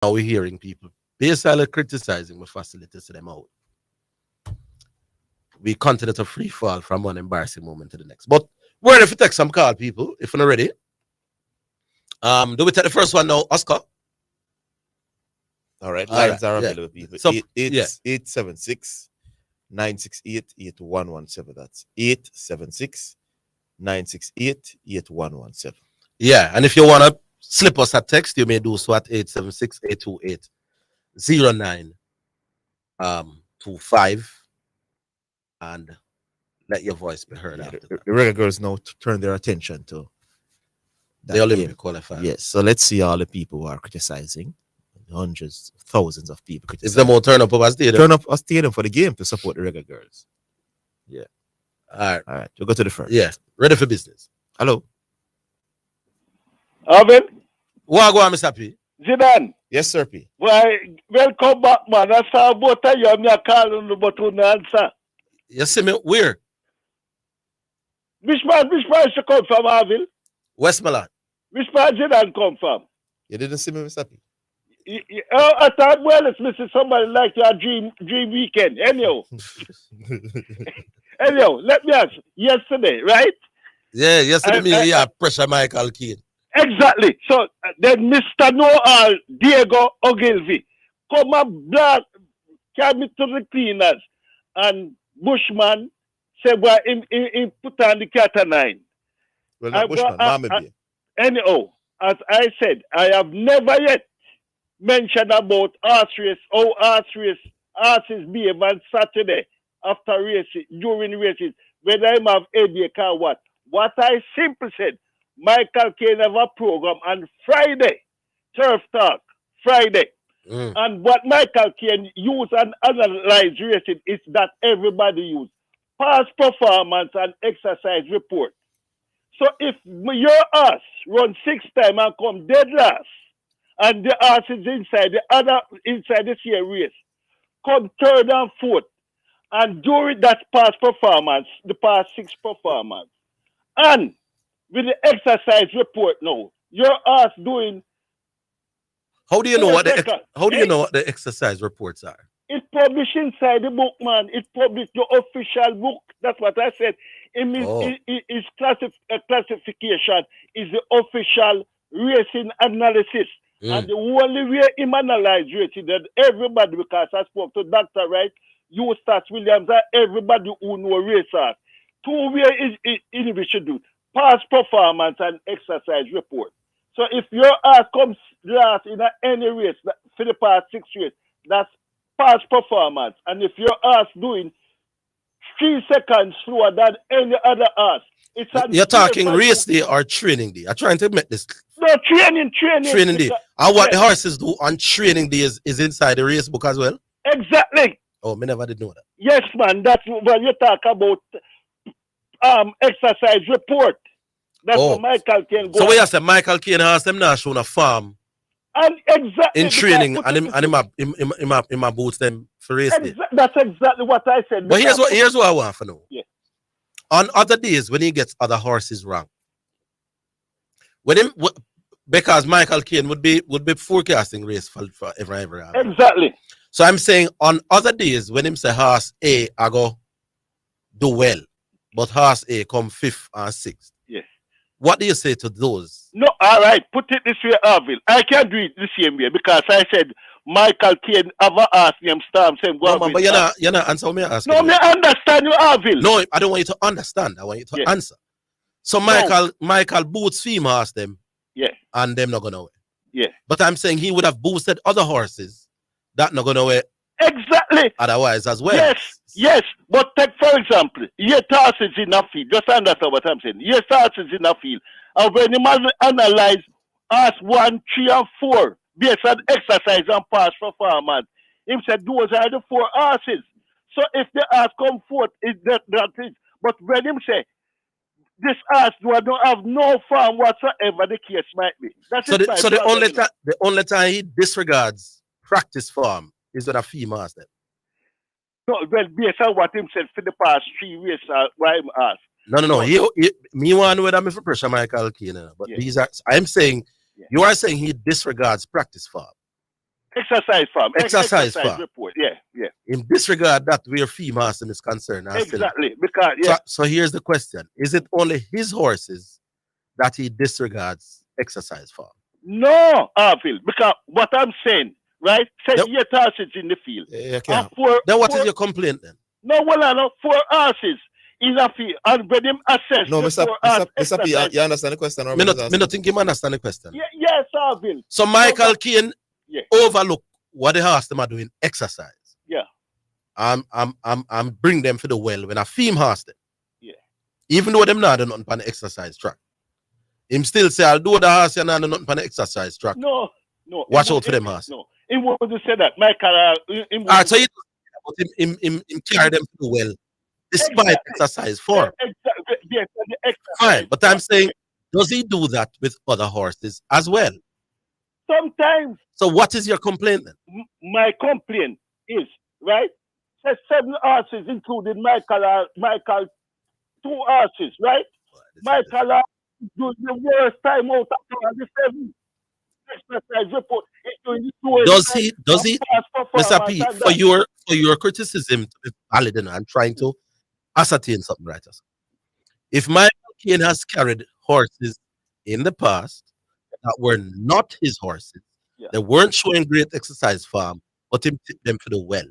Now we're hearing people basically criticizing the facilities to them out. We continue to free fall from one embarrassing moment to the next. But we're ready to take some call, people, if you're not ready. Do we take the first one now, Oscar? All right, lines are yeah. available, people. So, 876 968 8117. That's 876 968 8117. Yeah, and if you want to slip us a text, you may do so at 876-828-0925 and let your voice be heard after The that. reggae girls now turn their attention to that The Olympic game. qualifier. Yes, so let's see all the people who are criticizing. Hundreds, thousands of people If criticizing. them all turn up over stadium. Turn up a stadium for the game to support the reggae girls. Yeah. All right. We'll go to the first. Yeah, ready for business. Hello. Orville? What go on, Mr. P? Zidane? Yes, sir, P. Why, welcome back, man. I saw both of you. I'm not calling the button answer. You see me? Where? Which part you come from, Orville? Westmoreland. Which part Zidane come from? You didn't see me, Mr. P? I thought, well, it's missing somebody like your dream weekend. Anyhow, let me ask. Yesterday, right? Yeah, yesterday me pressure Michael Keane. Exactly. So then Mr. Noah Diego Ogilvy come up black, carry me to the cleaners, and Bushman said, well, in put on the cat and nine. Well, not Bushman, Mama. Anyhow, as I said, I have never yet mentioned about horse race, how horses behave on Saturday after races, during races, whether I have headache or what. What I simply said, Michael Caine have a program on Friday, Turf Talk, Friday. And what Michael Caine use and analyze racing is that everybody use past performance and exercise report. So if your horse run 6 times and come dead last, and the horse is inside the same race, come third and fourth, and during that past performance, the past 6 performance, and with the exercise report now, your horse doing. How do you know what the exercise reports are? It's published inside the book, man. It's published the official book. That's what I said. His classification is the official racing analysis. And the only way him analyze racing that everybody, because I spoke to Dr. Wright, Eustace Williams, and everybody who know racers. 2 ways we should do. Past performance and exercise report. So if your ass comes last in any race for the past 6 years, that's past performance. And if your ass doing 3 seconds slower than any other ass, it's you're talking race day or training day. I'm trying to make this. No, training day. And what the horses do on training day is inside the race book as well? Exactly. Oh, me never did know that. Yes, man. That's when you talk about exercise report. That's what Michael Caine go. So when you say Michael Caine has them now shown a farm and exactly in training and him boots them for race day. That's exactly what I said. But here's what I want to know. Yeah. On other days when he gets other horses wrong, because Michael Caine would be forecasting race for ever. Exactly. So I'm saying on other days when him say horse A I go do well, but horse A come 5th and 6th. Yes. What do you say to those? No, all right. Put it this way, Orville. I can't do it the same way because I said Michael Caine ever asked him Storm saying go. No, man, but you're not answering me asking. No, me understand you, Orville. No, I don't want you to understand. I want you to answer. So Michael boots female horse them. Yeah. And them not gonna win. Yeah. But I'm saying he would have boosted other horses that not gonna win. Exactly. Otherwise as well. Yes. But take for example, your horses in a field. Just understand what I'm saying. Your horses in a field. And when you analyze horse 1, 3, and 4 based on exercise and past performance, he said those are the 4 horses. So if the horse come forth, that is. But when him say this horse don't have no farm whatsoever, the case might be. So the only time he disregards practice farm is with a female horse then. No, well, based on what him said for the past 3 races, why him asked. No. Me want to know whether I'm for pressure Michael Caine. But these are, I'm saying, you are saying he disregards practice farm. Exercise farm. Exercise farm. report. Yeah. In disregard that where fee master is concerned. Exactly. Because So here's the question: is it only his horses that he disregards exercise farm? No, Orville. Because what I'm saying, right? Say Yep. 8 horses in the field. Okay. Then what is your complaint then? No, well, I know 4 horses in a field, and when him assess No, the Mr. 4 horse Mr. P, exercise- you understand the question? Or Me not think him understand the question. Yes, Orville. So Michael Caine Yeah. overlook what the horse them are doing exercise. Yeah. I'm bring them for the well when I feem horse them. Yeah. Even though them not do nothing on the exercise track. Him still say I'll do the horse and not do nothing on the exercise track. No. Watch out for them horse. No, he wouldn't say that. Michael, So him carry them to the well despite exercise form. Exactly. Yes, the exercise. Fine, but I'm saying, does he do that with other horses as well? Sometimes So what is your complaint then? my complaint is, right? Say 7 horses, including Michael, 2 horses, right? Michael doing the worst time out of all the 7 exercise report. Does he, Mr. P, for your criticism to be valid, and I'm trying to ascertain something, right? If Michael Caine has carried horses in the past that were not his horses, they weren't showing great exercise farm, but him tip them for the well,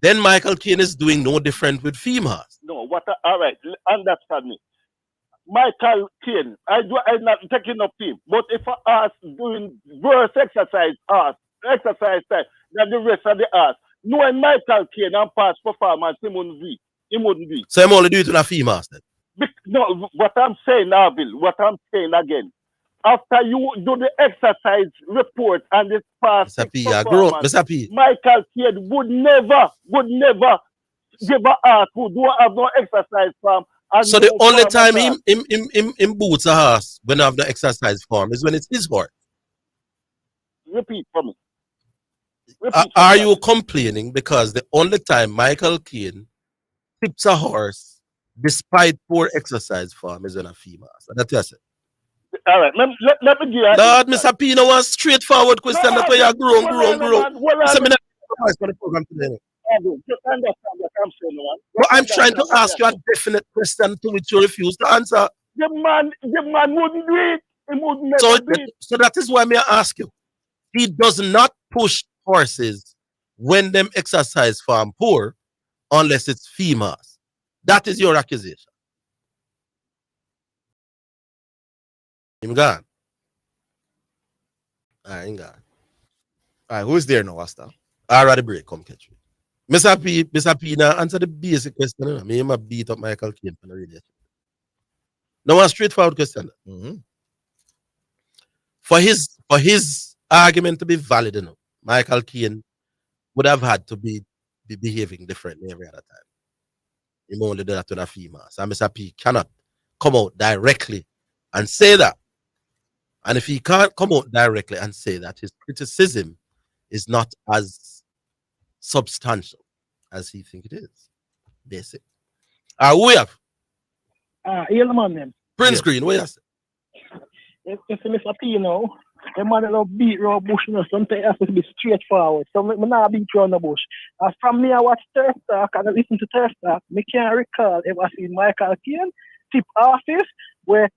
then Michael Caine is doing no different with females. No, all right, understand me. Michael Caine, I'm not taking up him, but if I ask doing worse exercise time than the rest of the ass, knowing Michael Caine and past performance, he wouldn't be. So I'm only doing it with a female then. No, what I'm saying, Orville, what I'm saying again, after you do the exercise report and this past Mr. P, you grow up, Mr. P. Michael Caine would never give a ass who don't have no exercise farm. So the only time him boots a horse when I have the exercise form is when it's his horse. Repeat for me. Are you complaining because the only time Michael Caine tips a horse despite poor exercise form is when a female? So that's what I said. All right, let me give you. Lord, Mr. P, no one straightforward question. That's why you're grown. So me not for the program today. Just understand what I'm saying, man. But I'm trying to ask you a definite question to which you refuse to answer. The man wouldn't do it. He would never do it. So that is why I ask you. He does not push horses when them exercise farm poor unless it's females. That is your accusation. Him gone. I ain't gone. All right, who's there now, Asta? All right, the break, come catch me. Mr. P, now answer the basic question. I mean, I beat up Michael Caine on the radio. No one straightforward question. Mm-hmm. For his argument to be valid enough, Michael Caine would have had to be behaving differently every other time. He only did that to the females. And Mr. P cannot come out directly and say that. And if he can't come out directly and say that, his criticism is not as substantial as he think it is. Basic. We have Prince Green, what you say? If Mr. P, the man don't beat around bush, sometimes it has to be straightforward. So I not beat around the bush. As from me, I watch Turf Talk and I listen to Turf Talk, I can't recall ever seen Michael Caine tip office where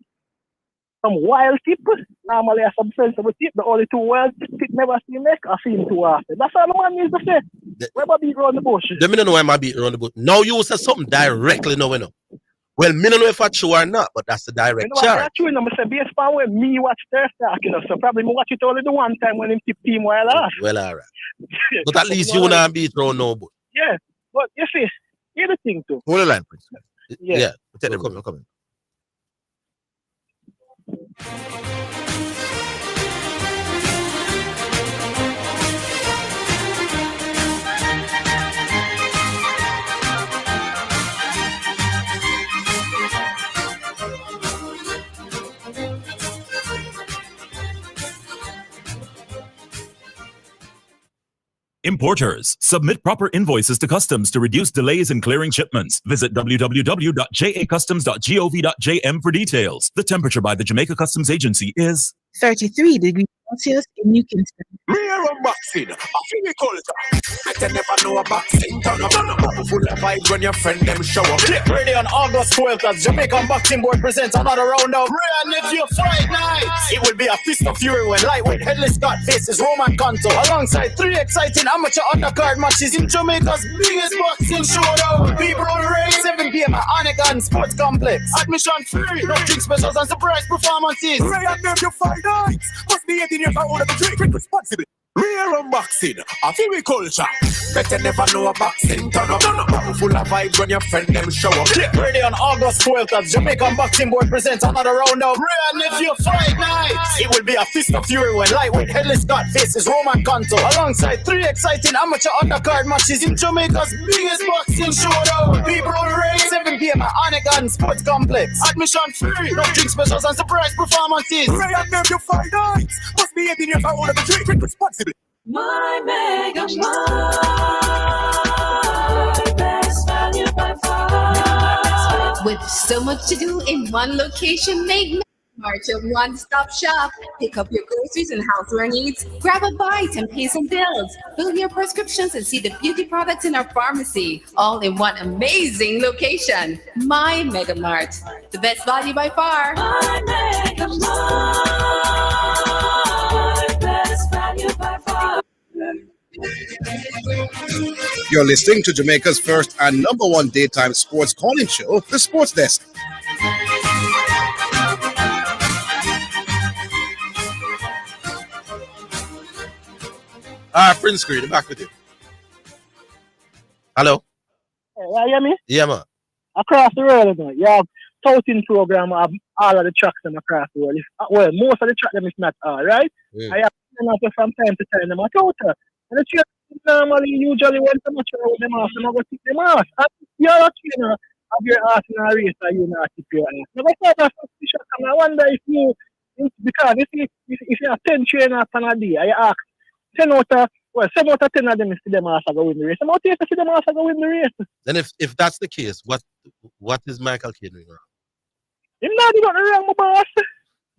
some wild tip, normally have some sensible tip, the only 2 wild tip never see make, I see him too often. That's all the man needs to say. Never beat around the bush. They don't know why I beat around the bush. Now you say something directly, no. Well, me don't know if I true or not, but that's the direct charge. That's true, I say based on when me watch Turf Talk, so probably me watch it only the one time when him tip team while off. Well, all right. But at least you not beat around no bush. Yeah, but you see, here's the thing too. Hold the line, Prince. Yeah. Take the comment. Importers, submit proper invoices to customs to reduce delays in clearing shipments. Visit www.jacustoms.gov.jm for details. The temperature by the Jamaica Customs Agency is 33 degrees Celsius in New Kingston. Me a unboxing, I feel me culture. Better never know a boxing. Turn up, full of vibes when your friend them show up. Ready on August 12th as Jamaican Boxing Board presents another round of Rare Nephew Fight Night. It will be a fist of fury when lightweight Headless Scott faces Roman Canto alongside 3 exciting amateur undercard matches in Jamaica's biggest boxing showdown. People on the race, 7 p.m. at Anagon Sports Complex. Admission free, no drink specials and surprise performances. Rare Nephew Fight Night. Must be 18 years old to drink responsibly. Real unboxing, I feel me culture. Better never know a boxing. Turn up, full of vibes when your friend them show up. Ready on August 12th as Jamaican Boxing Board presents another round of Rare Nephew Fight Night. It will be a fist of fury when lightweight Headless Scott faces Roman Canto alongside 3 exciting amateur undercard matches in Jamaica's biggest boxing showdown. People on the race, 7 p.m. at Anagon Sports Complex. Admission free, no drink specials and surprise performances. Real Nephew Fight Night. Must be 18 years old to drink responsibly. My Mega Mart, best value by far. With so much to do in one location, make Mega Mart your one-stop shop. Pick up your groceries and houseware needs, grab a bite and pay some bills, fill your prescriptions and see the beauty products in our pharmacy, all in one amazing location. My Mega Mart, the best value by far. My Mega Mart, best value by far. You're listening to Jamaica's first and number one daytime sports calling show, The Sports Desk. Prince Creed, back with you. Hello? You hear me? Yeah, man. Across the world, you know, you have touting program of all of the tracks them across the world. Well, most of the tracks them is not all, right? I have from time to time them a touter. And the trainer normally usually want to match with them off and I go tip them off. And you're a trainer of your ass in a race and you not tip your ass. Now, I wonder if you, because if you have 10 trainers on a day, I ask 7 out of 10 of them is them ass go win the race. I'm out here to see them ass go win the race. Then if that's the case, what is Michael Kane doing wrong? He's not even wrong, my boss.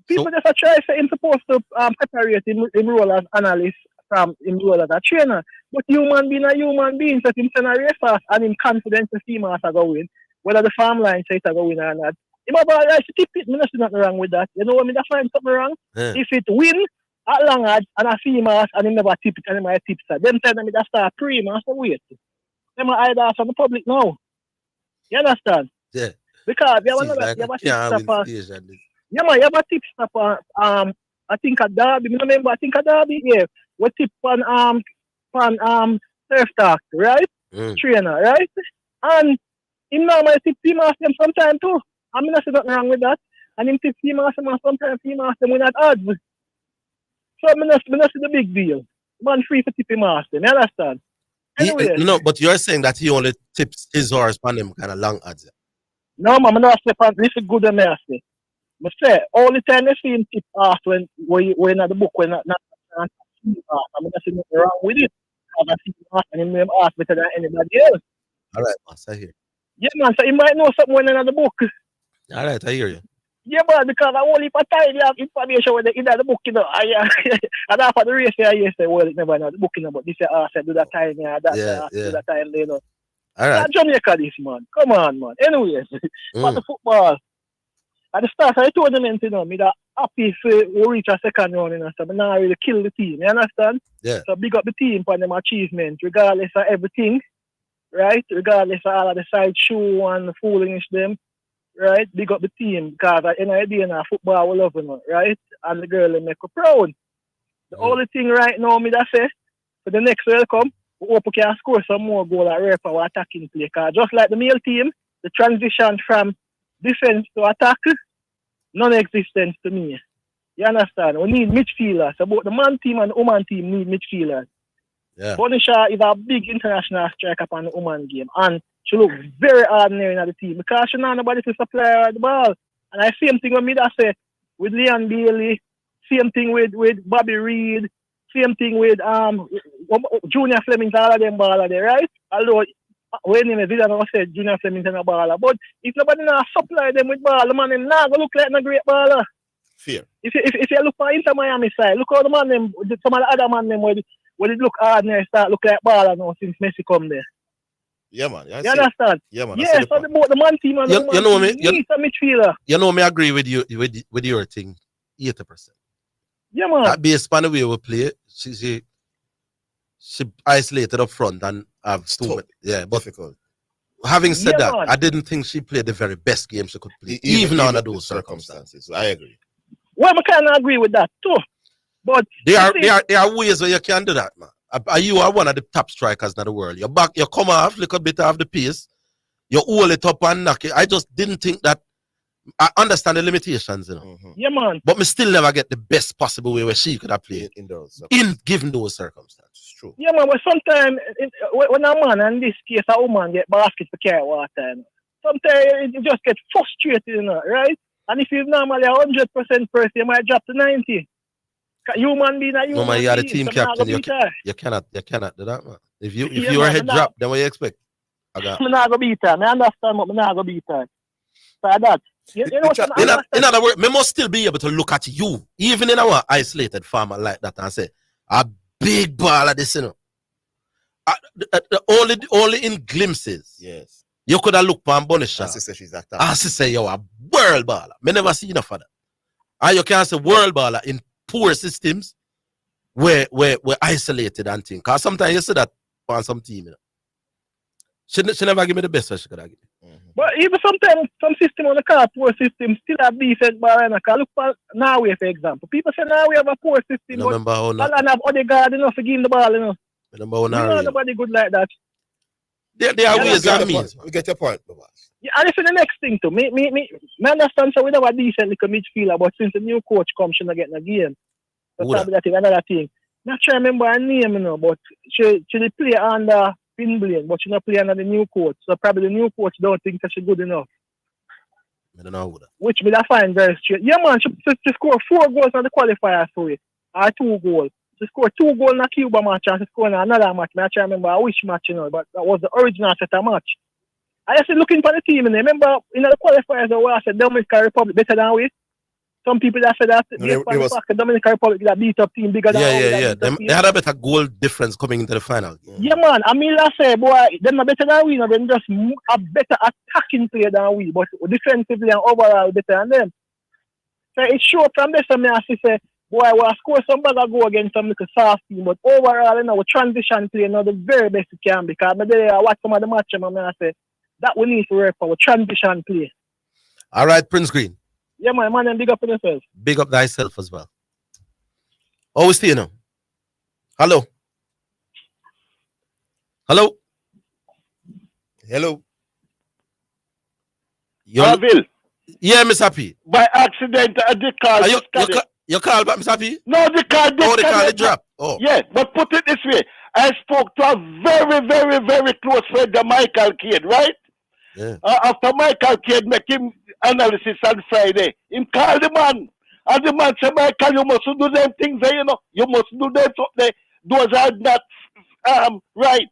People just try to say he's supposed to separate him role as analyst from him role as a trainer. But human being a human being, so him send a race fast and him confident to see him as go win. Whether the farm line says to go win or not. Him about right to tip it, me not see nothing wrong with that. You know what I mean? I find something wrong. Yeah. If it win at long odds and I see him as and he never tip it and he might tip it. Them tell me that start pre-him and say wait. Them are either from the public now. You understand? Yeah. Because you have another tip stop. Yeah, man, you have a tip stop I think at Derby. I remember I think at Derby, yeah. We tip on Surf Talk, right? Trainer, right? And him normally tip team ask them sometime too. I mean, I see nothing wrong with that. And him tip team ask them and sometimes team ask them without odds. So I not see the big deal. Man free for tip him ask them, you understand? Anyway. No, but you're saying that he only tips his horse on them kind of long odds. No, man, I'm not saying this is good and I say. I say, all the time I see him tip ask when we're not the book, when not I mean, I see nothing wrong with it. I see him ask and him ask better than anybody else. All right, boss, I hear you. Yeah, man, so you might know something when in the book. All right, I hear you. Yeah, man, because I only for time you have information when in the book, you know. And after the race, you say, well, it never know the book, you know, but this I said, do that time, do that time, you know. All right. Jamaica, this, man. Come on, man. Anyways, for the football, at the start of the tournament, you know, me that happy if we reach a second round, you know, so I'm not really kill the team, you understand? Yeah. So big up the team for them achievements, regardless of everything, right? Regardless of all of the side show and the foolishness them, right? Big up the team, because at the end of the day, now, football we love, you know, right? And the girl, they make her proud. The only thing right now, me that say, for the next World Cup, we hope we can score some more goal at rare power attacking play, because just like the male team, the transition from defense to attack, non-existent to me. You understand? We need midfielders. So both the man team and the woman team need midfielders. Yeah. Bonisha is a big international striker on the woman game. And she looks very ordinary in the team because she not nobody to supply her the ball. And I same thing with me that say with Leon Bailey, same thing with Bobby Reed, same thing with Junior Fleming, all of them baller there, right? Although when in the video I said Junior Fleming and a baller. But if nobody not supply them with ball, the man them not gonna look like a great baller. Fear. If you look for Inter Miami side, look how the man them, some of the other man them where it look hard and start look like baller now since Messi come there. Yeah, man. I You see. understand? Yeah, man. I Yeah, see the so point. both the man team and the You woman know me. team needs a midfielder. You know me. I agree with you with your thing. 80%. Yeah, man. That based on the way we play, she isolated up front and have It's too tough. much. Yeah, but Difficult. having said Yeah, that, man. I didn't think she played the very best game she could play, even under the those circumstances. I agree. Well, I kind of agree with that too. But There you see, are ways where you can do that, man. You are one of the top strikers in the world. You come off, little bit of the pace, you hold it up and knock it. I just didn't think that. I understand the limitations, you know. Mm-hmm. yeah, man. But me still never get the best possible way where she could have played In those. in given those circumstances. It's true. Yeah, man. But sometimes when a man, and in this case a woman, get basket for carry water, sometimes you just get frustrated, you know, right? And if you're normally 100% person, you might drop to 90. Human being a human No man, you are the being, team so I'm not captain. gonna beat her. You cannot do that, man. If Yeah, your man, head but drop, then what you expect? I'm not gonna beat her. I understand, but I'm not gonna beat her. So that. You know what I'm In other words, we must still be able to look at you, even in our isolated farmer like that, and say, a big ball of this, you know. Only in glimpses. Yes. You could have looked on Bonisha. And she said she's that And she say, yo, a world baller. Me never see enough of that. And you can't say world baller in poor systems where we're isolated and things. Because sometimes you see that on some team, you know. She never give me the best that she could have given. But even sometimes some system on the car, poor system, still have decent ball and I can look for Norway, for example. People say Norway have a poor system, You but remember how Holland have Odegaard enough to give him the ball, you know. remember how We know Norway- nobody good like that. There are Yeah, ways get and your means. point. We get your point, Baba. Yeah, and this is the next thing too. Me understand so we have a decent little midfielder, but since the new coach comes, she not getting a game. So Who probably that is another thing. Not sure I remember her name, you know, but she did play under Finblaine, but she not play under the new coach. So probably the new coach don't think that she's good enough. I don't know who that. Which me I find very strange. Yeah, man, she scored 4 goals on the qualifiers for it. Or 2 goals. She scored 2 goals in a Cuba match and she scored in another match. I can't remember which match, you know, but that was the original set of match. I just looking for the team, and remember in the qualifiers where I said Dominican Republic better than we. Some people that said that the Dominican Republic that beat up team bigger than Yeah. They had a better goal difference coming into the final. Yeah, man. I mean, I say, boy, them are better than we, no, them just a better attacking player than we, but defensively and overall better than them. So it's sure from this, I say, boy, we'll score some bag of goal against some little soft team, but overall, you know, we transition play, you know, the very best we can, because I watch some of the match, and I say, that we need to work for, transition play. All right, Prince Green. Yeah, man, and big up on yourself. Big up thyself as well. Oh, we still now. Hello. Orville, Yeah, Miss Happy. by accident, the call You call back, Miss Happy? No, the call the call it drop. Oh. Yeah, but put it this way. I spoke to a very, very, very close friend of Michael Cade, right? Yeah. After Michael Cade make him analysis on Friday, him call the man. And the man said, Michael, you must do them things there, you know. You must do them something. Those are not right.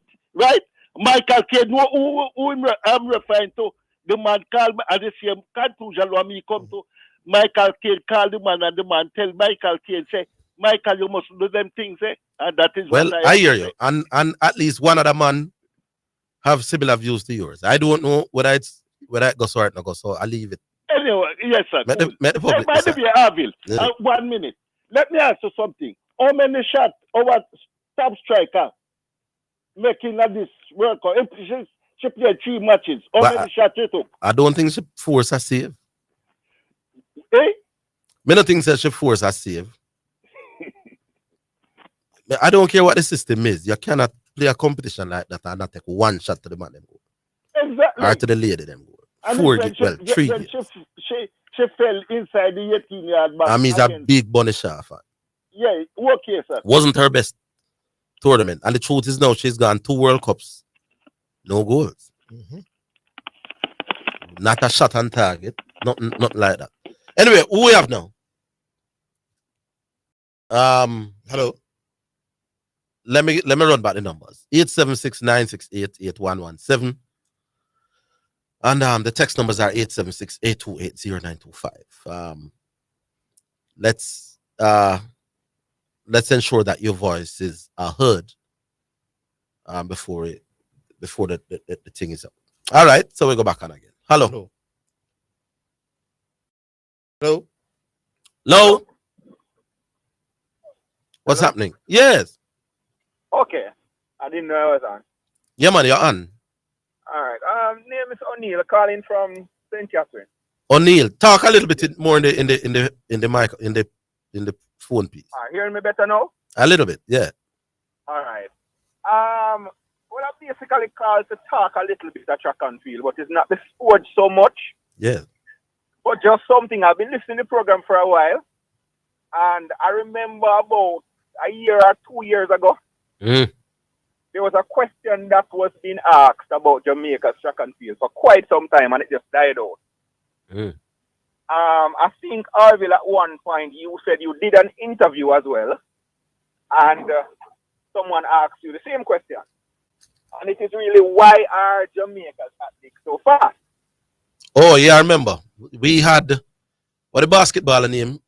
Michael Cade, who I'm referring to, the man called me at the same conclusion when me come to. Michael Cade called the man and the man tell Michael Cade, say, Michael, you must do them things, eh? And that is Well, what I hear you. And at least one other man have similar views to yours. I don't know whether it goes or it not goes, so I'll leave it. Anyway, yes, sir. Let the public By the decide. way, Orville, Yeah. 1 minute. Let me ask you something. How many shots our top striker making at this World Cup? She played 3 matches. How But many shots she took? I don't think she force a save. Eh? I don't think she force a save. I don't care what the system is. You cannot play a competition like that and not take 1 shot to the man them go. Exactly. Or to the lady them go. And 4 when well, 3 when games. she fell inside the 18-yard box. I mean, he's a against- big Bonisha fan. Yeah, okay, sir. Wasn't her best tournament. And the truth is now she's gone 2 World Cups. No goals. Not a shot on target. Nothing like that. Anyway, who we have now? Hello. Let me run back the numbers. 876-968-8117. And the text numbers are 876-828-0925. let's ensure that your voice is heard before the thing is up. All right, so we go back on again. Hello. Hello. Hello. What's happening? Yes. Okay. I didn't know I was on. Yeah, man, you're on. All right. Name is O'Neill, calling from St. Catherine. O'Neill, talk a little bit more in the mic in the phone piece. All right, hearing me better now? A little bit, yeah. All right. Well, I basically called to talk a little bit of track and field, but it's not the sport so much. Yeah. But just something. I've been listening to the program for a while, and I remember about a year or 2 years ago, there was a question that was being asked about Jamaica's track and field for quite some time, and it just died out. I think Orville at one point you said you did an interview as well, and someone asked you the same question, and it is really, why are Jamaica's athletes so fast? Oh yeah, I remember. We had what the basketballer name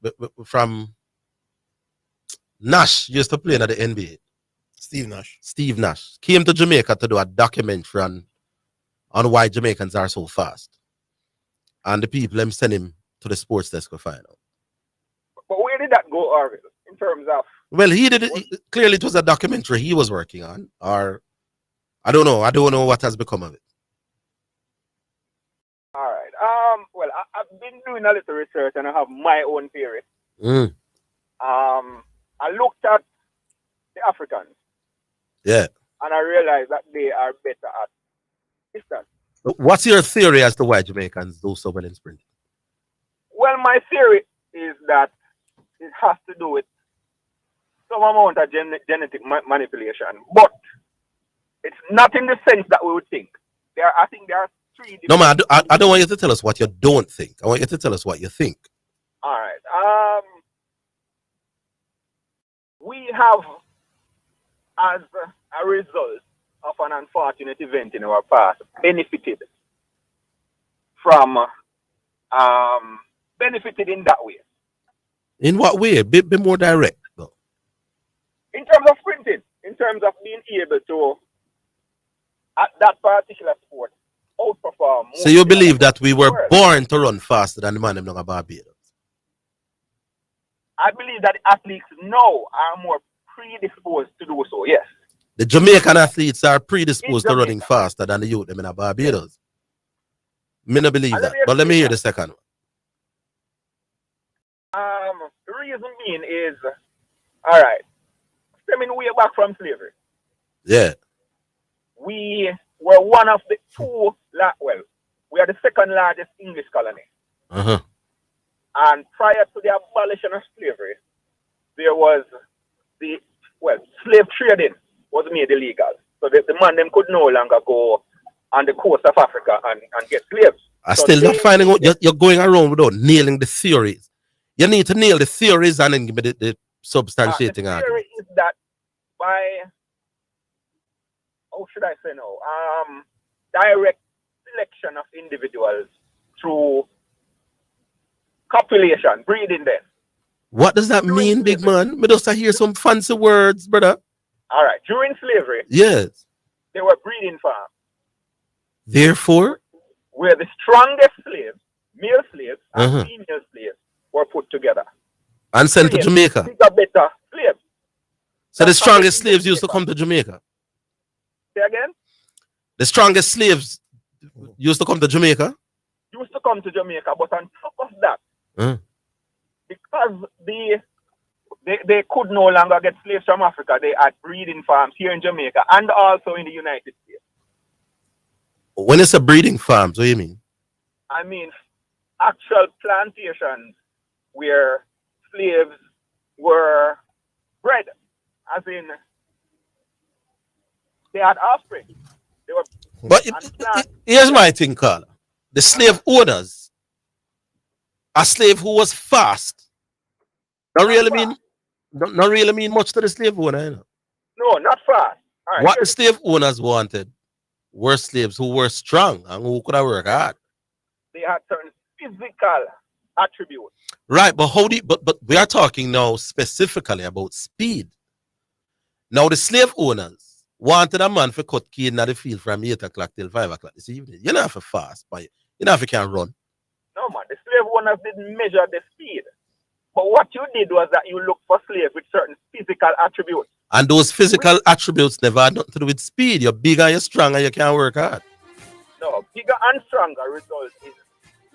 from Nash used to play in the NBA. Steve Nash came to Jamaica to do a documentary on why Jamaicans are so fast. And the people them send him to the sports desk to find out. But where did that go, Orville, in terms of? Well, he did it. Clearly, it was a documentary he was working on, or I don't know. I don't know what has become of it. All right. Well, I've been doing a little research, and I have my own theory. I looked at the Africans. Yeah. And I realized that they are better at distance. What's your theory as to why Jamaicans do so well in sprinting? Well, my theory is that it has to do with some amount of genetic manipulation, but it's not in the sense that we would think. I think there are three. No, man, I don't want you to tell us what you don't think. I want you to tell us what you think. All right. We have, as a result of an unfortunate event in our past, benefited in that way. In what way? Be more direct, though. In terms of sprinting, in terms of being able to, at that particular sport, outperform. So you believe that we were born to run faster than the man in Barbados? I believe that athletes now are more predisposed to do so, yes. The Jamaican athletes are predisposed to running faster than the youth them in Barbados. Me not believe that, but let me hear the second one. The reason being is, all right, stemming way back from slavery. Yeah. We were one of the we are the second largest English colony. And prior to the abolition of slavery, there was slave trading was made illegal. So the man them could no longer go on the coast of Africa and get slaves. I'm still not finding out. You're going around without nailing the theories. You need to nail the theories and then give me the substantiating argument. The theory is that by, how should I say now, direct selection of individuals through copulation, breeding them. What does that mean, big man? Me just hear some fancy words, brother. All right. During slavery, yes, there were breeding farms. Therefore, where the strongest slaves, male slaves, and female slaves were put together and sent to Jamaica. Better slaves. So the strongest slaves used to come to Jamaica. Say again? The strongest slaves used to come to Jamaica. Used to come to Jamaica, but on top of that, because they could no longer get slaves from Africa, they had breeding farms here in Jamaica and also in the United States. When it's a breeding farms, what do you mean? I mean actual plantations where slaves were bred, as in they had offspring. They were. But here's my thing, Carla. The slave owners, a slave who was fast, not really mean much to the slave owner. You know? No, not fast. All right, what the slave owners wanted were slaves who were strong and who could have worked hard. They had certain physical attribute. Right, but but we are talking now specifically about speed. Now the slave owners wanted a man for cut cane at the field from 8 o'clock till 5 o'clock this evening. You know if you fast, but you know if you can run. No, man, the slave owners didn't measure the speed. But what you did was that you looked for slaves with certain physical attributes. And those physical attributes never had nothing to do with speed. You're bigger, you're stronger, you can work hard. No, bigger and stronger result is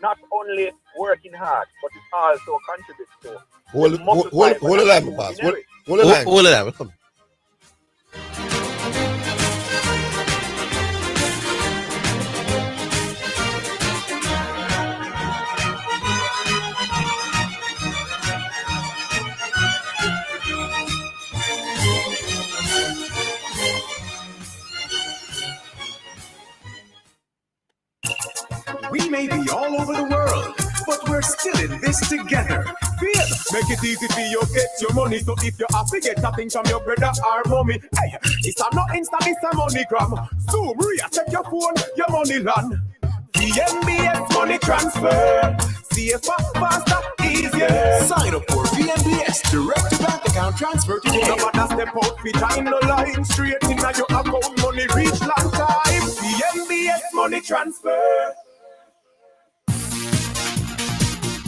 not only working hard, but it also contributes to Hold the line, boss. Hold the line. Hold the line, we're coming. We may be all over the world, but we're still in this together. Feel, make it easy for you get your money. So if you have to get a thing from your brother or mommy, hey, it's a not Insta, it's a MoneyGram. Zoom, Ria, check your phone, your money land. VMBS money transfer. CFA faster, easier. Sign up for VMBS direct to bank account transfer today. No matter step out, behind the line, straight in your account, money reach long time. VMBS money transfer.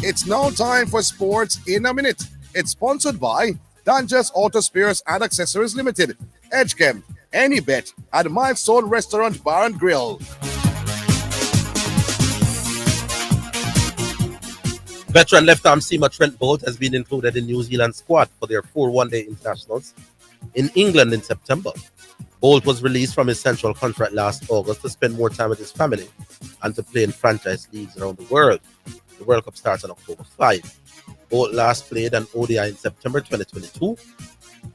It's now time for Sports in a Minute. It's sponsored by Dangerous Auto Spares and Accessories Limited, Edgechem, Any Bet, and Milestone Restaurant Bar and Grill. Veteran left-arm seamer Trent Bolt has been included in New Zealand squad for their 4 one-day internationals in England in September. Bolt was released from his central contract last August to spend more time with his family and to play in franchise leagues around the world. The World Cup starts on October 5. Bolt last played an ODI in September 2022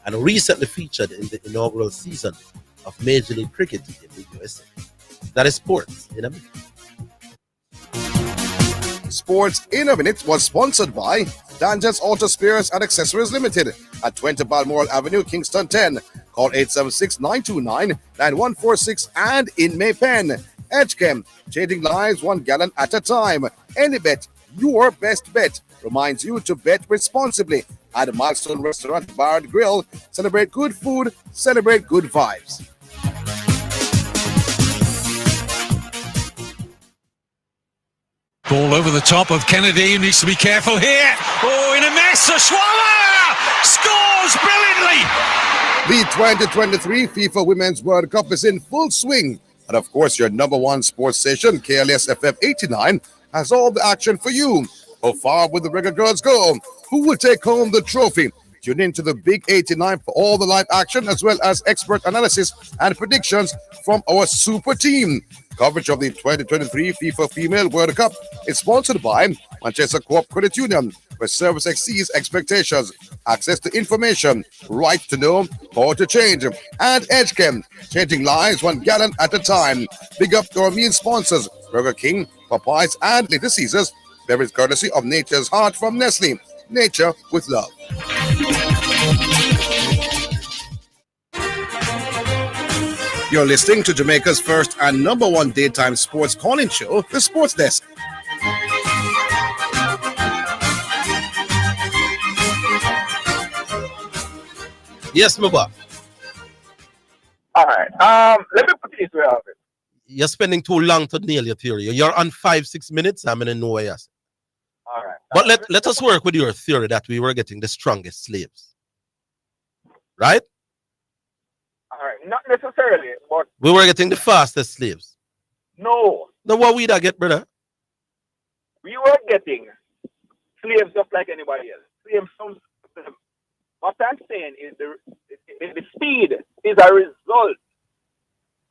and recently featured in the inaugural season of Major League Cricket in the USA. That is Sports in a Minute. Sports in a Minute was sponsored by Dangerous Auto Spares and Accessories Limited at 20 Balmoral Avenue, Kingston 10. Call 876-929-9146 and in Maypen. Edgechem, changing lives 1 gallon at a time. Any Bet, your best bet, reminds you to bet responsibly at the Milestone Restaurant Bar and Grill. Celebrate good food, celebrate good vibes. Ball over the top of Kennedy, needs to be careful here. Oh, in a mess, Swallow scores brilliantly. The 2023 FIFA Women's World Cup is in full swing. And of course, your number one sports station, KLS FM 89, has all the action for you. How far will the Reggae Girls go? Who will take home the trophy? Tune in to the Big 89 for all the live action as well as expert analysis and predictions from our super team. Coverage of the 2023 FIFA Female World Cup is sponsored by Manchester Co-op Credit Union, where service exceeds expectations, access to information, right to know, how to change, and Edgechem, changing lives 1 gallon at a time. Big up to our main sponsors, Burger King, Popeyes, and Little Caesars. Beverage courtesy of Nature's Heart from Nestle. Nature with love. You're listening to Jamaica's first and number one daytime sports calling show, The Sports Desk. Yes, my boy. All right. Let me put it this way, Orville. You're spending too long to nail your theory. You're on 5-6 minutes. I'm gonna know where you're. All right. But let us work with your theory that we were getting the strongest slaves. Right? All right. Not necessarily, but We were getting the fastest slaves. no. Now what we da get, brother? We were getting slaves just like anybody else. What I'm saying is the speed is a result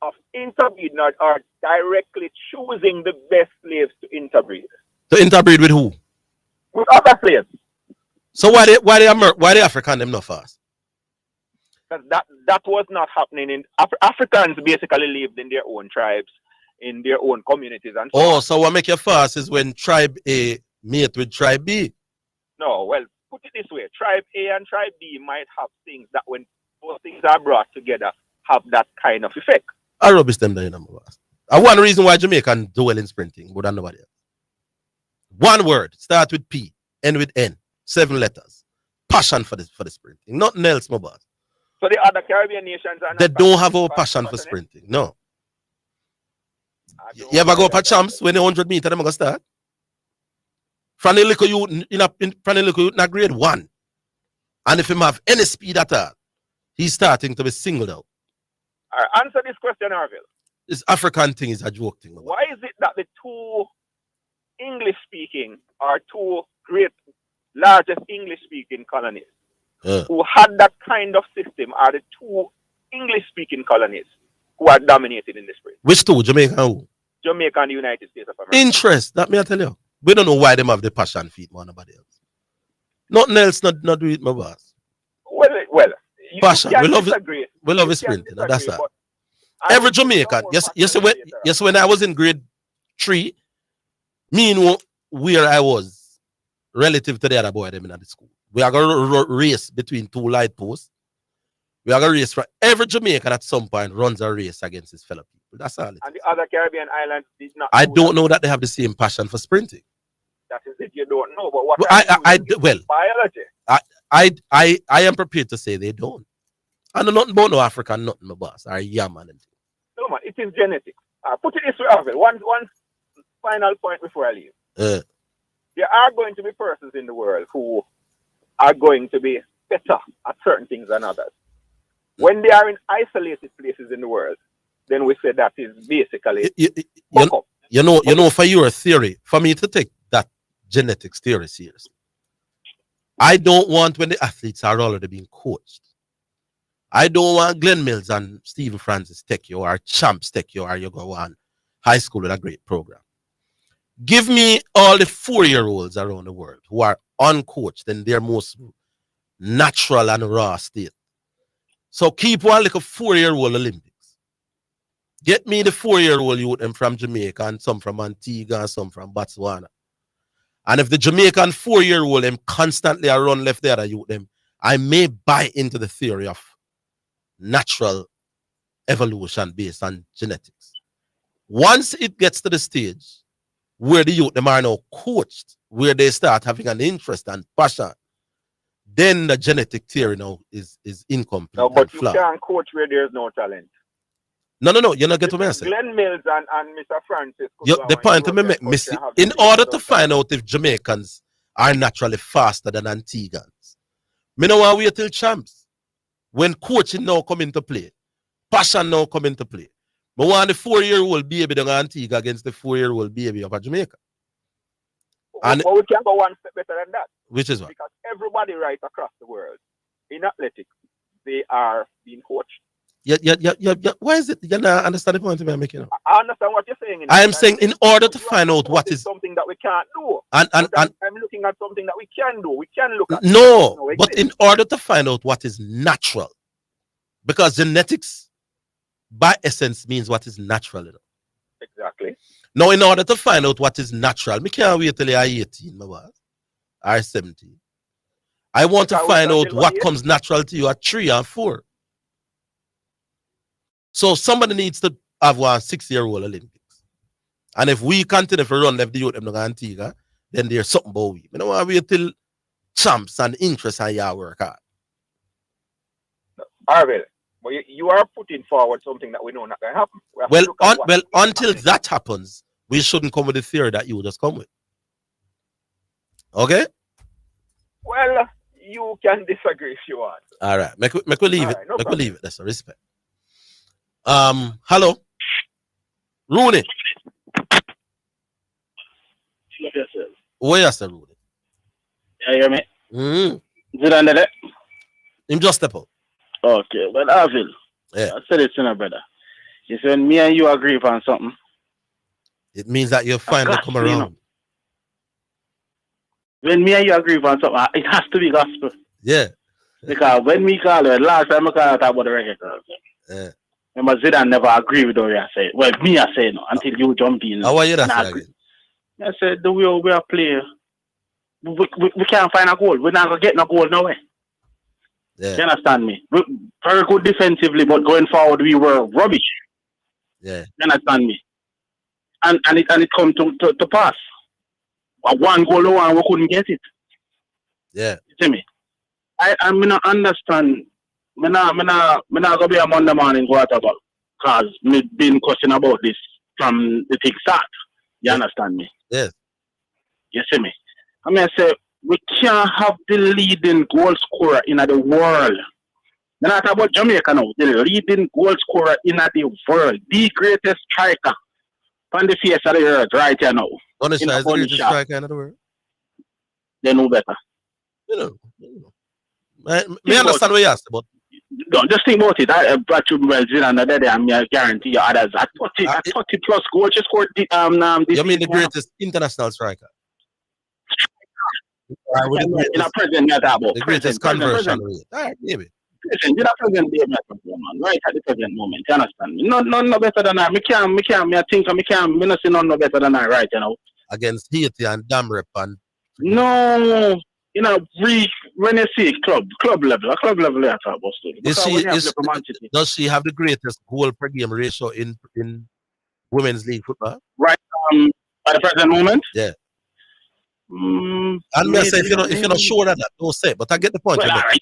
of interbreeding or directly choosing the best slaves to interbreed. To interbreed with who? With other slaves. So why the African them not fast? That was not happening in Africans basically lived in their own tribes, in their own communities and so on. So what make you fast is when tribe A mate with tribe B. No, well, put it this way. Tribe A and tribe B might have things that when those things are brought together have that kind of effect. I rubbish them there, number one. One reason why Jamaican do well in sprinting, but than nobody else. One word. Start with P. End with N. 7 letters. Passion for the sprinting. Nothing else, my boss. So the other Caribbean nations are not They don't have our passion for sprinting. No. You ever go for champs when the 100 meter them gonna start? From the little youth in grade 1. And if him have any speed at all, he's starting to be singled out. All right, answer this question, Orville. This African thing is a joke thing. Why is it that the two English-speaking or two great, largest English-speaking colonies who had that kind of system are the two English-speaking colonies who are dominated in the sprint? Which two? Jamaica and who? Jamaica and the United States of America. Interest. That me I tell you. We don't know why them have the passion feed more than nobody else. Nothing else not do it, my boss. Well, passion. We love disagree. it. We love it sprinting. That's that. Every Jamaican. Yes, when I was in grade 3, me know where I was relative to the other boy them in the school. We are going to race between 2 light posts. We are going to race for every Jamaican at some point runs a race against his fellow people. That's all it is. And the other Caribbean islands did not. I don't know that they have the same passion for sprinting. That is it. You don't know. But what biology? I am prepared to say they don't. I know nothing about no African, nothing, my boss. Or Yaman. No, man, it is genetics. Put it this way, Orville. One final point before I leave. There are going to be persons in the world who are going to be better at certain things than others. When they are in isolated places in the world, then we say that is basically you know, for your theory, for me to take that genetics theory seriously, I don't want when the athletes are already being coached. I don't want Glenn Mills and Stephen Francis take you or Champs take you or you go on high school with a great program. Give me all the 4-year-olds around the world who are uncoached in their most natural and raw state. So keep one like a 4-year-old Olympics. Get me the 4-year-old youth them from Jamaica and some from Antigua and some from Botswana. And if the Jamaican 4-year-old them constantly are run left there, youth them, I may buy into the theory of natural evolution based on genetics. Once it gets to the stage where the youth them are now coached, where they start having an interest and passion, then the genetic theory now is incomplete. No, but you can't coach where there's no talent. No, you're not getting what I'm saying. Glenn Mills and Mr. Francis. The point me make, in order to find out if Jamaicans are naturally faster than Antiguans, me no want to wait till champs. When coaching now come into play, passion now come into play. Me want the 4-year-old baby in Antigua against the 4-year-old baby of Jamaica. And we can go one step better than that. Which is what? Because everybody right across the world in athletics, they are being coached. Yeah. Why is it you not understand the point I'm making? I understand what you're saying. I am saying in order to find out what is something that we can't do. And I'm looking at something that we can do. We can look at no, but in order to find out what is natural, because genetics by essence means what is natural. Exactly. Now, in order to find out what is natural, we can't wait till you are 18, my boss, or 17. I want to find out what comes natural to you at 3 and 4. So somebody needs to have one 6-year-old Olympics. And if we continue to run left the youth them Antigua, then there's something about we. I don't want to wait till champs and interest and your work hard. Orville, but you are putting forward something that we know not going to happen. Well, until that happens, we shouldn't come with the theory that you just come with. Okay? Well, you can disagree if you want. All right. Make we leave it. Make we leave it. That's a respect. Hello? Rooney. Where you say, Rooney? You hear me? Zidane there? Him just step up. Okay, but Orville, I said it to my brother. You said when me and you agree on something, it means that you finally come around. When me and you agree on something, it has to be gospel. Yeah. Because when me call it, last time I call it about the reggae girl. Yeah. Remember, Zidane never agree with what I say. Well, me I say no, until you jump in. How are you that again? I said, the way we are playing, we can't find a goal. We're not going to get no goal no way. Yeah. You understand me? Very good defensively, but going forward, we were rubbish. Yeah. You understand me? And it come to pass. one goal and we couldn't get it. Yeah. You see me? I mean, I understand. Me not gonna be a Monday morning quarterback because me been questioning about this from the thing start. You understand me? Yes. You see me? I mean, I say we can't have the leading goal scorer in the world. We're not about Jamaica now. The leading goal scorer in the world, the greatest striker on the face of the earth right here now. Bonisha is the greatest striker in the world. They know better. You know. Me understand what you asked, but don't just think about it. I brought you well, Zidane, and I guarantee you others. At 30 plus goals, just scored this. You mean the greatest international striker? In a present, the greatest conversion rate. All right, maybe. Present, in a present day, right at the present moment. You understand me? No better than I. Me not see none no better than I right, you know. Against Haiti and Damrep and no. You know, when you see club level, you have to about does she have the greatest goal per game ratio in women's league football? Right, at the present moment? Yeah. And me say if you're not sure of that, don't say it. But I get the point. Well, all right.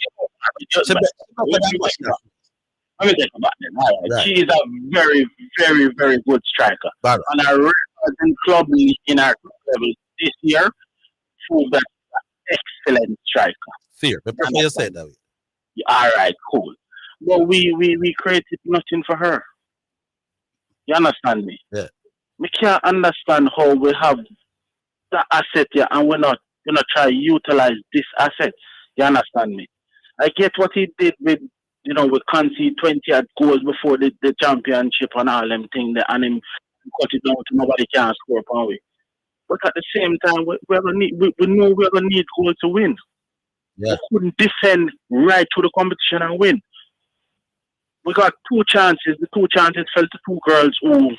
Let me think about it. Right. She is a very, very, very good striker. Right. And I represent club in our level this year for that excellent striker. Fair. I prefer you say it that way. All right, cool. But we created nothing for her. You understand me? Yeah. We can't understand how we have the asset here and we're not try to utilize this asset. You understand me? I get what he did with concede 20 goals before the championship and all them things there, and him cut it down to nobody can score upon we. But at the same time, we know we're gonna need goals to win. Yeah. We couldn't defend right through the competition and win. We got 2 chances. The 2 chances fell to 2 girls who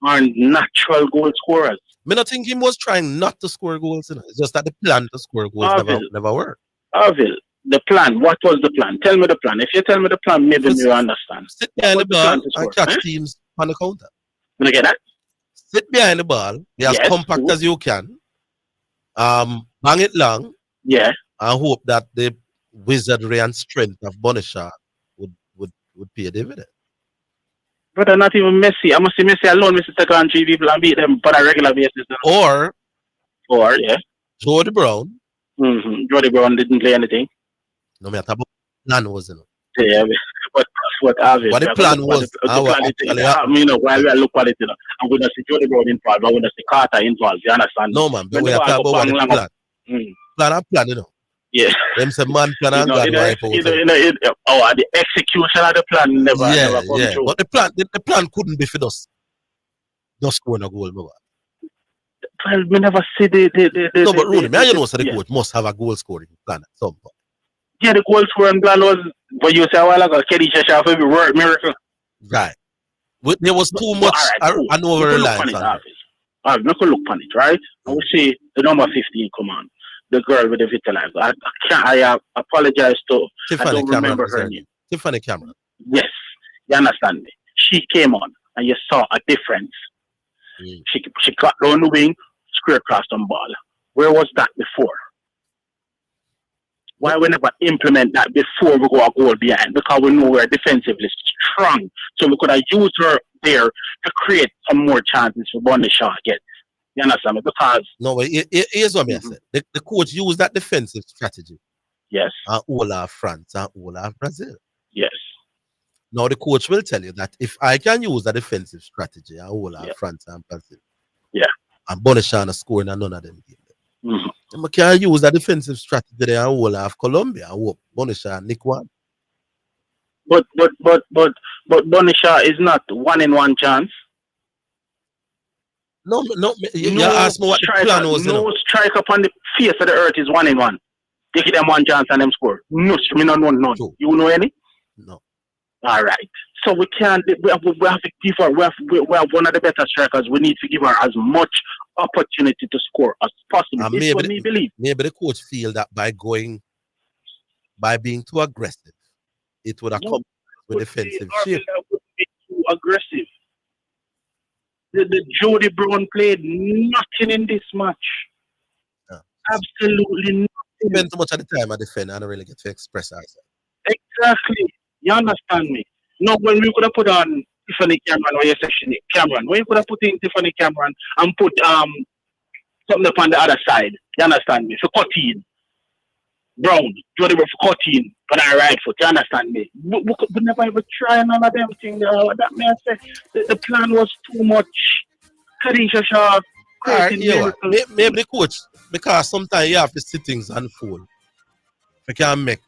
are natural goal scorers. Me not think him was trying not to score goals. It's just that the plan to score goals never worked. Orville, the plan. What was the plan? Tell me the plan. If you tell me the plan, maybe you understand. Sit behind the ball and catch teams on the counter. You get that? Sit behind the ball, be as compact as you can. Bang it long. Yeah. And hope that the wizardry and strength of Bonisha would pay a dividend. But they're not even Messi. I must say Messi alone, Messi take on 3 people and beat them on a regular basis. Or yeah. Jody Brown. Jody Brown didn't play anything. No matter what the plan was, Yeah, but what the plan was. While we look at it, I'm going to see Jody Brown involved. I'm going to see Carter involved. You understand? No, man. But we are talking about the plan. Plan, Yeah. Them say man plan and God wipe out. The execution of the plan never come true. But the plan couldn't be for us. Just scoring a goal, no. Well, we never see the no, but Rooney, the coach must have a goal scoring plan at some point. Yeah, the goal scoring plan was what you say a while ago. Kelly Cheshire for every word miracle. Right. There was too much an over-reliance on it. I'm not going to look on it, right? I will see the number 15 come on. The girl with the vitiligo. I apologize to Tiffany I don't Cameron remember her name. Tiffany Cameron. Yes, you understand me. She came on and you saw a difference. She got down the wing, square across the ball. Where was that before? Why we never implement that before we go a goal behind? Because we know we're defensively strong. So we could have used her there to create some more chances for Bonisha again. You understand me? Because here's what I said. The coach used that defensive strategy. Yes. And all of France and all of Brazil. Yes. Now the coach will tell you that if I can use that defensive strategy and all of France and Brazil. Yeah. And Bonisha scoring and none of them games. I can use that defensive strategy there and all of Colombia and hope Bonisha and Nick one. But Bonisha is not 1-in-1 chance. No, you asked me what the plan was. No strike upon the face of the earth is 1-in-1. They give them 1 chance and them score. No, me no know. You know any? No. All right. So we can't. We have to give her. We have one of the better strikers. We need to give her as much opportunity to score as possible. This is what me believe. Maybe the coach feel that by being too aggressive, it would have come with defensive shape. Too aggressive. The Jody Brown played nothing in this match. absolutely nothing. Spend too much of the time I defend, I don't really get to express ourselves. Exactly. You understand me? No, when we could have put on Tiffany Cameron or your section Cameron, when you could have put in Tiffany Cameron and put something up on the other side. You understand me? For cutting. Brown. Do it for cutting on our right foot. You understand me? We never even try none of them things. That may I say the plan was too much. Kadisha Shaw. Alright, yeah. Maybe the coach, because sometimes you have to see things unfold. We can make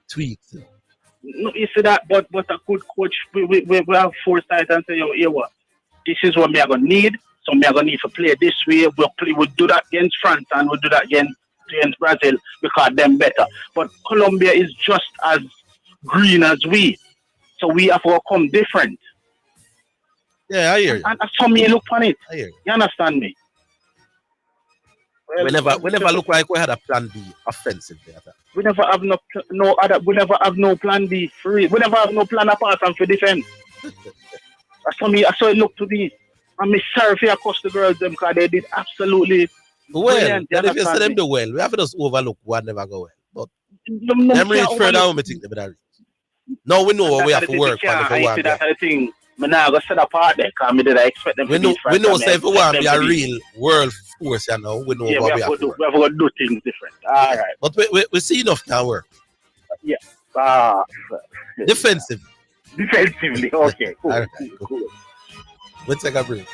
tweaks. No, you see that, but a good coach, we have foresight and say, yo, here what? This is what we are gonna need. So we are gonna need to play this way. We'll do that against France and we'll do that against Brazil because them better. But Colombia is just as green as we. So we have to come different. Yeah, I hear you. And that's how me look on it. I hear you. You understand me? We never look like we had a plan B offensive there. We never have we never have no plan B free. We never have no plan apart from for defense. That's how it looked to me. I'm sorry if you cost the girls them because they did absolutely well. Then if you say them do well, we have to just overlook what never go well. But them reach further on, me think they better reach. Now we know what we have to work on if we want. That's the thing. I'm not gonna set apart there because I did expect them to be we know say if we want to be a real world force, you know, we know what we have to work. We have to do things different. All right. But we see enough can work. Yeah. Defensively. Defensively, okay. Cool. All right, cool. We'll take a break.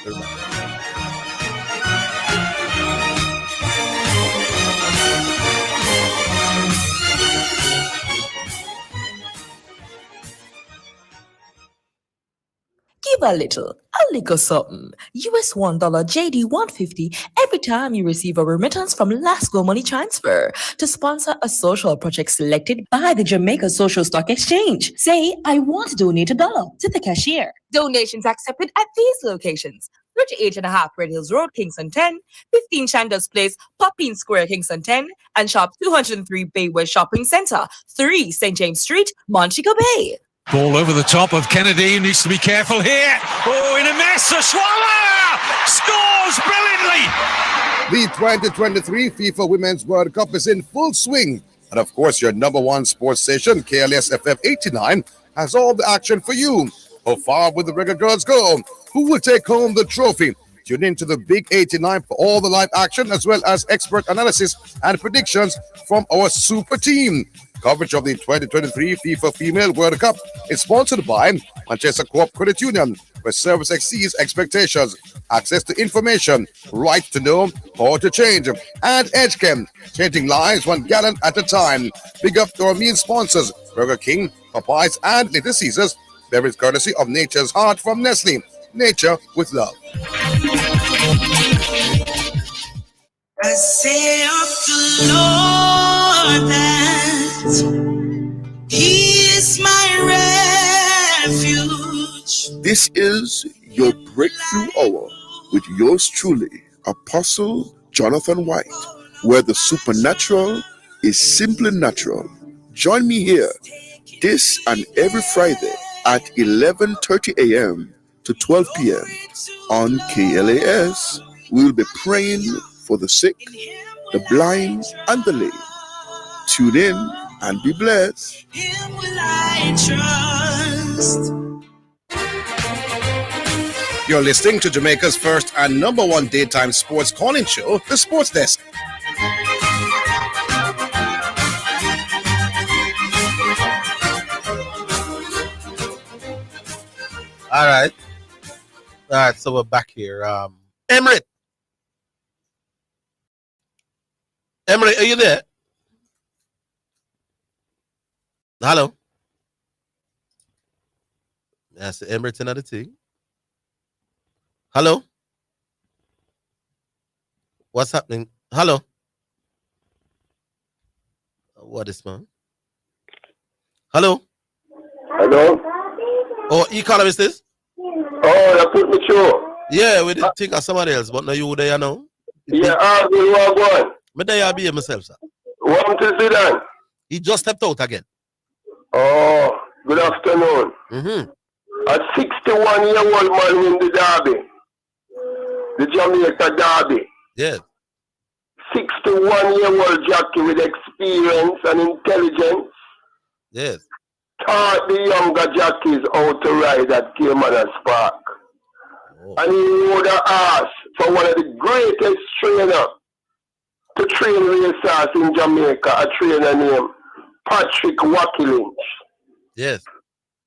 Give a little something. US $1 JD 150 every time you receive a remittance from Lasco Money Transfer to sponsor a social project selected by the Jamaica Social Stock Exchange. Say, I want to donate $1 to the cashier. Donations accepted at these locations: 38.5 Red Hills Road, Kingston 10, 15 Chandos Place, Poppin Square, Kingston 10, and Shop 203 Bay West Shopping Center, 3 St. James Street, Montego Bay. Ball over the top of Kennedy. Needs to be careful here. Oh, in a mess. Swallow scores brilliantly. The 2023 FIFA Women's World Cup is in full swing. And of course, your number one sports station, KLS FM 89, has all the action for you. How far will the Reggae Girls go? Who will take home the trophy? Tune in to the Big 89 for all the live action as well as expert analysis and predictions from our super team. Coverage of the 2023 FIFA Female World Cup is sponsored by Manchester Co-op Credit Union, where service exceeds expectations, access to information, right to know, power to change, and EdgeChem, changing lives 1 gallon at a time. Big up to our main sponsors, Burger King, Popeyes, and Little Caesars. Beverage courtesy of Nature's Heart from Nestle. Nature with love. I say of the Lord that He is my refuge. This is your breakthrough hour with yours truly, Apostle Jonathan White, where the supernatural is simply natural. Join me here this and every Friday at 11:30 a.m. to 12 p.m. on KLAS. We'll be praying for the sick, the blind, and the lame. Tune in and be blessed. Him will I trust. You're listening to Jamaica's first and number one daytime sports calling show, The Sports Desk. All right, so we're back here. Emery, are you there? Hello. That's Emirates another thing. Hello. What's happening? Hello. What is man? Hello. Hello. Oh, economist is? Oh, you put me through. Yeah, we didn't think of somebody else, but now you there now. Yeah, you are going. Me there be myself, sir. Welcome to Zidane. He just stepped out again. Oh, good afternoon. Mm-hmm. A 61-year-old man win the derby. The Jamaica derby. Yeah. 61-year-old jockey with experience and intelligence Yes. taught the younger jockeys how to ride at Caymanas Park. And he would have asked for one of the greatest trainers to train racers in Jamaica, a trainer named Patrick Wacky. Yes.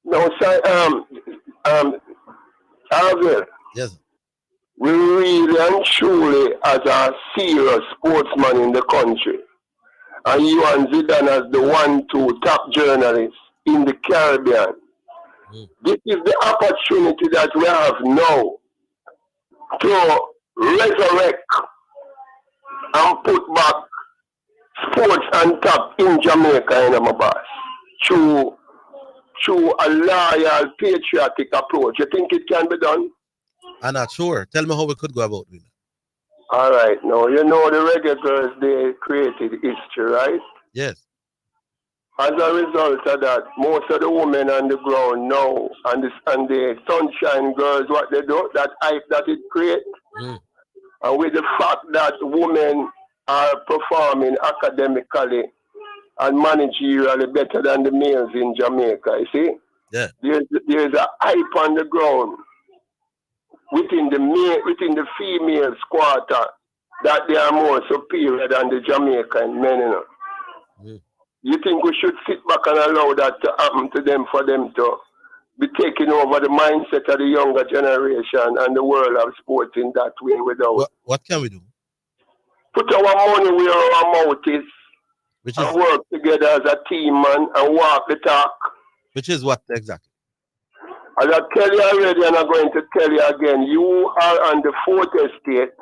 Now, Orville, Yes. we really and truly as a serious sportsman in the country. And you and Zidane as the 1-2 top journalists in the Caribbean. This is the opportunity that we have now to resurrect and put back sports on top in Jamaica in my boss. Through a loyal, patriotic approach. You think it can be done? I'm not sure. Tell me how we could go about it. All right. Now, you know the Reggae Girls, they created history, right? Yes. As a result of that, most of the women on the ground now, and the Sunshine Girls, what they do, that hype that it creates, and with the fact that women are performing academically and managerially better than the males in Jamaica, you see? Yeah. There's a hype on the ground within the female quarter that they are more superior than the Jamaican men, you know. You think we should sit back and allow that to happen to them for them to be taking over the mindset of the younger generation and the world of sports in that way without... What can we do? Put our money where our mouth is and work together as a team, man, and walk the talk. Which is what exactly? As I tell you already, and I'm going to tell you again, you are on the 4th estate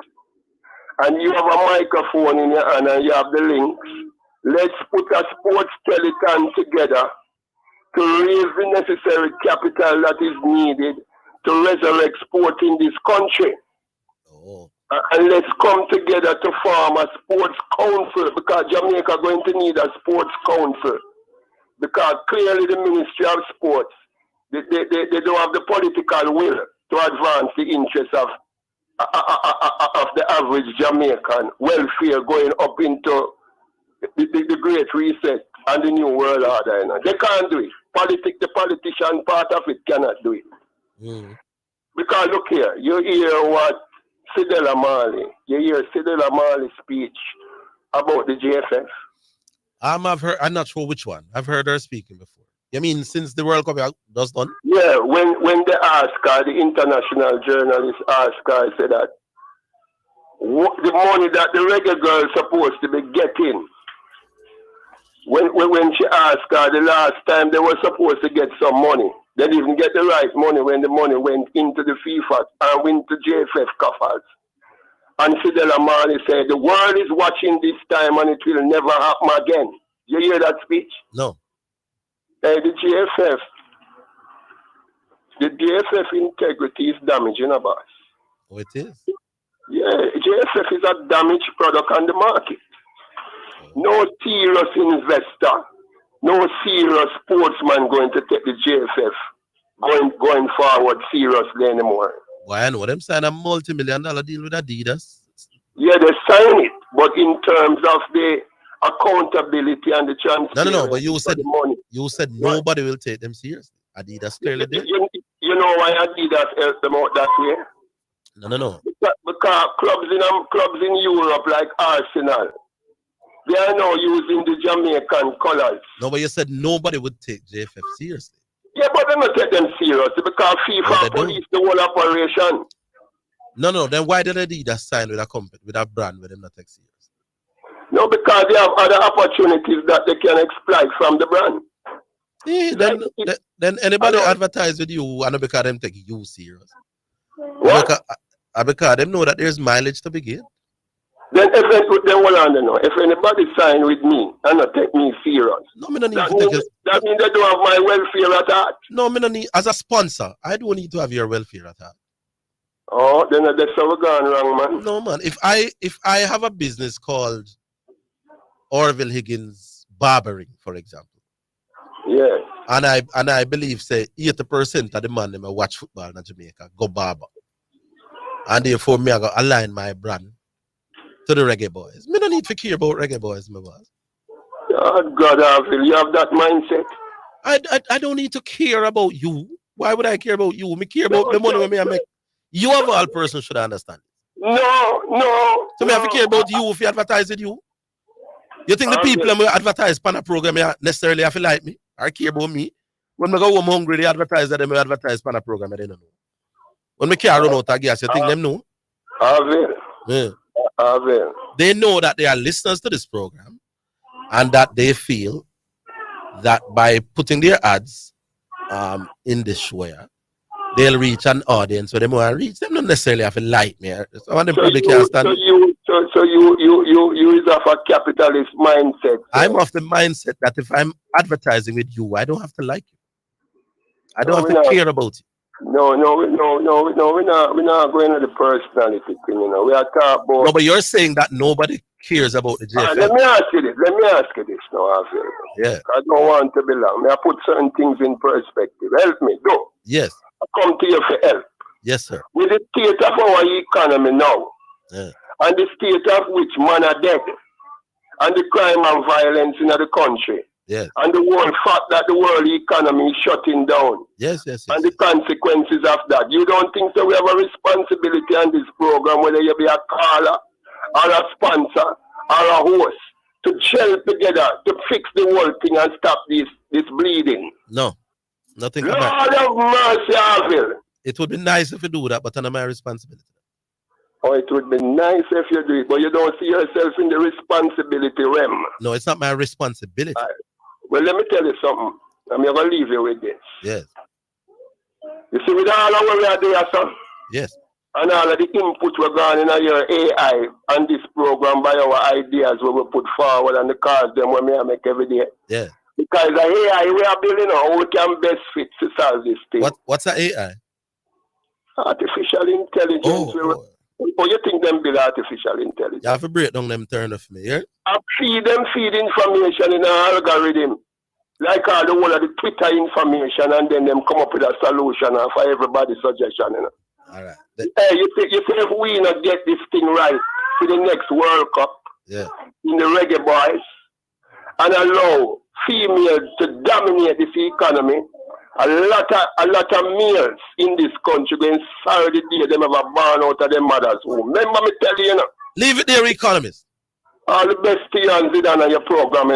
and you have a microphone in your hand and you have the links. Let's put a sports telethon together to raise the necessary capital that is needed to resurrect sport in this country. And let's come together to form a sports council, because Jamaica is going to need a sports council. Because clearly the Ministry of Sports, they don't have the political will to advance the interests of the average Jamaican welfare going up into the Great Reset and the New World Order. You know. They can't do it. The politician part of it cannot do it. Because look here, you hear what Sidela Marley, speech about the JFF. I'm not sure which one. I've heard her speaking before. You mean since the World Cup was done? Yeah, when they asked her, the international journalist asked her, said that the money that the Reggae Girls supposed to be getting, when she asked her the last time they were supposed to get some money, they didn't get the right money when the money went into the FIFA and went to JFF coffers. And Sidela Marley said, the world is watching this time and it will never happen again. You hear that speech? No. The JFF integrity is damaging a boss. Oh, it is? Yeah, JFF is a damaged product on the market. No serious investor, no serious sportsman going to take the JFF going forward seriously anymore. Why I know them sign a multi-million-dollar deal with Adidas. Yeah, they sign it, but in terms of the accountability and the transparency. No, but you said nobody will take them seriously. Adidas clearly did. You know why Adidas helped them out that way? No. Because clubs in Europe like Arsenal, they are now using the Jamaican colours. No, but you said nobody would take JFF seriously. Yeah, but they don't take them seriously because FIFA police the whole operation. No. Then why did Adidas sign with a company, with a brand where they not take serious? No, because they have other opportunities that they can exploit from the brand. Yeah, then anybody advertise with you and because them take you serious. What? Because them know that there's mileage to begin. Then if anybody sign with me and not take me serious, that means they don't have my welfare at heart. No, me no need, as a sponsor, I don't need to have your welfare at heart. Oh, then that's how we're going wrong, man. No, man. If I have a business called Orville Higgins Barbering, for example. Yeah. And I believe say 80% of the man that watch football in Jamaica go barber. And therefore me I go align my brand to the reggae boys. Me don't need to care about reggae boys, my boss. Oh, God, Orville, you have that mindset. I don't need to care about you. Why would I care about you? Me care about the money when me I make. You of all person should understand. No. So me have to care about you if you advertise with you. You think the people who advertise on a program necessarily have to like me or care about me? When I go home hungry, they advertise that they advertise on a program, they don't know. When me can't run out of gas, you think them know? Yeah. They know that they are listeners to this program and that they feel that by putting their ads in this show, they'll reach an audience where they want to reach. Them not necessarily have to like me. Some of them probably can't stand. So you is of a capitalist mindset. I'm of the mindset that if I'm advertising with you, I don't have to like you. I don't have to care about you. No, we're not going to the personality thing, you know. We are talking about. No, but you're saying that nobody cares about the JFL. Let me ask you this now, Orville. Yeah. I don't want to be long. I put certain things in perspective. Help me, go. Yes. I come to you for help. Yes, sir. With the state of our economy now, and the state of which man are dead, and the crime and violence in the country, and the whole fact that the world economy is shutting down, and the consequences of that, you don't think that we have a responsibility on this program, whether you be a caller, or a sponsor, or a host, to gel together to fix the whole thing and stop this bleeding? No. Nothing. Lord of mercy, Orville. It would be nice if you do that, but it's not my responsibility. Oh, it would be nice if you do it, but you don't see yourself in the responsibility realm. No, it's not my responsibility. Well, let me tell you something. I'm going to leave you with this. Yes. You see, with all of what we are doing, son. Yes. And all of the input we're going in your AI and this program by our ideas where we put forward and the cards them when we make every day. Yeah. Because the AI we are building how we can best fit to solve this thing. What's an AI? Artificial intelligence. Oh, you think them build artificial intelligence? You have to break down them turn of me, yeah? I feed information in an algorithm. Like all the whole of the Twitter information, and then them come up with a solution for everybody's suggestion, you know. All right. Hey, you say if we not get this thing right for the next World Cup in the reggae boys and allow females to dominate this economy, a lot of males in this country going sorry the day them ever born out of their mother's womb. Remember me tell you, Leave it there, economists. All the best to you and Zidane and your program,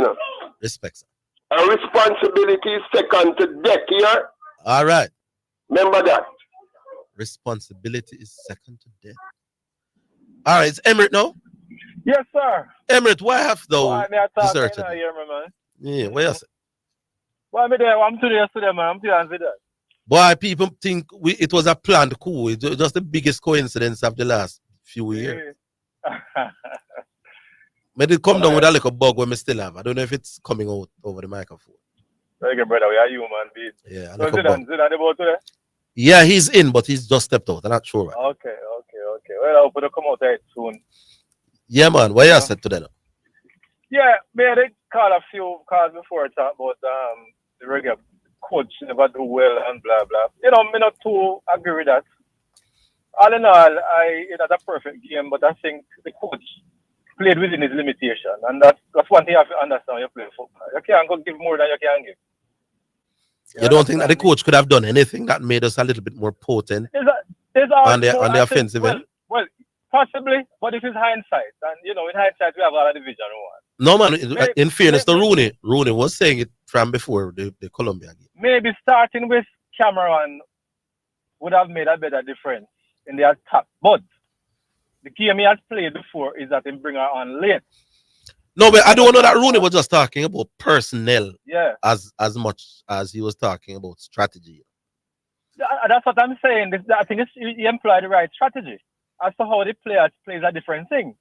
Respect, sir. And responsibility is second to death here. All right. Remember that. Responsibility is second to death. All right, it's Emirate now. Yes, sir. Emirate, why have thou Why me deserted? hear me, man? Yeah, what you say? Why me there? I'm today, man. I'm today with that. Boy, people think it was a planned coup. It was just the biggest coincidence of the last few years. But it come down with a little bug when we still have. I don't know if it's coming out over the microphone. Very good, brother. We are human beings. Yeah. So Zidane about today? Yeah, he's in, but he's just stepped out. I'm not sure. Right? Okay. Well, I hope it'll come out there soon. Yeah, man. What you said today? Yeah, man, they called a few calls before talk about the reggae coach never do well and blah blah. You know, me not too agree with that. All in all, it was a perfect game, but I think the coach played within his limitation, and that's one thing you have to understand when you play football. You can't go give more than you can give. You don't think that the coach could have done anything that made us a little bit more potent on the offensive end? Well, possibly, but if it's hindsight, and you know, in hindsight, we have a Division 1. No, man, in fairness to Rooney was saying it from before the Colombia game. Maybe starting with Cameron would have made a better difference in the attack. But the game he has played before is that he bring her on late. No, but I don't know that Rooney was just talking about personnel as much as he was talking about strategy. That's what I'm saying. I think he employed the right strategy. As to how the players plays a different thing.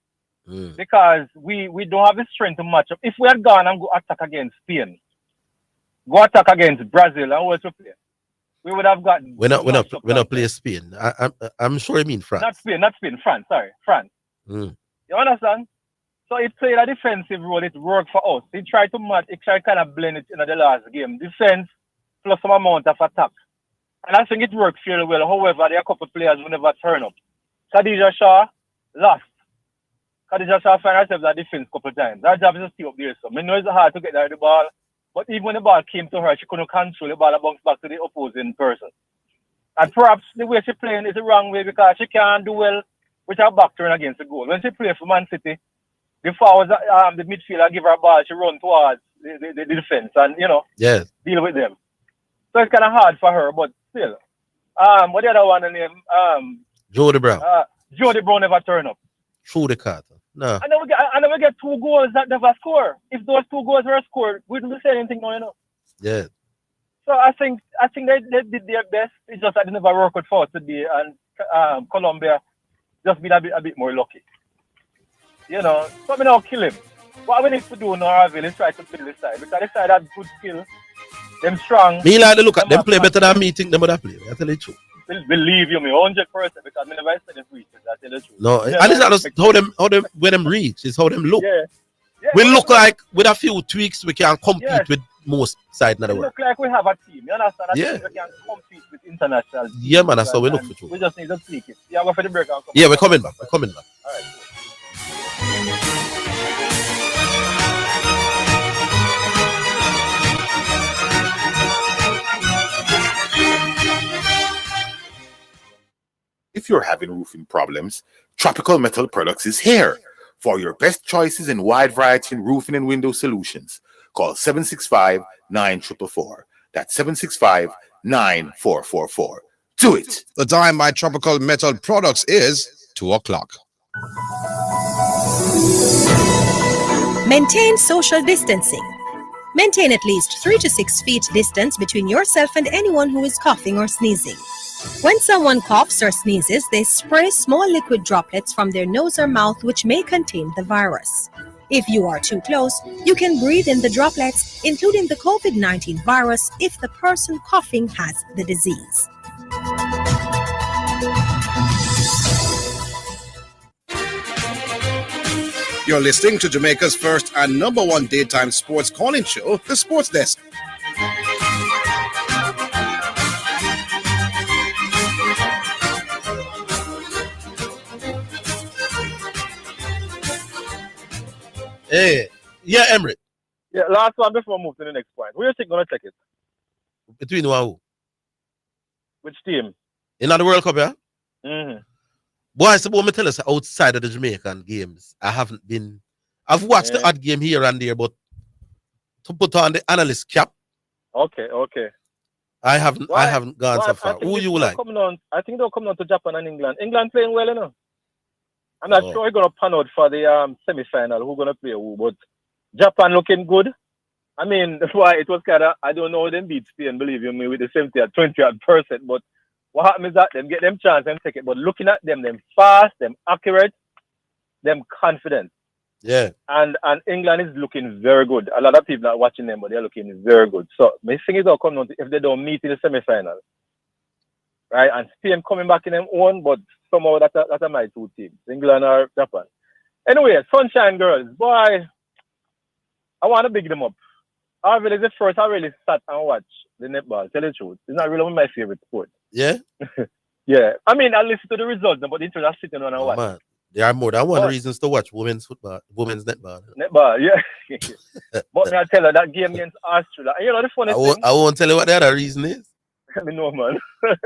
Because we don't have the strength to match up. If we had gone and go attack against Spain, go attack against Brazil, and who else we play? We would have gotten. We're not play Spain. I'm sure you mean France. Not Spain. France. Sorry, France. You understand? So he played a defensive role. It worked for us. He tried to match. He tried kind of blend it in the last game. Defense plus some amount of attack, and I think it worked fairly well. However, there are a couple of players who never turn up. Khadija Shaw lost. Khadija shall find herself at defense a couple of times. Her job is to stay up there. So I know it's hard to get her the ball. But even when the ball came to her, she couldn't control the ball and bounce back to the opposing person. And perhaps the way she's playing is the wrong way because she can't do well with her back turn against the goal. When she plays for Man City, the forwards, the midfielder give her a ball, she run towards the defense and, deal with them. So it's kind of hard for her, but still. What the other one name? Jody Brown. Jody Brown never turn up. Through the Carter. No. I never get 2 goals that never score. If those 2 goals were scored, we wouldn't say anything now, Yeah. So I think they did their best. It's just that they never worked with for today, and Colombia just been a bit more lucky. So we now kill him. What we need to do now, Orville, is try to build this side because this side has good skill. Them strong. Me like to look at them play better than me think them would have played. I tell you the truth. Believe you me, 100% because I never said them reach. I tell you the truth. No, and it's not just how them where them reach, it's how them look. Yeah, we look like with a few tweaks we can compete with most sides in the We world. look like we have a team. You understand? Yeah. We can compete with international teams. Yeah, man, that's how we look for We just need to tweak it. Yeah, go for the break and come Yeah, we're coming back. We're coming back. All right. If you're having roofing problems, Tropical Metal Products is here. For your best choices in wide variety in roofing and window solutions, call 765-9444. That's 765-9444. Do it. The time by Tropical Metal Products is 2 o'clock. Maintain social distancing. Maintain at least 3 to 6 feet distance between yourself and anyone who is coughing or sneezing. When someone coughs or sneezes, they spray small liquid droplets from their nose or mouth which may contain the virus. If you are too close, you can breathe in the droplets, including the COVID-19 virus, if the person coughing has the disease. You're listening to Jamaica's first and number 1 daytime sports calling show, The Sports Desk. Hey, yeah, Emirates. Yeah, last one before we move to the next point. Who you think gonna take it? Between who? Which team? In the World Cup, yeah? Mm-hmm. Boy, suppose me tell us outside of the Jamaican games, I've watched the odd game here and there, but to put on the analyst cap, Okay. I haven't gone so far. Who you like? I think they'll come down to Japan and England. England playing well, I'm not sure we're gonna pan out for the semi-final. Who's gonna play who? But Japan looking good. I mean, why it was kind of I don't know them beat Spain, believe you me, with the 70 or 20%. But what happens is that them get them chance and take it. But looking at them fast, them accurate, them confident. Yeah. And England is looking very good. A lot of people are watching them, but they're looking very good. So my thing is, come on if they don't meet in the semi-final, right? And Spain coming back in them own, but somehow that's my 2 teams, England or Japan. Anyway, Sunshine Girls, boy, I want to big them up. Orville is the first I really sat and watch the netball. Tell the truth, it's not really my favorite sport. Yeah. Yeah, I mean I listen to the results, but the interest sitting on and watch. Man. There are more than one reasons to watch women's football, women's netball. Netball, yeah. But me I tell her that game against Australia. And you know the funny thing? I won't tell you what the other reason is. I mean, no, man.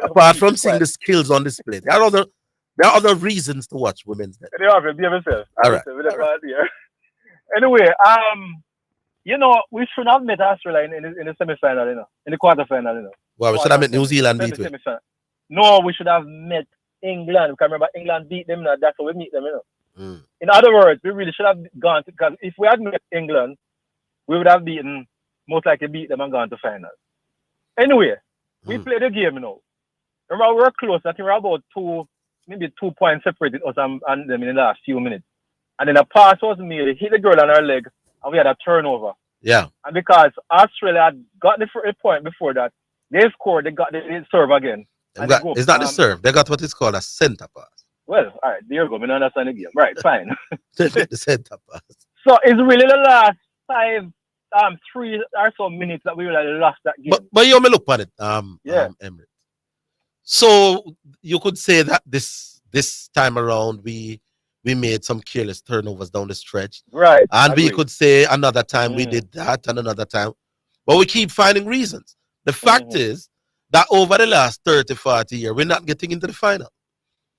Apart from seeing the skills on display, there are other reasons to watch women's netball. They are be yourself. All right. Anyway, we should have met Australia in the semi-final, in the quarter-final, Well, we should have met New Zealand beat them. No, we should have met England. Because remember, England beat them. That's how we meet them. In other words, we really should have gone to, because if we had met England, we would have most likely beat them and gone to final. Anyway, we played the game now. Remember, we were close. I think we were about 2 points separated us and them in the last few minutes. And then a pass was made, it hit the girl on her leg, and we had a turnover. Yeah. And because Australia had got the point before that, they scored, they got the serve again. It's not the serve. They got what is called a center pass. Well, all right, there you go. I don't understand the game. Right, fine. The center pass. So it's really the last 3 or so minutes that we really lost that game. But you may look at it, Emirates. So you could say that this time around we we made some careless turnovers down the stretch. Right. And we Agree. could say another time we did that and another time. But we keep finding reasons. The fact is that over the last 30, 40 years, we're not getting into the final.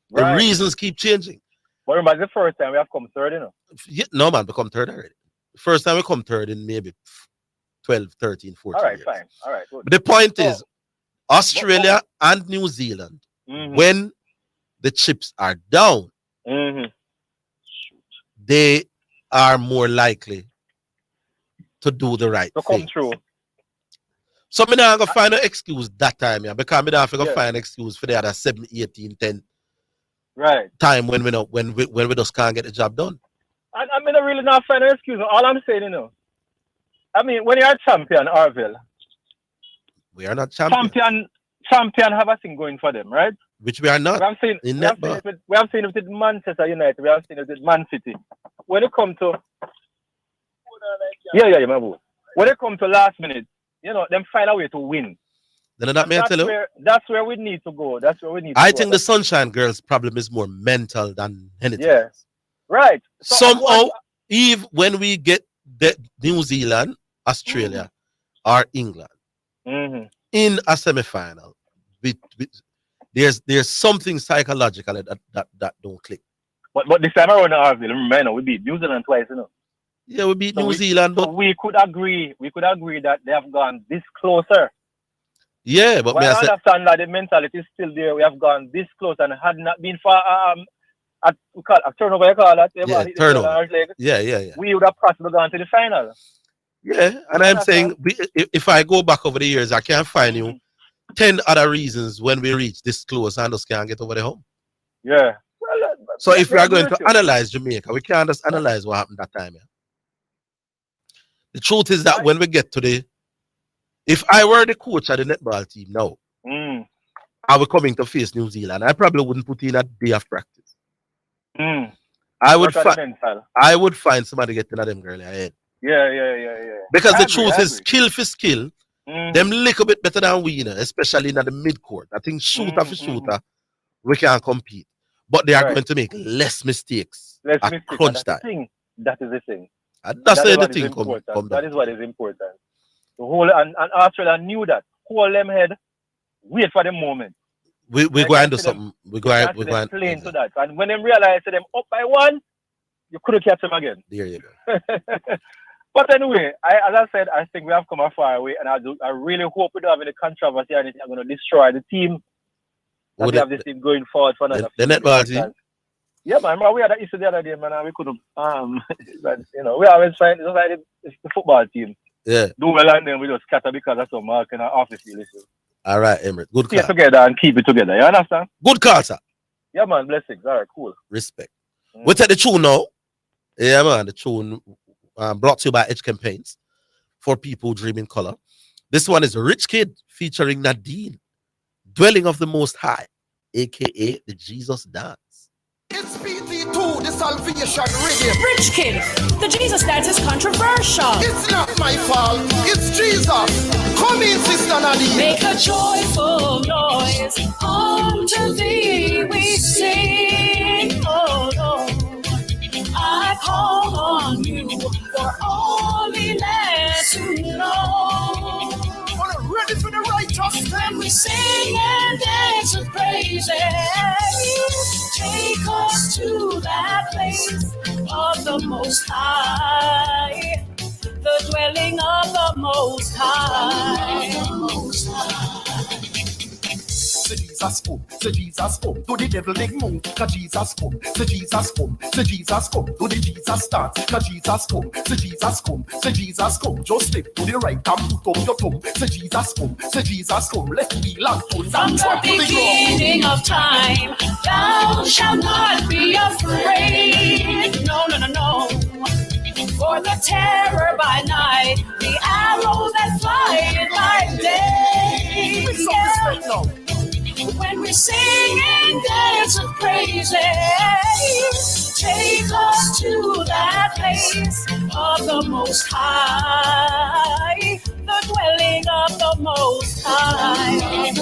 The Right. reasons keep changing. But remember, the first time we have come third, you know. Yeah, no, man, we come third already. First time we come third in maybe 12, 13, 14 All right, years. fine. All right, good. But the point is, Australia and New Zealand, when the chips are down, they are more likely to do the right to thing. come through. So I'm not going to find an excuse that time, yeah, because I'm not going to find an excuse for the other 7, 18, 10 right. time when we just can't get the job done. I mean, I really not find an excuse. All I'm saying, you know, I mean, when you're a champion, Orville, we are not champions. Champion have a thing going for them, right? Which we are not. We have seen it with Manchester United. We have seen it with Man City. When it comes to my boy. When it comes to last minute, you know, them find a way to win. Then that may tell you. That's where we need to go. That's where we need to I go. think the Sunshine Girls' problem is more mental than anything. Yeah. Right. Somehow, even when we get the New Zealand, Australia, or England in a semi-final, there's something psychological that don't click. But this time around, Orville, remember, we beat New Zealand twice, you know. Yeah, we beat New Zealand, but we could agree that they have gone this closer. Yeah, but I understand that the mentality is still there. We have gone this close, and had not been for a turnover, you call that? Yeah, turnover. Yeah. We would have possibly gone to the final. Yeah, and I'm saying, if I go back over the years, I can't find you 10 other reasons when we reach this close and just can't get over the hump. Yeah. So if we are going to analyze Jamaica, we can't just analyze what happened that time. Yeah? The truth is that when we get to if I were the coach of the netball team now, I would coming to face New Zealand, I probably wouldn't put in a day of practice. I would find somebody getting at them girl ahead. Yeah. Because the truth is, skill for skill, them little bit better than we, you know, especially in the mid-court. I think shooter for shooter, we can compete. But they are going to make less mistakes at crunch time. That is the thing. That's the thing. That is what is important. The whole and Australia knew that. Hold them head, wait for the moment. We go and do something. We go and explain to that. And when they realize them up by 1, you couldn't catch them again. There you go. But anyway, as I said, I think we have come a far way, and I really hope we don't have any controversy or anything. I'm going to destroy the team. That we have this team going forward for another. The netball team. Yeah, man. We had an issue the other day, man. And we couldn't. But, you know, we always find it's the football team. Yeah. Do well, and then we just scatter because that's some mark in our office. All right, Emirates. Good call. Stay together and keep it together. You understand? Good call, sir. Yeah, man. Blessings. All right, cool. Respect. We take the tune now. Yeah, man. The tune brought to you by Edge Campaigns for people who dream in color. This one is Rich Kid featuring Nadine, Dwelling of the Most High, aka the Jesus Dance. It's PT2, the Salvation Rhythm. Rich Kid, the Jesus dance is controversial. It's not my fault, it's Jesus. Come in, Sister Nadine. Make a joyful noise unto thee we sing. Oh Lord, I call on you for holiness to know. Ready for the righteous. When we sing and dance with praises, take us to that place of the Most High, the dwelling of the Most High. Say Jesus come, say Jesus come, do the devil make move, cause Jesus come, say Jesus come, say Jesus come, do the Jesus dance, cause Jesus come, say Jesus come, say Jesus come, just step to the right and put up your thumb, say Jesus come, let me land pull From the beginning of time, thou shalt not be afraid. No. For the terror by night, the arrows that fly by day. When we sing and dance with praises, take us to that place of the Most High, the dwelling of the Most High.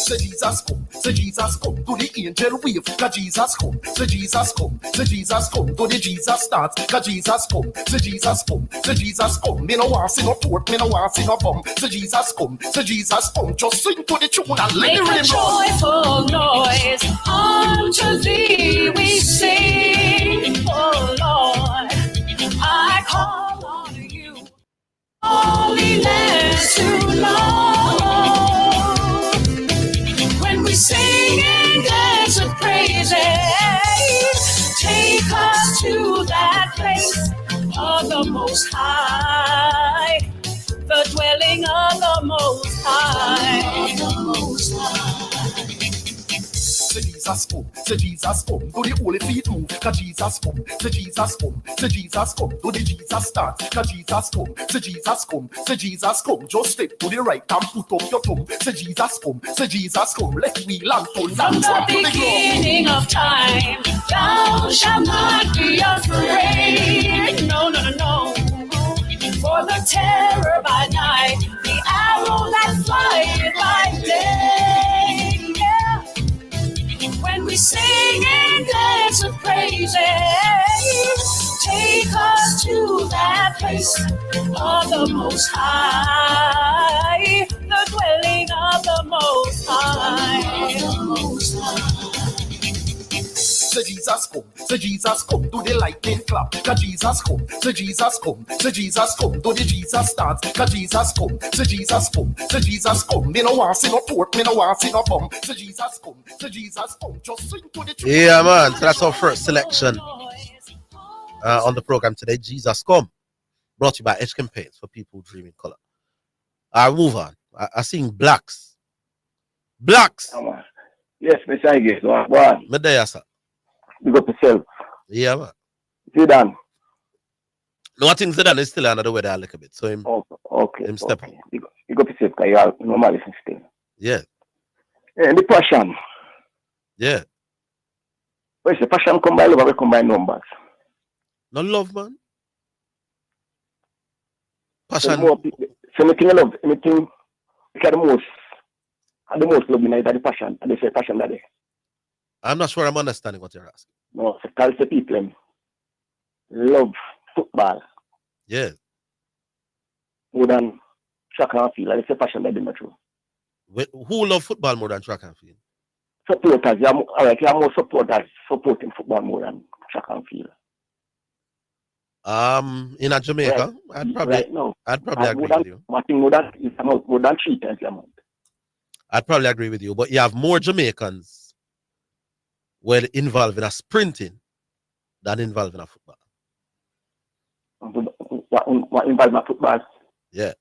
say Jesus come, say Jesus come, do the angel wave, cause Jesus come, say Jesus come, say Jesus come, do the Jesus dance, cause Jesus come, say Jesus come, say Jesus come, me no want see no pork, me no want see no bum, say Jesus come, just sing to the tune and let Make the a rain roll. joyful noise unto thee we sing, oh Lord. I call on you, holy land to know. When we sing and dance with praises, take us to that place of the Most High, the dwelling of the Most High. Say Jesus come, do the holy feet move, cause Jesus come, say Jesus come, say Jesus come, do the Jesus dance, cause Jesus come, say Jesus come, say Jesus come, just step to the right and put up your thumb, say Jesus come, let me land on From the beginning of time, thou shalt not be afraid. No, no, no, no. For the terror by night, the arrow that flies by day. Yeah. When we sing and dance with praises, take us to that place of the Most High, the dwelling of the Most High. Say Jesus come, do the lightning clap, cause Jesus come, say Jesus come, do the Jesus dance, cause Jesus come, say Jesus come, me no want see no pork, me no want see no bum, say Jesus come, just sing to the tune. Yeah, man. So that's our first selection on the program today. Jesus Come, brought to you by Edge Campaigns for people who dream in color. I move on. I sing Blacks. Yes, Mr. Ige. What? Me there, sir. You got to sell. Yeah, man. Zidane. No, I think Zidane is still under the weather a little bit. So him, him step up. You got to sell because you are normally still. Yeah. And the passion. Yeah. Where's the passion come by love or come by numbers? No love, man. So Passion. anything I love, anything the most love in is the passion. And they say passion that day. I'm not sure I'm understanding what you're asking. No, so tell the people love football. Yeah. More than track and field. And it's a passion that they not true. Who love football more than track and field? Supporters. You are more supporters supporting football more than track and field. In a Jamaica, right. I'd probably agree with you. I think more than 3 times the amount. I'd probably agree with you, but you have more Jamaicans were involved in a sprinting than involved in a football. What involved in football? Yeah.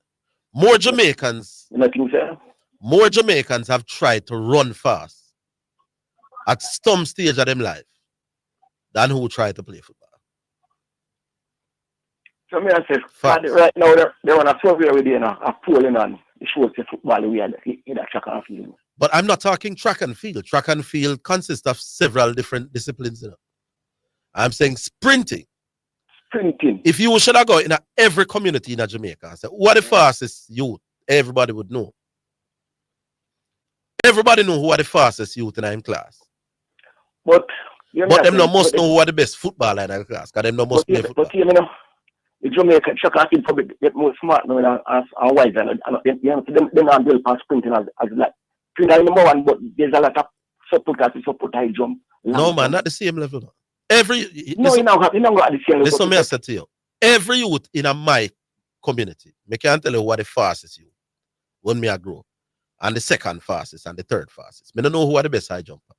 More Jamaicans. You know what I'm more Jamaicans have tried to run fast at some stage of their life than who try to play football. So me I say, right now they want to survey with you, a polling on the shows the football we had in that track and field. But I'm not talking track and field. Track and field consists of several different disciplines. You know? I'm saying sprinting. If you should have go in every community in Jamaica and say, who are the fastest youth? Everybody would know. Everybody know who are the fastest youth in class. But them no must know who are the best footballer in the class, because them no must play football. But you know, the Jamaican track and field probably get more smart now and wise, and them are built for sprinting as like number one, but there's a lot of supporters to support high jump. No man, not the same level. You know at the same level. Listen, me I say to you, every youth in my community, I can't tell you what the fastest youth when me I grow, and the second fastest and the third fastest. I don't know who are the best high jumper.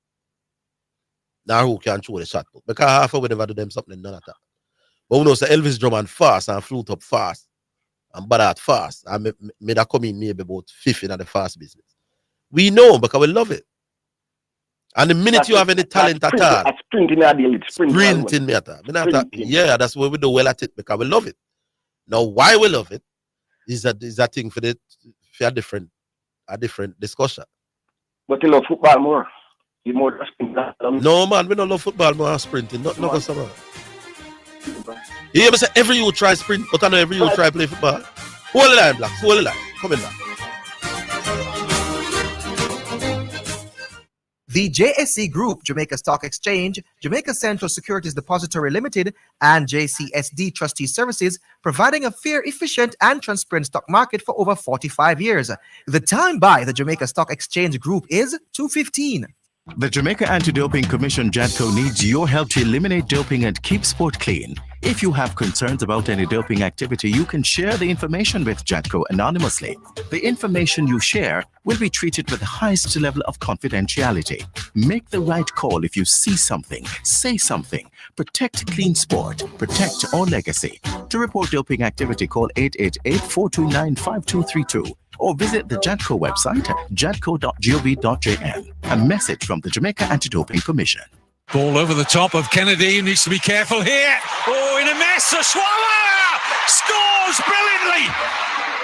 Now who can throw the shot put, because half of we never do them something none of that. But we know say Elvis Drummond fast and flute up fast and Badat fast, and me that come in maybe about 50 in the fast business. We know because we love it. And the minute you have any talent at all, sprinting matter. Yeah, that's what we do well at it because we love it. Now, why we love it is a thing for a different discussion. But you love football more. You more no man, we don't love football more than sprinting. Not someone. You ever say every you try sprint, but I know every you try play football. Hold the line, Blacks. Hold the line. Come in back. The JSC Group, Jamaica Stock Exchange, Jamaica Central Securities Depository Limited, and JCSD Trustee Services, providing a fair, efficient, and transparent stock market for over 45 years. The time by the Jamaica Stock Exchange Group is 2:15. The Jamaica Anti-Doping Commission JADCO needs your help to eliminate doping and keep sport clean. If you have concerns about any doping activity, you can share the information with JADCO anonymously. The information you share will be treated with the highest level of confidentiality. Make the right call if you see something, say something. Protect clean sport, protect our legacy. To report doping activity, call 888-429-5232. or visit the JADCO website at jadco.gov.jn. A message from the Jamaica Anti-Doping Commission. Ball over the top of Kennedy, needs to be careful here. Oh, in a mess, a swallow! Scores brilliantly!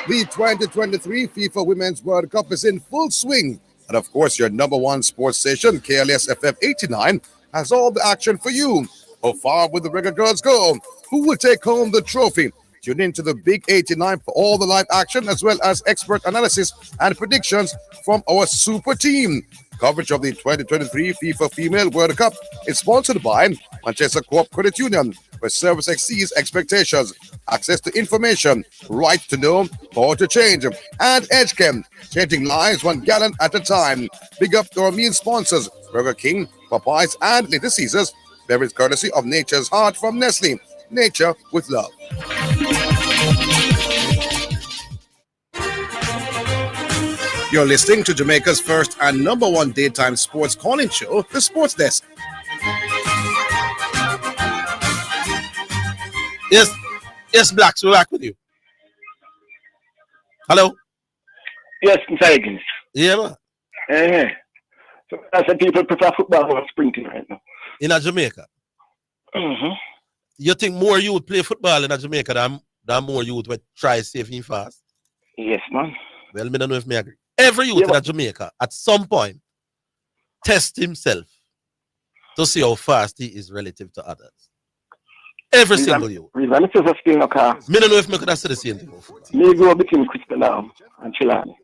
The 2023 FIFA Women's World Cup is in full swing. And of course, your number one sports station, KLS FM 89, has all the action for you. How far will the Reggae Girls go? Who will take home the trophy? Tune in to the Big 89 for all the live action as well as expert analysis and predictions from our super team. Coverage of the 2023 FIFA Female World Cup is sponsored by Manchester Co-op Credit Union, where service exceeds expectations. Access to information, right to know, power to change. And EdgeChem, changing lives 1 gallon at a time. Big up to our meal sponsors, Burger King, Popeyes, and Little Caesars. Beverage courtesy of Nature's Heart from Nestle. Nature with love. You're listening to Jamaica's first and number one daytime sports calling show, The Sports Desk. Yes, Blacks, we're back with you. Hello? Yes, Intelligence. Yeah, man. So I said people prefer football over sprinting right now. In Jamaica? Mm-hmm. You think more youth play football in Jamaica than more youth would try saving fast? Yes, man. Well, I don't know if I agree. Every youth in Jamaica, at some point, test himself to see how fast he is relative to others. Every single youth. I don't know if I could have said the same thing. Me grew up between Crystal and Chilani.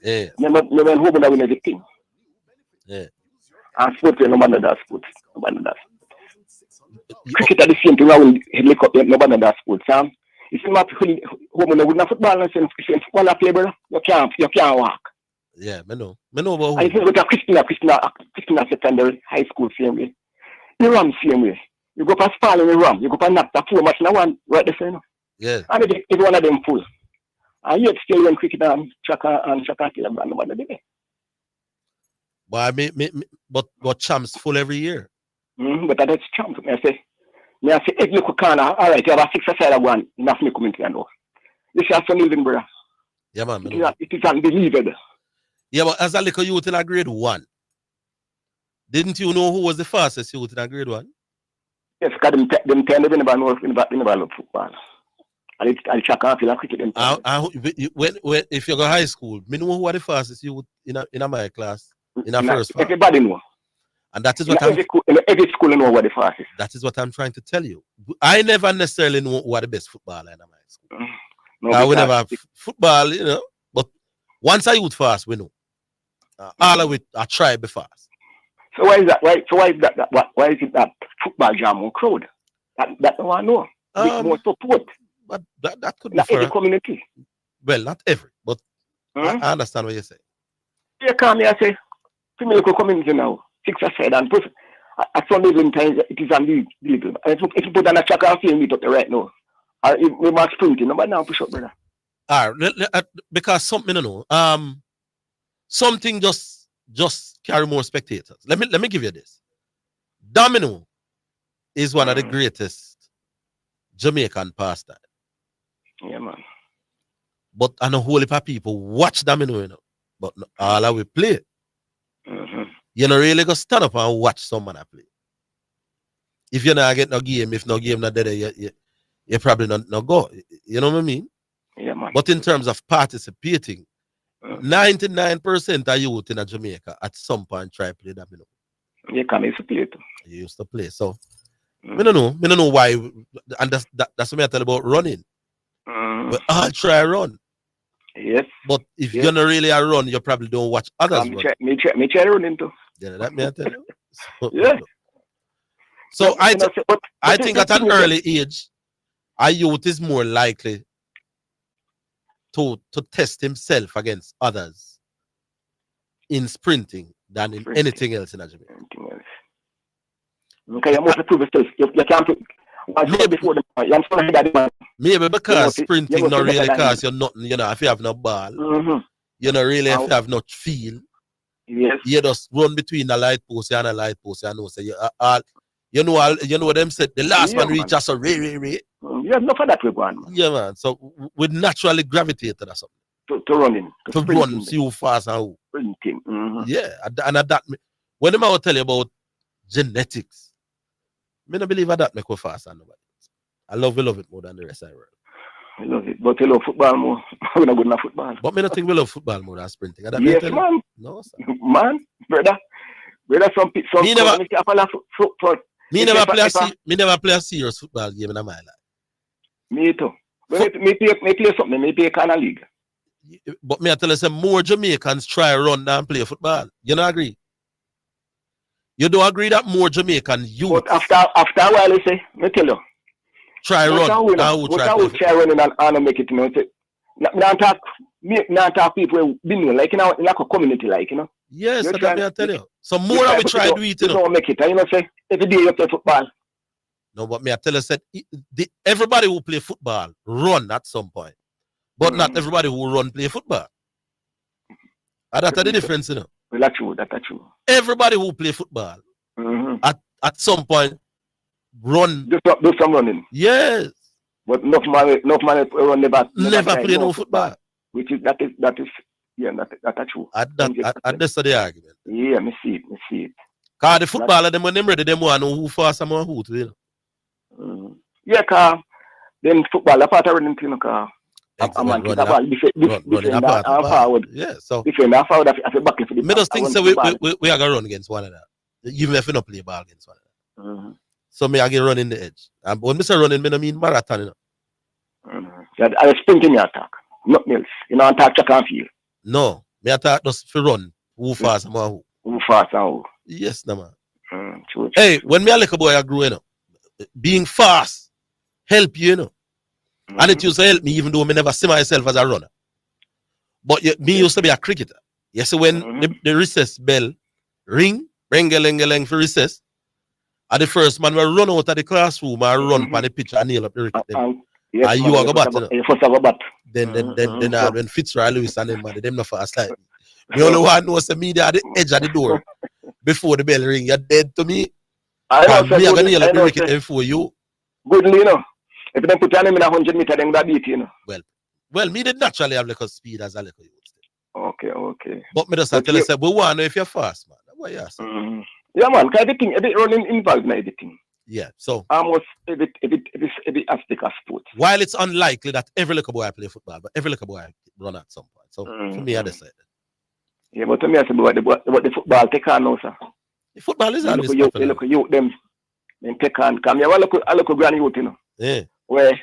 Yeah. Me went home and win everything. Yeah. And sport, nobody does sport. Nobody does. Cricket at the same thing, I will look up, nobody does sport, Sam. You see, my home and win football and say, football play, brother, you can't walk. Yeah, I know about who. I think with Christina Secondary High School same way. You run same way. You go past Spal and you run. You go past Napta 4 match now one right the same. Yeah. And it's one of them full. And yet still when cricket and tracker kill them nobody did it. But champs full every year. But that's champ. I say, if you could all right, you have a 6 aside of one, enough me coming to you know. This is amazing, brother. Yeah, man. It is unbelievable. Yeah, but as a little youth in a grade 1, didn't you know who was the fastest youth in a grade 1? Yes, because them 10 never know football. And it's track and field cricket. If you go high school, me know who are the fastest youth in my class, in our first class. Everybody know. And that is what every school know what the fastest. That is what I'm trying to tell you. I never necessarily know who are the best footballer in my school. We never have football, but once I youth fast, we know. All of it, I try to be fast. So why is that? Why is it that football jam on crowd? That no one know. More support. But that could be not for every community. Well, not every, but I understand what you say. You come here and say, female community now, 6 aside and put at some even times it is unbelievable. If you put on a track and film it up right now, we must sprint it, but now push up, brother. Because something something just carry more spectators. Let me give you this. Domino is one of the greatest Jamaican pastime. Yeah, man. But I know a whole heap of people watch Domino, but all I will play. You know, really go stand up and watch someone play. If you're not get no game, if no game not there, you probably not go. You know what I mean? Yeah, man. But in terms of participating, 99% of youth in Jamaica at some point try to play domino. You can used to play too. You used to play. So I don't know why, and that's what I tell about running. But I'll try run. Yes. But if you're not really a run, you probably don't watch others run. Me try running too. Yeah, that may I tell you. So, Yeah. so I, You know, but I the think at an thing is early age, a youth is more likely to test himself against others in sprinting than in anything else in Jamaica. anything else. Okay, you must prove yourself. You can't prove. Before the I'm sorry that man. Maybe because you sprinting must not be better really than cost him. you nothing, you know, if you have no ball. Mm-hmm. You know, really, if you have no feel, yes. you just run between the light post and the light post, you know, so you know what them said, the last Yeah, one reach us a ray. You have enough of that way, man. Yeah, man. So we naturally gravitate to that something. To running. To run, see how fast and how. Sprinting. Mm-hmm. Yeah, and at that, when them I tell you about genetics, I don't believe that make you faster than nobody. I love it more than the rest of the world. I love it, but I love football more. We're not good enough football. But I don't think we love football more than sprinting. Yes, man. No, sir. Man, brother, some me never play a serious football game in my life. Me too. Me play something. Me play kind of league. But me I tell you, say more Jamaicans try run than play football. You don't agree? You don't agree that more Jamaican youth? But after a while, you say, me tell you. Try run. Try running and make it, you know. Not talk people who been like, you know, like a community, like, you know. Yes, that's what I tell you. So more than we try to do it, you know. Don't make it, you know, say, every day you play football. No, but me I tell you, said everybody who play football run at some point. But not everybody who run play football. And that's the difference, you know. Well, that's true. Everybody who play football at some point run. Do some running. Yes. But enough man run the back. Never play no football. Which is that's true. That's the argument. Yeah, me see it. Cause the footballer them when them ready, them want to know who fast and who to, you know. Yeah, cause then football a part of running thing, cause a man keep the ball defend forward. Yeah, so defend forward after back for the me just think so we are gonna run against one another. Even if we don't play ball against one another. So me I get run in the edge. And when me say running, me don't mean marathon, you know. I sprinting your attack. Nothing else. You know, attack track and field. No. Me attack just for run. Who fast and who. Who fast and who. Yes, no man. True. Hey, when me a little boy I grew, you know, being fast help you, you know. And it used to help me even though I never see myself as a runner. But me used to be a cricketer. You see when the recess bell ring for recess, and the first man will run out of the classroom and run on the pitch and nail up the wicket. And you are go bat, you know. Then when Fitzroy Lewis and them not fast like me. The only one knows me there at the edge of the door before the bell ring. You're dead to me. And me are gonna nail up the wicket before you. Goodly, you know. If they put your name in 100 meters, then that beat you know. Well, me did naturally have like a speed as a little youth. Okay. But me just tell you, we want to know if you're fast, man. That's what you ask. Yeah, man. Cause everything, every running involved in everything. Yeah, so almost every aspect of sport. While it's unlikely that every little boy play football, but every little boy run at some point. So for me, I decided. Yeah, but to me, I say what the football take on now, sir. The football is always you look youth them take on. Come here, I look grand youth, you know. Yeah. Where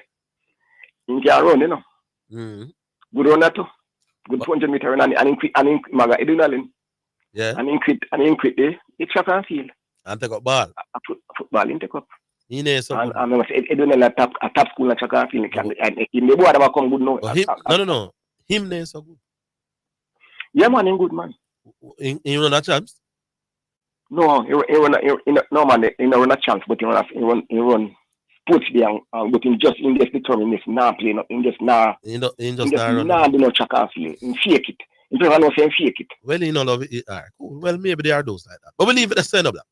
you can run, you know. Good runner too. Good 200 meter run and increase maga adrenaline. Yeah. And increase it track and field. And take up ball. Football in take up. He knows so and I say adrenaline a top school and track and field. And in the boy that come good now. No. Him knows so good. Yeah, man, in good man. He run a chance? No, he run a chance, but he run sports there, but in this determination, now playing up in this now. He just now do no track and field. In fake it. In fact, I know saying fake it. Well, you know, love it. All right, cool. Well, maybe there are those like that. But we leave it the stand up that.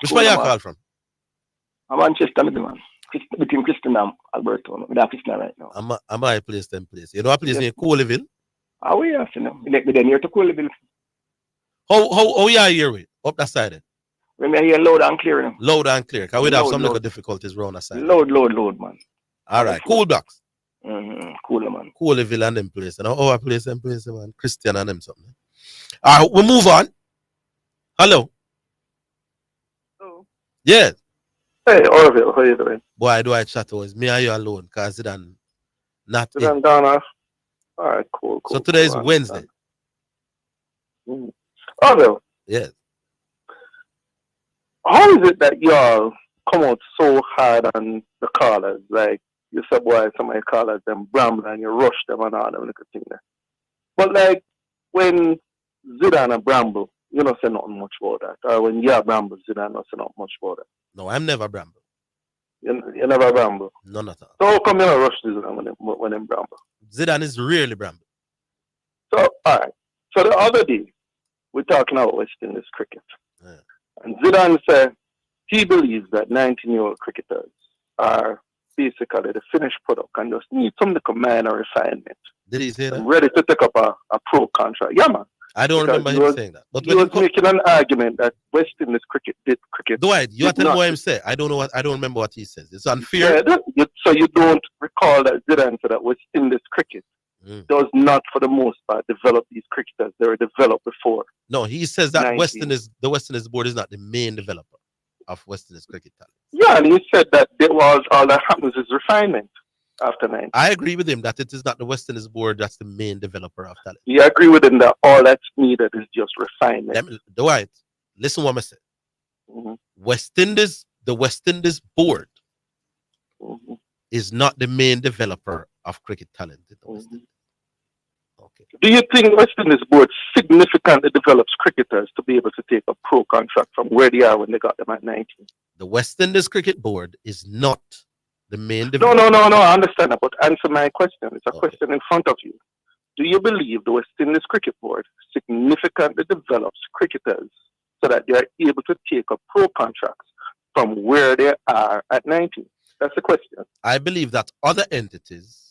Which one you call from? I'm Manchester, man. Between Christian and Alberto. With that Christian right now. Am I place them place? You know a place near Coleville? Oh, yeah, you know. They're near to Coleville. How you are here with? Up that side? When I hear loud and clear. Loud and clear. Because we have some little difficulties around that side. Loud, man. All right, cool blocks. Cool, man. Coleville and them place. And our place, them place, man. Christian and them something. All right, we move on. Hello. Hello. Yes. Hey, Orville, how you doing? Boy, do I chat always? Me and you alone, because Zidane not in. Zidane down off. All right, cool. So today is Wednesday. Orville. Yes. how is it that y'all come out so hard on the callers? Like, you said, boy, some of your callers, them bramble, and you rush them and all them little thing there. But, like, when Zidane and bramble, you don't say nothing much about that. Or when you bramble, Zidane don't say nothing much about that. No, I'm never bramble. You never bramble. None at all. So how come you don't rush Zidane when them bramble? Zidane is rarely bramble. So, all right. So the other day, we're talking about West Indies cricket. Yeah. And Zidane said he believes that 19-year-old cricketers are basically the finished product and just need some little minor refinement. Did he say that? Ready to take up a pro contract. Yeah, man. I don't remember him saying that. But he was making an argument that West Indies cricket did cricket. Dwight, you tell me what him say. I don't remember what he says. It's unfair. Yeah, so you don't recall that Zidane said that West Indies cricket does not, for the most part, develop these cricketers. They were developed before. No, he says that the West Indies board is not the main developer of West Indies cricket talent. Yeah, and he said that all that happens is refinement after 90. I agree with him that it is not the West Indies board that's the main developer of talent. Yeah, I agree with him that all that's needed is just refinement. Dwight, listen what I say. The West Indies board is not the main developer of cricket talent in the West Indies. Okay. Do you think West Indies board significantly develops cricketers to be able to take a pro contract from where they are when they got them at 19? The West Indies cricket board is not the main developer. No, I understand that, but answer my question. It's a question in front of you. Do you believe the West Indies cricket board significantly develops cricketers so that they are able to take up pro contracts from where they are at 19? That's the question. I believe that other entities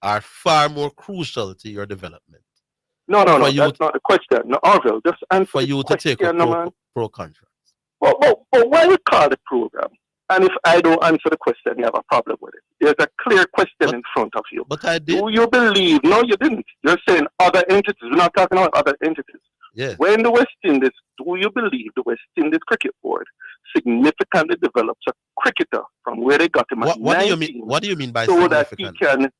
are far more crucial to your development. No, that's not the question. No, Orville, just answer for you to take a pro contract. But why we call the program? And if I don't answer the question, you have a problem with it. There's a clear question in front of you. But I did. Do you believe? No, you didn't. You're saying other entities. We're not talking about other entities. Yeah. When the West Indies, do you believe the West Indies Cricket Board significantly develops a cricketer from where they got him at 19? What do you mean by so that he can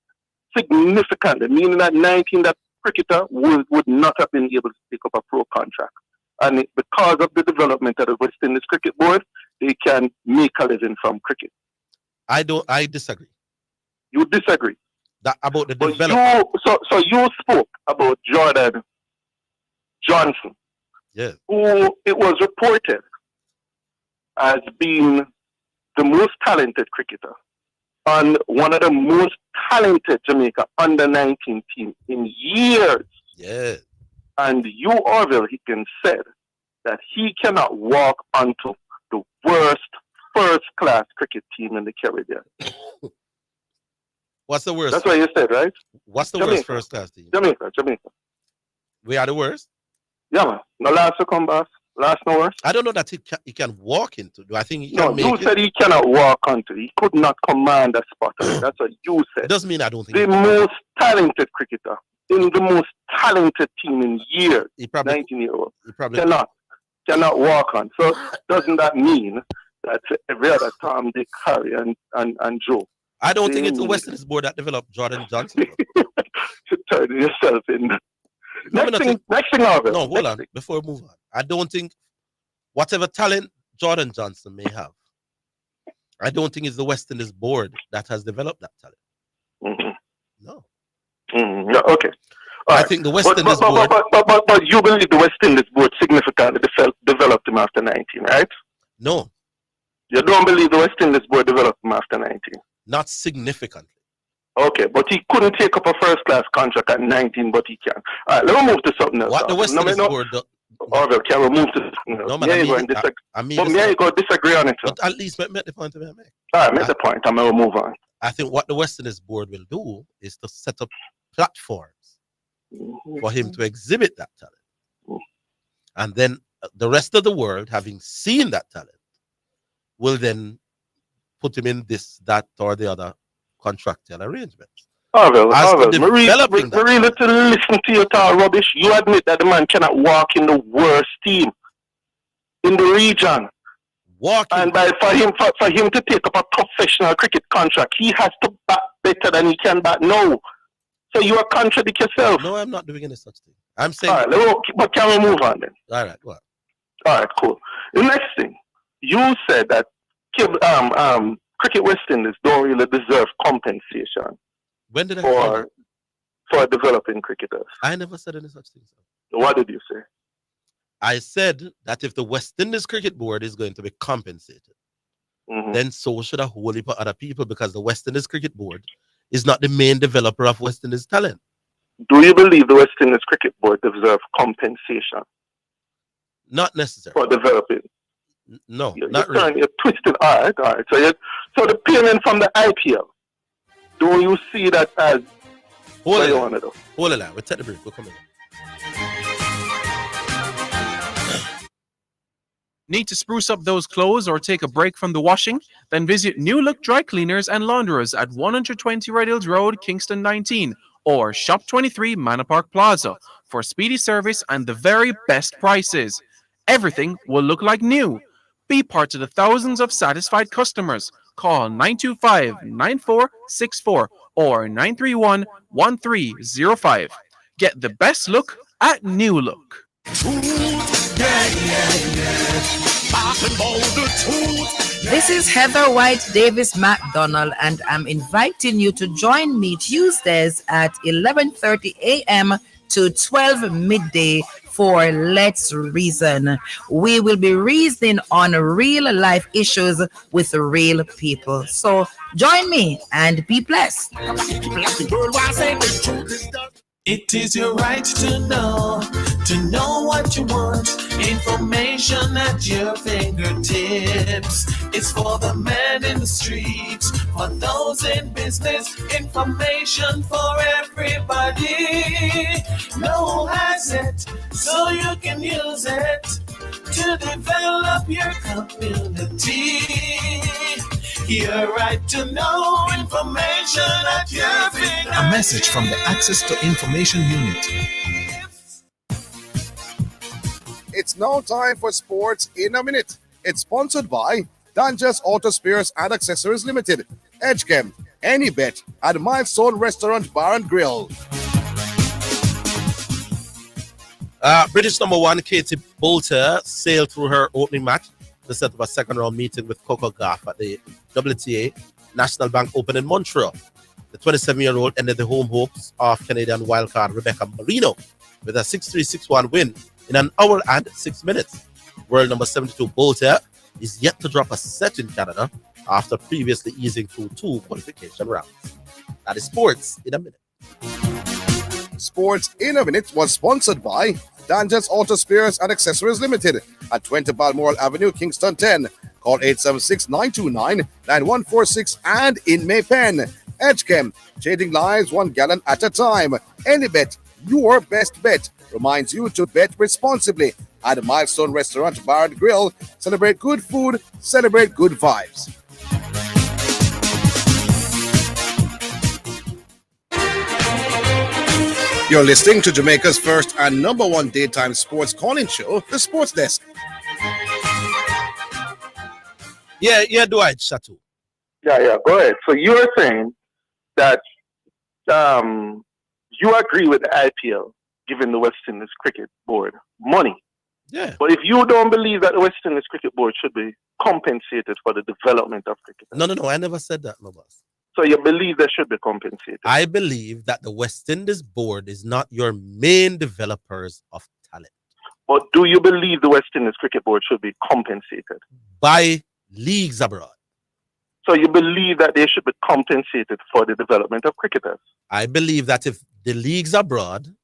significantly, meaning at 19 that cricketer would not have been able to pick up a pro contract. And because of the development of the West Indies Cricket Board, they can make a living from cricket. I disagree. You disagree? About the development. So you spoke about Jordan Johnson, who it was reported as being the most talented cricketer on one of the most talented Jamaica under-19 team in years. Yeah. And you, Orville, he can said that he cannot walk onto the worst first-class cricket team in the Caribbean. What's the worst? That's what you said, right? What's the worst first-class team? Jamaica. We are the worst? Yeah, man. No last to come, boss. Last no worse. I don't know that he can walk into. Do I think he can No, you said he cannot walk onto. He could not command a spot. That's what you said. It doesn't mean I don't think the most talented cricketer in the most talented team in years, 19-year-old, cannot walk on. So doesn't that mean that every other Tom, Dick, Harry, and Joe? I don't think it's the West Indies board that developed Jordan Johnson. Turn yourself in. Next thing, Orville. No, hold on. Before we move on, I don't think whatever talent Jordan Johnson may have, I don't think it's the West Indies board that has developed that talent. No. No, okay. I think the West Indies board. But you believe the West Indies board significantly developed him after 19, right? No. You don't believe the West Indies board developed him after 19? Not significantly. Okay, but he couldn't take up a first-class contract at 19, but he can. All right, let me move to something else. What the West Indies board Orville, can we move to something else? No, man, you go disagree on it. But at least make the point I make. All right, make the point, and we'll move on. I think what the West Indies board will do is to set up platforms for him to exhibit that talent. And then the rest of the world, having seen that talent, will then put him in this, that, or the other contractual arrangements. Orville, Marie, to listen to your talk rubbish. You admit that the man cannot walk in the worst team in the region. And for him to take up a professional cricket contract, he has to bat better than he can bat now. So you are contradict yourself. No, I'm not doing any such thing. I'm saying. All right, but can we move on then? All right, go on. All right, cool. The next thing, you said that Cricket West Indies don't really deserve compensation. When did I say that? For developing cricketers? I never said any such thing. What did you say? I said that if the West Indies Cricket Board is going to be compensated, then so should a whole heap of other people, because the West Indies Cricket Board is not the main developer of West Indies talent. Do you believe the West Indies Cricket Board deserves compensation? Not necessarily. For developing? No, not really. You're twisted. All right. So the payment from the IPL, do you see that as... Hold on. We'll take the break. We'll come in. Need to spruce up those clothes or take a break from the washing? Then visit New Look Dry Cleaners and Launderers at 120 Red Hills Road, Kingston 19, or Shop 23 Manor Park Plaza for speedy service and the very best prices. Everything will look like new. Be part of the thousands of satisfied customers. Call 925-9464 or 931-1305. Get the best look at New Look. This is Heather White Davis McDonald, and I'm inviting you to join me Tuesdays at 11:30 a.m. to 12 midday for Let's Reason. We will be reasoning on real life issues with real people. So join me and be blessed. It is your right to know what you want. Information at your fingertips. It's for the man in the streets, for those in business. Information for everybody. No has it, so you can use it to develop your community. Your right to know information at your fingertips. A message from the Access to Information Unit. It's now time for Sports in a Minute. It's sponsored by Dangerous Auto Spares and Accessories Limited, Edgechem, Any Bet, and Milestone Restaurant Bar and Grill. British number one Katie Boulter sailed through her opening match to set up a second round meeting with Coco Gauff at the WTA National Bank Open in Montreal. The 27-year-old ended the home hopes of Canadian wildcard Rebecca Marino with a 6-3, 6-1 win in an hour and 6 minutes. World number 72 Boulter is yet to drop a set in Canada after previously easing through 2 qualification rounds. That is Sports in a Minute. Sports in a Minute was sponsored by Dangerous Auto Spares and Accessories Limited at 20 Balmoral Avenue, Kingston 10. Call 876-929-9146 and in Maypen. Edgechem, changing lives 1 gallon at a time. Any Bet, your best bet, reminds you to bet responsibly at Milestone Restaurant Bar and Grill. Celebrate good food, celebrate good vibes. You're listening to Jamaica's first and number one daytime sports calling show, The Sports Desk. Yeah, Dwight Shatu. Yeah, go ahead. So you're saying that you agree with the IPL giving the West Indies Cricket Board money. Yeah. But if you don't believe that the West Indies Cricket Board should be compensated for the development of cricket. No, I never said that, my boss. So you believe they should be compensated? I believe that the West Indies Board is not your main developers of talent. But do you believe the West Indies Cricket Board should be compensated? By leagues abroad. So you believe that they should be compensated for the development of cricketers? I believe that if the leagues abroad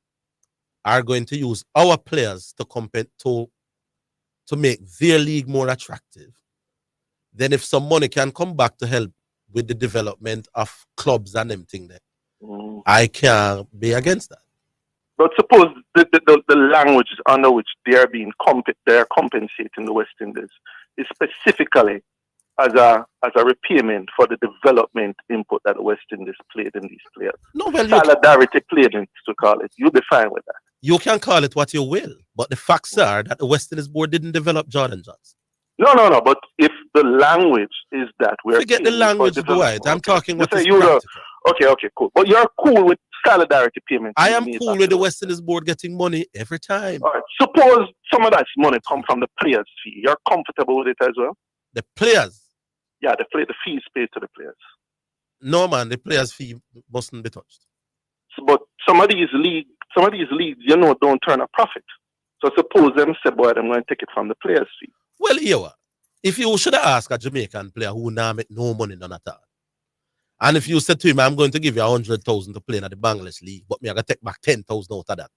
are going to use our players to make their league more attractive, then if some money can come back to help with the development of clubs and everything there, I can't be against that. But suppose the language under which they are being compensating the West Indies is specifically as a repayment for the development input that the West Indies played in these players. No, well, solidarity playing, to call it. You define with that. You can call it what you will, but the facts are that the West Indies Board didn't develop Jordan Johnson. No. But if the language is that we're forget the language, Dwight. I'm talking what is Okay, cool. But you're cool with solidarity payment. I am cool with the West Indies board getting money every time. All right. Suppose some of that money come from the players' fee. You're comfortable with it as well? The players? Yeah, the fees paid to the players. No, man, the players' fee mustn't be touched. But some of these leagues, don't turn a profit. So suppose them say, boy, I'm going to take it from the players' fee. Well, here, if you should have asked a Jamaican player who now make no money none at all, and if you said to him, I'm going to give you 100,000 to play in the Bangladesh league, but me I got to take back 10,000 out of that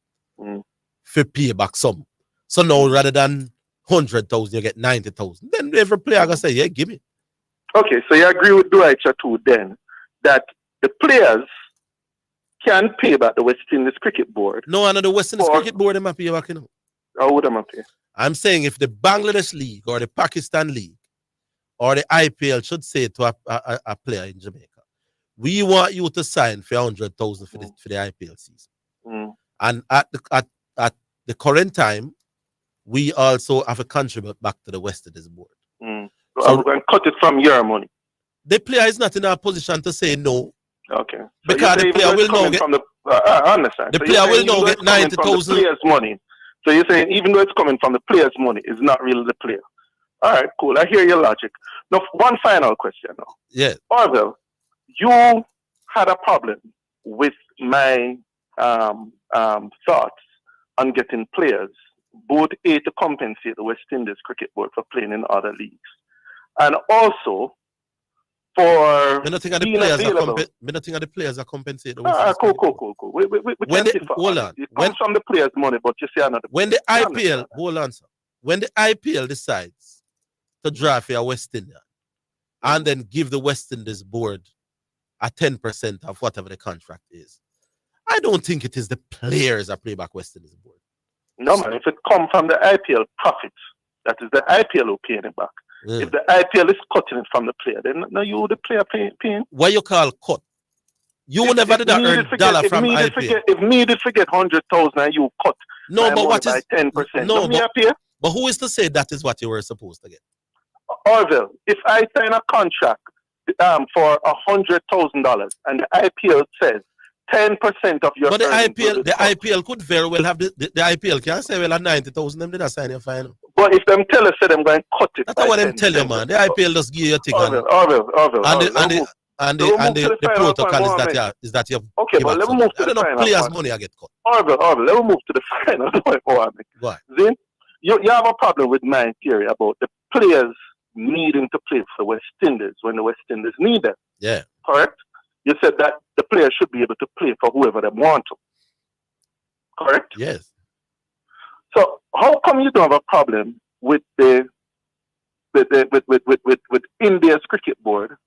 for pay back some. So now rather than 100,000, you get 90,000. Then every player gonna say, yeah, give me. Okay, so you agree with Dwight too then that the players can pay back the West Indies Cricket Board. No, the West Indies Cricket Board they might pay back, you know. How would they pay? I'm saying if the Bangladesh league or the Pakistan league or the IPL should say to a player in Jamaica, we want you to sign for 100,000 for the IPL season. And at the current time, we also have to contribute back to the West Indies board. So we're going to cut it from your money. The player is not in a position to say no. Okay. So because the player will now get. I understand. The player will now get 90,000. Players' money. So you're saying even though it's coming from the players' money, it's not really the player. All right, cool. I hear your logic. Now, one final question now. Yeah. Orville, you had a problem with my thoughts on getting players, both A, to compensate the West Indies Cricket Board for playing in other leagues, and also for nothing of the players are compensated. Cool. Hold on. It comes from the players' money, but you say another. When the IPL, hold on, sir. When the IPL decides to draft a West Indian and then give the West Indies board a 10% of whatever the contract is, I don't think it is the players that play back West Indies board. No, man. If it comes from the IPL profits, that is the IPL who paying it back. Yeah. If the IPL is cutting it from the player, then no, you the player paying. What you call cut? You never did earn dollar from IPL. If me did forget 100,000 and you cut, no, but what is 10%? No, but who is to say that is what you were supposed to get? Orville, if I sign a contract for $100,000 and the IPL says 10% of your, but the IPL could very well have the IPL can say well at 90,000 them did not sign your final. But if them tell us that I'm going to cut it, that's what them tell you, man. The IPL just give you a thing. Orville. And the protocol is that you. Okay, but let me move to the final players' point. money I get cut. Orville, let me move to the final point, Mohammed. Then you have a problem with my theory about the players needing to play for the West Indies when the West Indies need them. Yeah. Correct? You said that the players should be able to play for whoever they want to. Correct? Yes. So how come you don't have a problem with with India's cricket board,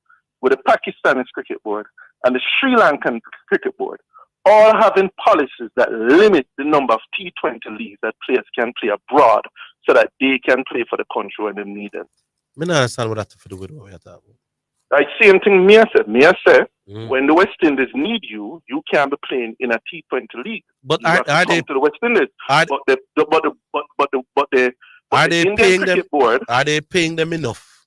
with the Pakistani cricket board, and the Sri Lankan cricket board, all having policies that limit the number of T20 leagues that players can play abroad so that they can play for the country when they need them? I don't understand what that to do with what you're talking about. Right, same thing Mia said. Mia said, when the West Indies need you, you can't be playing in a T20 league. But are they to the West Indies? Are they paying them? Board, are they paying them enough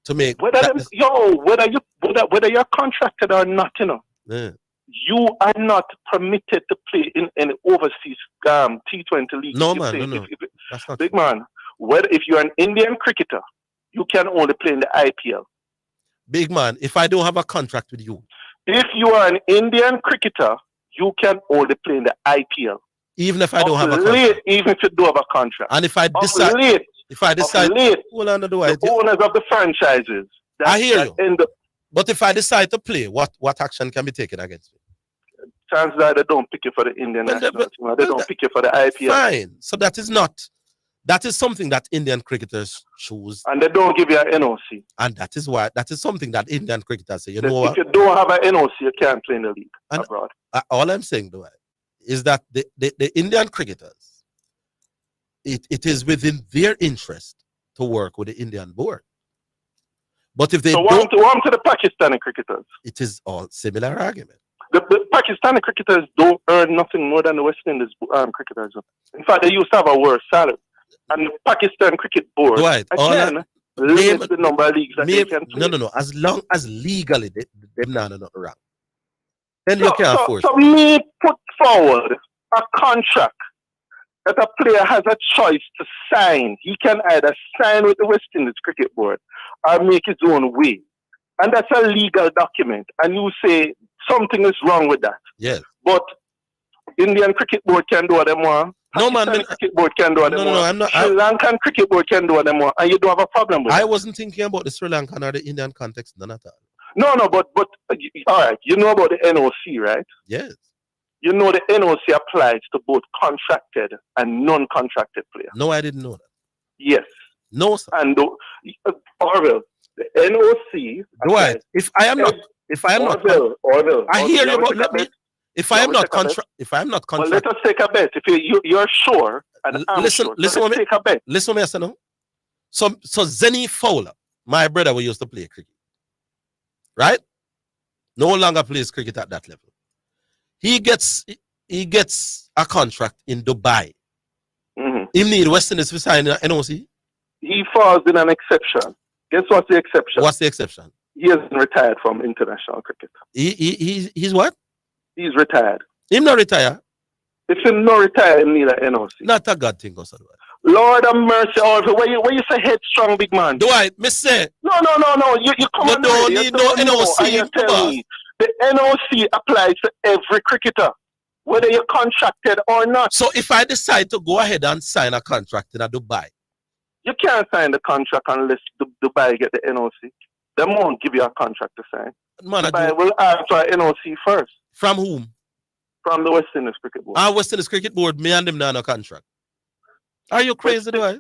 to make? Whether you're contracted or not, you are not permitted to play in any overseas T20 league. No, man, no. That's not big true. Man. Whether if you're an Indian cricketer, you can only play in the IPL. Big man, if I don't have a contract with you. If you are an Indian cricketer, you can only play in the IPL. Even if I don't have a contract. Even if you don't have a contract. And if I decide, hold on, the owners of the franchises. I hear you. But if I decide to play, what action can be taken against me? Chances are they don't pick you for the Indian national team. They don't pick you for the IPL. Fine. So that is something that Indian cricketers choose. And they don't give you an NOC. And that is something that Indian cricketers say. If you don't have an NOC, you can't play in the league abroad. All I'm saying, though, is that the Indian cricketers, it is within their interest to work with the Indian board. But if they want to the Pakistani cricketers. It is all similar argument. The Pakistani cricketers don't earn nothing more than the West Indies cricketers. In fact, they used to have a worse salary. And the Pakistan Cricket Board again limits the number of leagues that they can play. No. As long as legally them not wrong. Then you can't force. So me put forward a contract that a player has a choice to sign. He can either sign with the West Indies Cricket Board or make his own way. And that's a legal document. And you say something is wrong with that. Yes. But Indian Cricket Board can do what they want. No, man. Cricket Board can do what they want. No, I'm not. Sri Lankan Cricket Board can do what they want. And you don't have a problem with it. I wasn't thinking about the Sri Lankan or the Indian context, none at all. No, but all right. You know about the NOC, right? Yes. You know the NOC applies to both contracted and non-contracted players. No, I didn't know that. Yes. No, sir. And Orville, the NOC. Right. If I am not, Orville. I hear you about that. If I am not contract, well, let us take a bet. If you're sure, and I'm listen, sure, listen, let's take a bet. Listen, what I say now. So Zenny Fowler, my brother, we used to play cricket, right? No longer plays cricket at that level. He gets a contract in Dubai. Mm-hmm. He need West Indies to sign an NOC. He falls in an exception. Guess what's the exception? What's the exception? He hasn't retired from international cricket. He's what? He's retired. Him not retire. If him not retire, him need an NOC. Not a God thing, also. Lord have mercy, Orville. When you say headstrong, big man. Do I? Me say. No. You come on. You don't need no NOC. You tell me. The NOC applies to every cricketer, whether you're contracted or not. So if I decide to go ahead and sign a contract in Dubai, you can't sign the contract unless Dubai get the NOC. They won't give you a contract to sign. Man, Dubai will ask for an NOC first. From whom? From the West Indies Cricket Board. West Indies Cricket Board, me and them now no contract. Are you crazy, do I?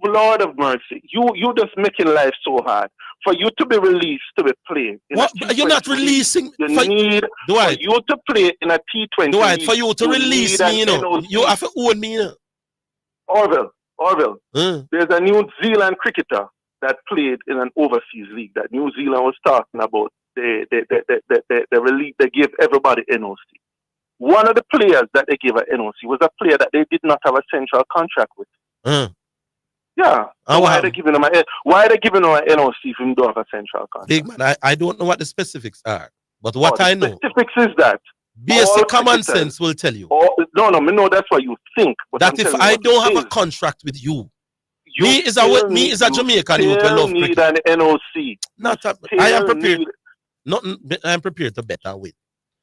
Lord of mercy. You just making life so hard. For you to be released to be playing. You're not releasing. You need for you to play in a T20. Do I? For you to release me, you know. You have to own me, you know. Orville. There's a New Zealand cricketer that played in an overseas league that New Zealand was talking about. They gave everybody NOC. One of the players that they gave an NOC was a player that they did not have a central contract with. Yeah. So why are they giving them an NOC if you don't have a central contract? Big man, I don't know what the specifics are. But what I know. Specifics is that basic common sense will tell you. No, that's what you think. But that if I don't have a contract with you, me is a Jamaican youth will love cricket. cricket. An NOC. I am prepared. I am prepared to bet and win.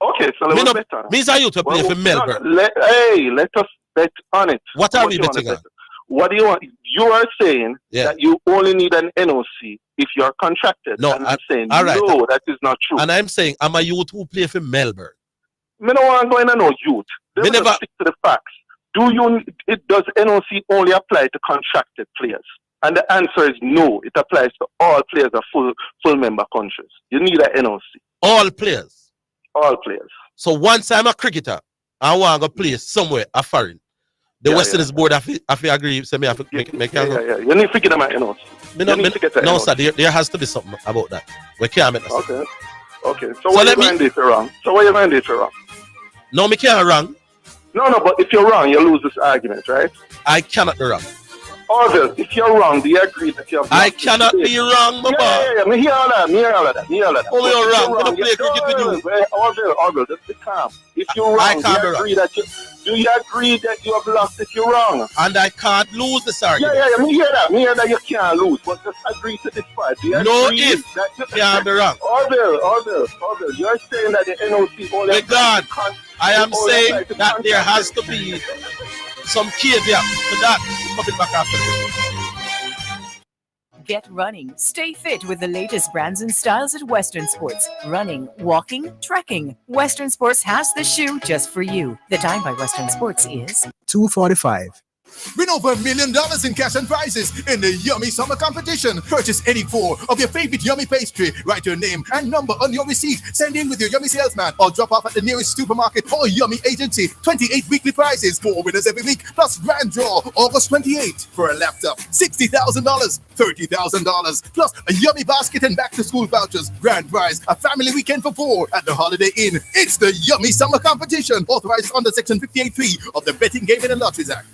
Okay, so let's bet on it. Me is a youth to play for Melbourne. Let us bet on it. What are we betting on? What do you want? You are saying that you only need an NOC if you are contracted. No, and I'm saying all right. no, that is not true. And I'm saying I'm a youth who play for Melbourne. Me no want going to know youth. They never stick to the facts. Does NOC only apply to contracted players? And the answer is no. It applies to all players of full member countries. You need an NOC. All players. All players. So once I'm a cricketer, I want to play somewhere a foreign. The West Indies board have to agree. So me have to make You need to get them at NOC. No, sir. There has to be something about that. We can't make that. Okay. So why you going to do wrong? No, me can't wrong. No, but if you're wrong, you lose this argument, right? I cannot be wrong. Orville, if you're wrong, do you agree that you have... I cannot be wrong, Baba. Yeah. Me hear all that. Oh, you're wrong. I'm going to play cricket with you. Orville, just be calm. If you're wrong, do you agree that you have lost if you're wrong? And I can't lose this argument. Yeah. Me hear that you can't lose, but just agree to this part. Do you agree that you can't be wrong. Orville, you're saying that the NOC only... With God, I am saying that there has to be some caveat to that. Put it back after this. Get running. Stay fit with the latest brands and styles at Western Sports. Running, walking, trekking. Western Sports has the shoe just for you. The time by Western Sports is 2:45. Win over $1 million in cash and prizes in the Yummy Summer Competition. Purchase any 4 of your favorite Yummy pastry. Write your name and number on your receipt. Send in with your Yummy salesman or drop off at the nearest supermarket or Yummy agency. 28 weekly prizes. 4 winners every week. Plus grand draw August 28th for a laptop. $60,000, $30,000. Plus a Yummy basket and back to school vouchers. Grand prize. A family weekend for 4 at the Holiday Inn. It's the Yummy Summer Competition. Authorized under Section 58(3) of the Betting, Gaming and Lotteries Act.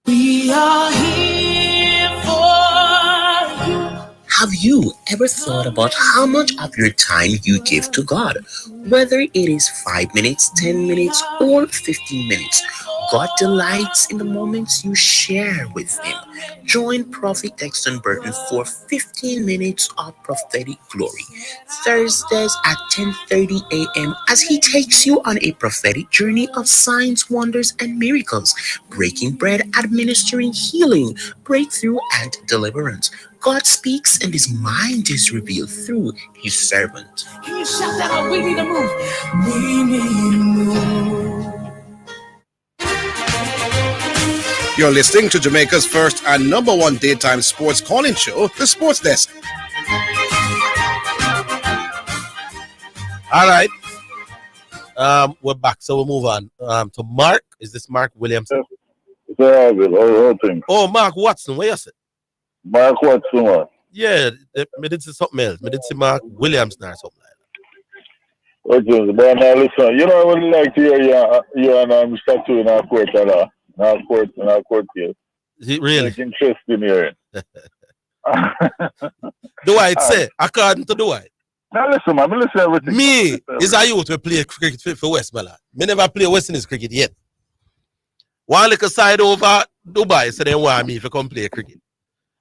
We are here for you. Have you ever thought about how much of your time you give to God? Whether it is 5 minutes, 10 minutes, or 15 minutes, God delights in the moments you share with Him. Join Prophet Dexton Burton for 15 minutes of prophetic glory, Thursdays at 10:30 a.m. as he takes you on a prophetic journey of signs, wonders, and miracles, breaking bread, administering healing, breakthrough, and deliverance. God speaks and His mind is revealed through His servant. Can you shout that out? We need to move. We need to move. You're listening to Jamaica's first and number one daytime sports calling show, The Sports Desk. All right. We're back, so we'll move on. To Mark. Is this Mark Williamson? It's Orville. Oh, Mark Watson. Where you say? Mark Watson, what? Yeah, me did see something else. Me did see Mark Williamson or something like that. Okay, but now listen, you know, I would like to hear you and Mr. Two in our court, in our court case. Is it really? Like interesting hearing. Dwight say, according to Dwight. Now listen, man, listen to everything. Me is a youth to play cricket for Westmoreland. Me never play West Indies cricket yet. One little side over Dubai, so they want me to come play cricket.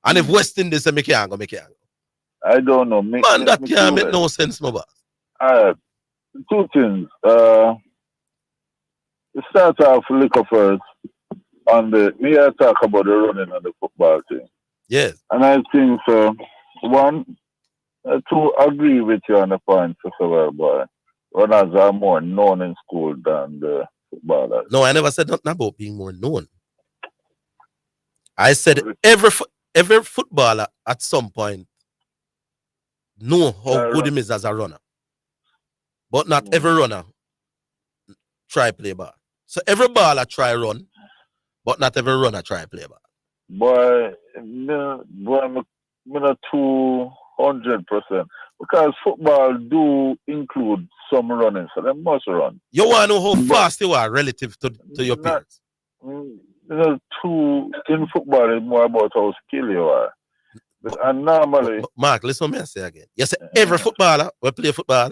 And if West Indies say me can't go, me can't go. I don't know. Man, that can't make no sense, my boss. Two things. It starts off liquor first. On me I talk about the running and the football thing. Yes. And I think to agree with you on the point, first of all, boy. Runners are more known in school than the footballers. No, I never said nothing about being more known. I said every footballer at some point know how good he is as a runner. But not every runner try play ball. So every baller try run, but not every runner try play ball. Boy, I'm not 200%. Because football do include some running, so they must run. You want to know how fast you are relative to your peers? In football, it's more about how skilled you are. And normally... Mark, listen to me say again. You say every footballer will play football,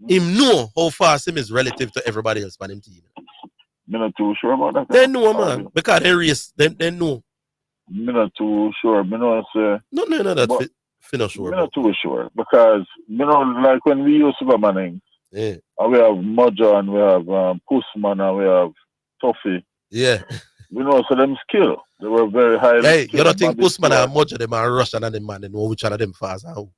him know how fast him is relative to everybody else on him team. I'm not too sure about that. They know, man. Because they race, they know. I'm not too sure. No, that's not sure. I'm not too sure. Because, like when we used to go manning, yeah. And we have Mojo and we have Pussman and we have Toffee. Yeah. So them skill. They were very high. Hey, you don't think Pussman and Mojo, them are Russian and them man, they know which one of them fast and who?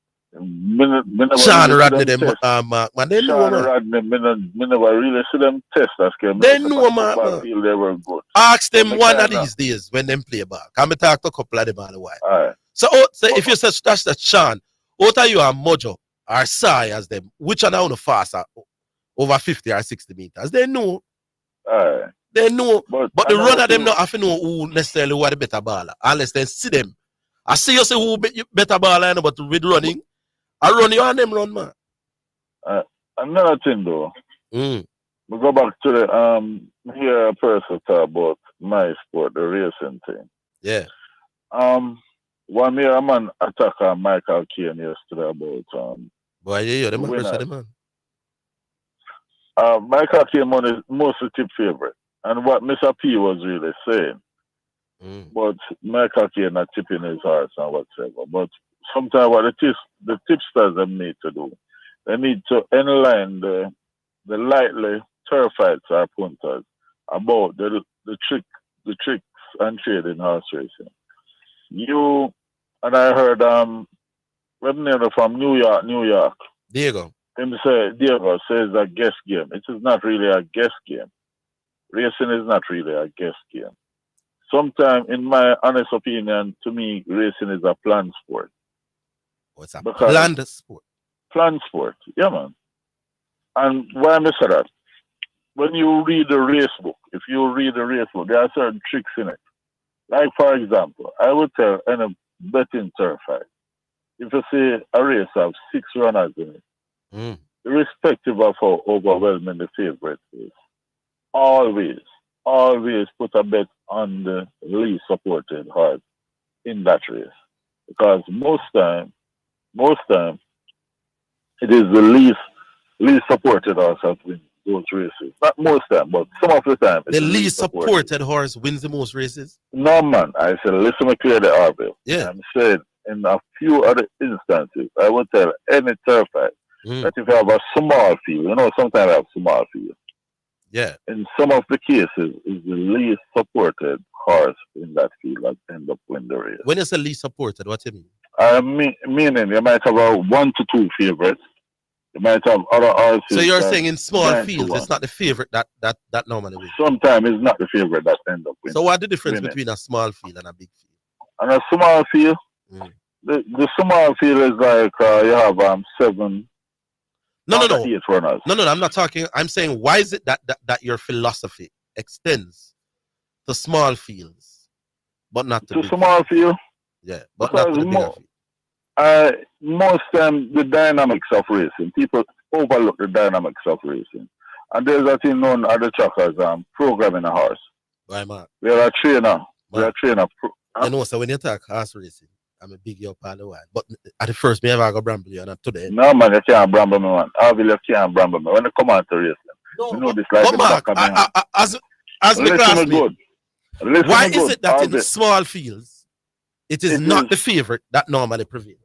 Sean Rodney, them man, they know, man. Rodney, me never really see them test that game. They know, man. They were good. Ask them one of these days when them play ball. Can me talk to a couple of them all the while. All right. So if you say that's the Sean, what are you and Mojo or Sai as them? Which one are the faster over 50 or 60 meters? They know. All right. They know. But the runner them not have to know who necessarily who are the better baller unless they see them. I see you say who better baller, but with running. I run you and them run, man. Another thing though. We go back to the hear a person talk about my sport, the racing thing. Yeah. One year a man attack Michael Caine yesterday about boy, yeah, them man. Michael Caine is mostly tip favorite. And what Mr. P was really saying. But Michael Caine not tipping his horse and whatsoever. But sometimes what the tipsters them need to do, they need to enlign the lightly terrified our punters about the tricks and trade in horse racing. You and I heard from New York. Diego says a guess game. It is not really a guess game. Racing is not really a guess game. Sometimes, in my honest opinion, to me, racing is a planned sport. What's a planned sport? Planned sport, yeah, man. And why I say that? When you read the race book, there are certain tricks in it. Like, for example, I would tell any betting terrified, if you see a race have 6 runners in it, irrespective of how overwhelming the favorite is, always put a bet on the least supported horse in that race. because most time, it is the least supported horse that wins those races. Not most time, but some of the time. The least supported horse wins the most races? No, man. I said, listen me clear the Orville. Yeah. I'm saying in a few other instances, I would tell any turf fight that if you have a small field, sometimes I have small field. Yeah. In some of the cases, is the least supported horse in that field that end up winning the race. When you say least supported, what do you mean? Meaning you might have a 1 to 2 favorites. You might have other horses. So you're saying in small fields, it's not the favorite that normally wins? Sometimes it's not the favorite that end up winning. So what's the difference between a small field and a big field? And a small field, the small field is like you have 7. No. 8 runners. No, I'm not talking. I'm saying, why is it that your philosophy extends to small fields, but not to small field? Yeah, but not to the bigger field. Most the dynamics of racing, people overlook the dynamics of racing. And there's a thing known at the track as programming a horse. Why, Mark? We are a trainer. We are a trainer. So when you talk horse racing, I'm a big you up all the while. But at the first, me ever go bramble you, not today. No, man, you can't bramble me, man. Orville, you can't bramble me. When you come out to racing, you know this like but Mark, as my classmate, why is it that in small fields, it is not the favorite that normally prevails?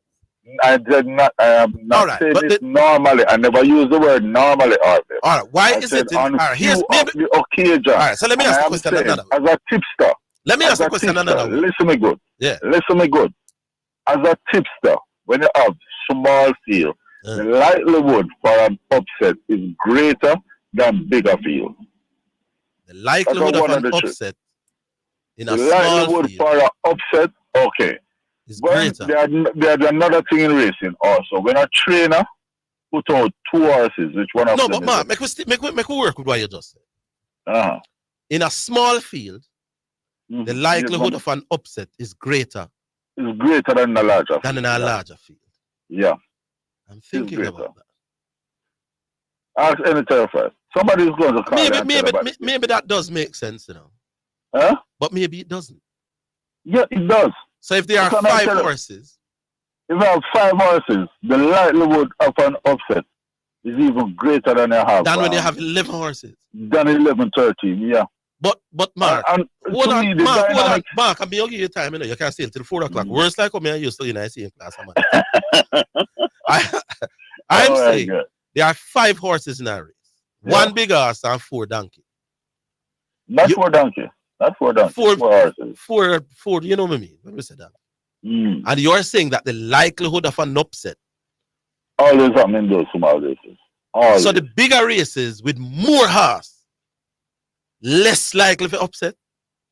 I did not. I am not saying this normally. I never use the word normally, Orville. All right. Why is it? On here's the occasion. All right. So let me ask the question another way. As a tipster. Let me ask the question another way. Listen me good. Yeah. Listen me good. As a tipster, when you have small field, the likelihood for an upset is greater than bigger field. The likelihood of an upset in a the small likelihood field for an upset, okay. is greater. There's another thing in racing also. When a trainer put out 2 horses, which one of them? No, but Mark, make we work with what you just said. Uh-huh. In a small field, the likelihood of an upset is greater. Is greater than a larger field. Than in a larger field. Yeah. I'm thinking about that. Ask any terrifier. Somebody's going to call maybe that does make sense, Huh? But maybe it doesn't. Yeah, it does. So if there are 5 horses. If you have 5 horses, the likelihood of an upset is even greater than you have. Than when you have 11 horses. Than 11, 13, yeah. But Mark, hold on, Mark, I'm give you time, you can't stay until 4 o'clock. Worse like I used to in the same class. I'm saying there are 5 horses in a race. Yeah. 1 big horse and 4 donkey. Not 4 donkey. Not 4 donkey. 4 horses. 4, you know what I mean? Let me say that. And you're saying that the likelihood of an upset always happen in those small races. Always. So the bigger races with more horse, less likely for upset.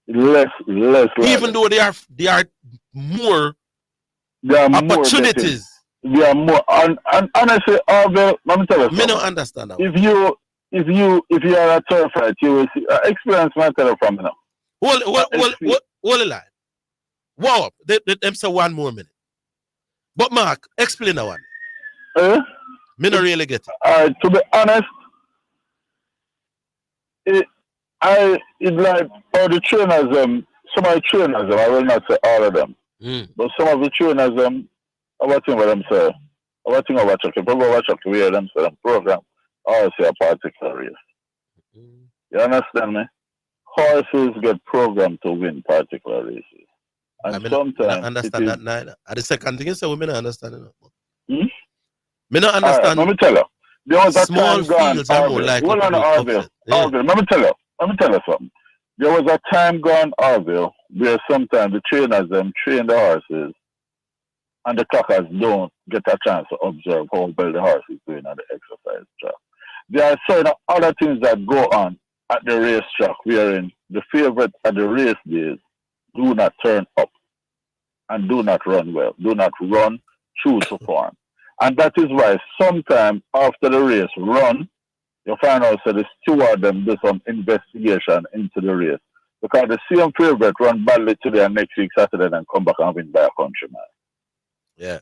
Less. Even though they are more opportunities. There are more. And honestly, Orville, let me tell you something. Me don't understand that. If you are a turf fight, you will see. Experience my tell you from now. Hold the line. Wow, them say 1 more minute. But Mark, explain that one. Me don't really get it. To be honest, it's like all the trainers, some of the trainers, I will not say all of them, but some of the trainers, what thing what them say, what thing about Chuck, people watch up to hear them say them program, or say a particular race. You understand me? Horses get programmed to win particular races. And sometimes I understand that neither. And the second thing is we may not understand it. Me not understand. Let me tell you. There was a small time fields are more likely to be Orville. Orville, let me tell you something. There was a time gone, Orville, where sometimes the trainers them train the horses and the clockers don't get a chance to observe how well the horse is doing on the exercise track. There are certain other things that go on at the racetrack wherein the favorites at the race days do not turn up and do not run well, do not run true to form. And that is why sometimes after the race run, you find out that the steward them do some investigation into the race. Because the same favorite run badly today and next week Saturday and come back and win by a countryman. Yeah.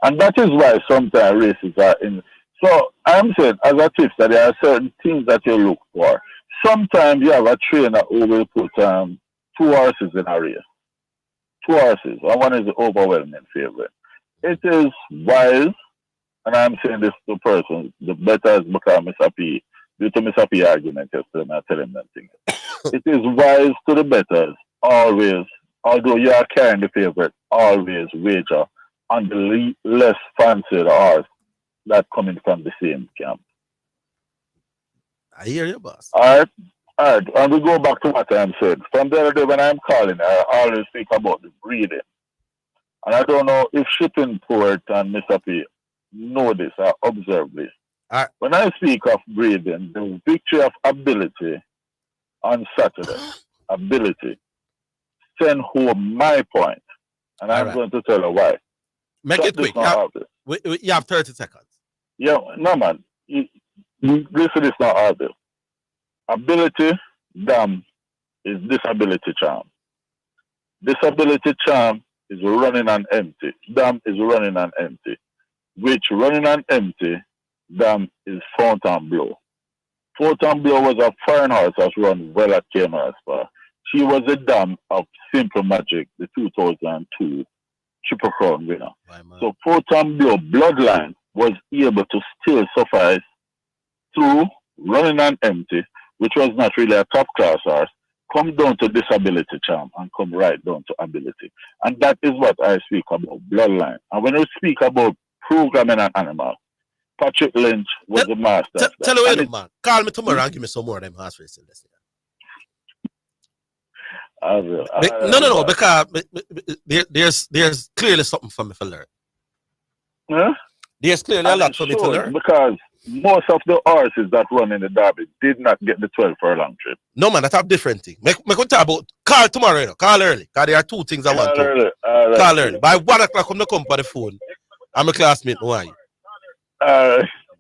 And that is why sometimes races are in. So I'm saying, as a tipster, there are certain things that you look for. Sometimes you have a trainer who will put 2 horses in a race. two horses, and one is the overwhelming favorite. It is wise, and I'm saying this to persons, the better is because Mr. P, due to Mr. P argument yesterday, I tell him that thing. It is wise to the betters, always, although you are carrying the favorite, always wager on the less fancied horse that coming from the same camp. I hear you, boss. All right, and we go back to what I'm saying. From the other day when I'm calling, I always speak about the breeding. And I don't know if Shipping Port and Mr. P know this or observe this. When I speak of breeding, the victory of ability on Saturday, ability, send home my point. And I'm going to tell her why. Make it quick. You have 30 seconds. Yeah, no, man. Listen, it's not obvious. Ability, damn, is disability charm. Disability charm is running on empty. Damn is running on empty. Which running on empty, damn is Fontainebleau. Fontainebleau was a foreign horse that run well at Cayman Spa. She was a dam of Simple Magic, the 2002 Triple Crown winner. So Fontainebleau bloodline was able to still suffice through running on empty, which was not really a top class horse, come down to disability charm and come right down to ability. And that is what I speak about, bloodline. And when we speak about programming an animal, Patrick Lynch was the master. Tell you what, man. Call me tomorrow and give me some more of them horse racing lessons. I will. No, because there's clearly something for me to learn. Huh? There's clearly a lot for me to learn. Because most of the horses that run in the derby did not get the 12 furlong trip. No, man, that's a different thing. Make talk about call tomorrow, you know. Call early. Because there are two things I want to early. Call early. By 1 o'clock, I'm going to come for the phone. I'm a classmate. Who are you?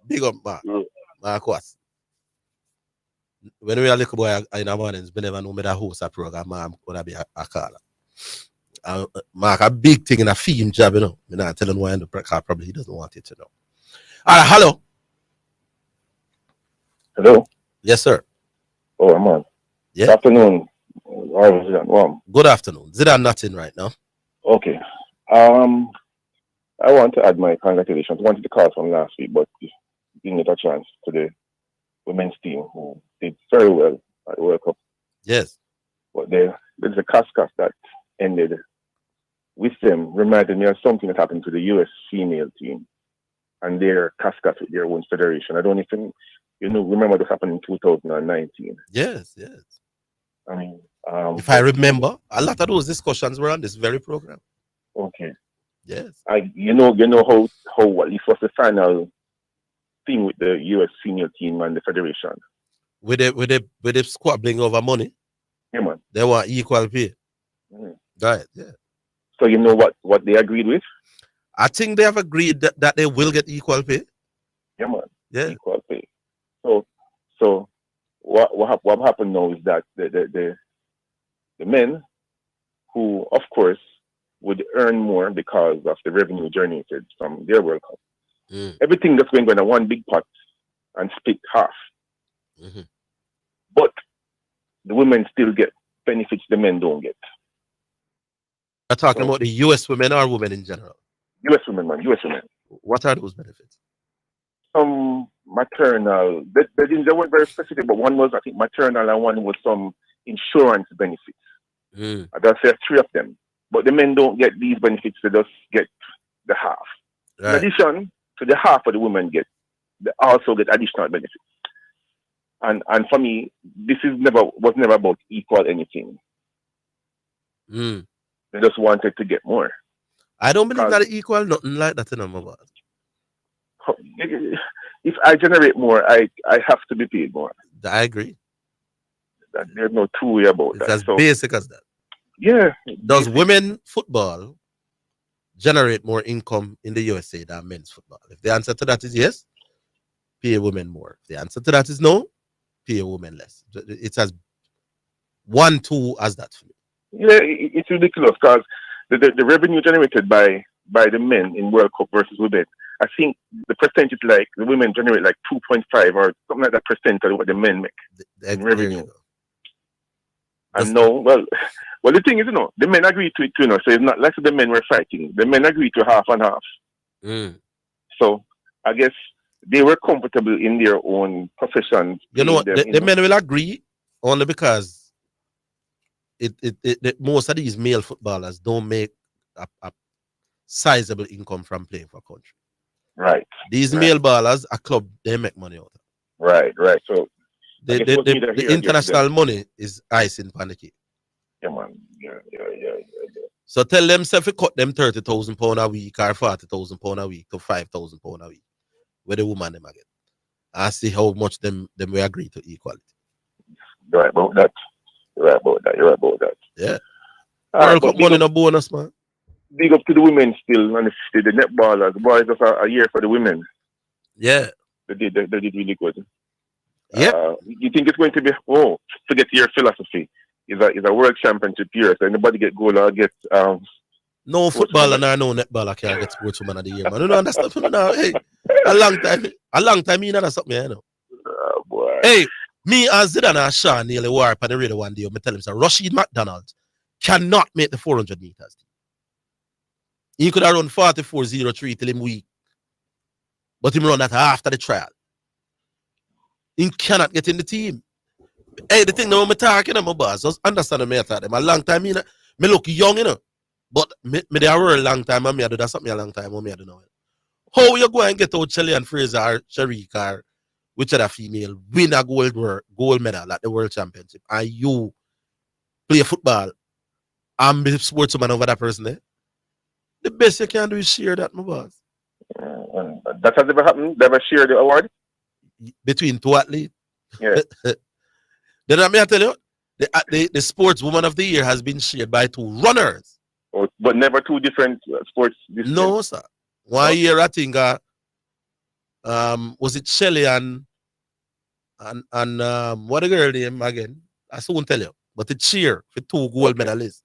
Big up, man. Marcus. When we are little boy in the mornings, we never know me that host a program, I'm going to be a caller. Mark, a big thing in a film job, you know. I'm not telling why in the car, probably he doesn't want it to know. All right, hello. Hello? Yes, sir. Oh, I'm on. Yeah. Good afternoon. Zidane. Good afternoon. Zidane not in right now. Okay. I want to add my congratulations. I wanted to call from last week, but didn't get a chance to the women's team who did very well at the World Cup. Yes. But there's a cascade that ended with them, reminded me of something that happened to the US female team and their cascade with their own federation. I don't even, remember this happened in 2019. Yes. I mean, if I remember, a lot of those discussions were on this very program. Okay. Yes. You know how at least was the final thing with the US senior team and the federation. With the squabbling over money. Yeah, man. They want equal pay. Mm-hmm. Right, yeah. So you know what they agreed with? I think they have agreed that they will get equal pay. Yeah, man. Yeah. Equal pay. So what happened now is that the men who, of course, would earn more because of the revenue generated from their World Cup. Everything that's going on one big pot and split half. Mm-hmm. But the women still get benefits the men don't get. I'm talking about the US women or women in general? US women, man. US women. What are those benefits? Maternal. They weren't very specific, but one was, I think, maternal and one was some insurance benefits. I'll say 3 of them. But the men don't get these benefits, they just get the half. Right. In addition to the half of the women get, they also get additional benefits. And for me, this was never about equal anything. They just wanted to get more. I don't believe that equal nothing like that in a mobile. If I generate more, I have to be paid more. I agree. There's no two way about that. It's as basic as that. Yeah. Does women football generate more income in the USA than men's football? If the answer to that is yes, pay women more. If the answer to that is no, pay women less. It's as 1-2 as that for me. Yeah, it's ridiculous because the revenue generated by the men in World Cup versus women, I think the percentage like the women generate like 2.5 or something like that percent of what the men make in revenue. And no, well, the thing is, the men agree to it too, so it's not like the men were fighting. The men agree to half and half. So I guess they were comfortable in their own profession. You know what? The men will agree only because most of these male footballers don't make a sizable income from playing for country. Right. These male ballers, a club, they make money out of. Right. So the international money is icing on the cake. Yeah, man. Yeah. So tell them if we cut them £30,000 a week or £40,000 a week to £5,000 a week, where the woman them again. I see how much them we agree to equality. You're right about that. Yeah. World Cup money no bonus, man. Big up to the women still, and the netballers. The boys just a year for the women. Yeah. They did really good. Yeah. You think it's going to be forget your philosophy. It's a world championship year, so anybody get goal or get no footballer nor no netballer can get sportswoman of the year, man. You know understand? Hey, a long time you know something, you know. Boy. Hey, me and Zidane and Sean nearly war up on the radio one day. I tell him, so Rashid McDonald cannot make the 400 meters. He could have run 44.03 till him weak. But him run that after the trial. He cannot get in the team. Hey, the thing that I'm talking about, boss, just understand me at them. A long time, me look young, but me there a long time, and me do that something a long time, and me do know. How you go and get out Shelley and Fraser or Sharik or which other female win a gold medal at the World Championship, and you play football and be sportsman over that person there? The best you can do is share that, my boss. That has ever happened? Never share the award? Between two athletes? Yeah. Then I tell you, the sportswoman of the year has been shared by two runners. But never two different sports disciplines? No, sir. One year, I think, was it Shelley and what the girl name again? I soon tell you. But it's cheer for two gold medalists.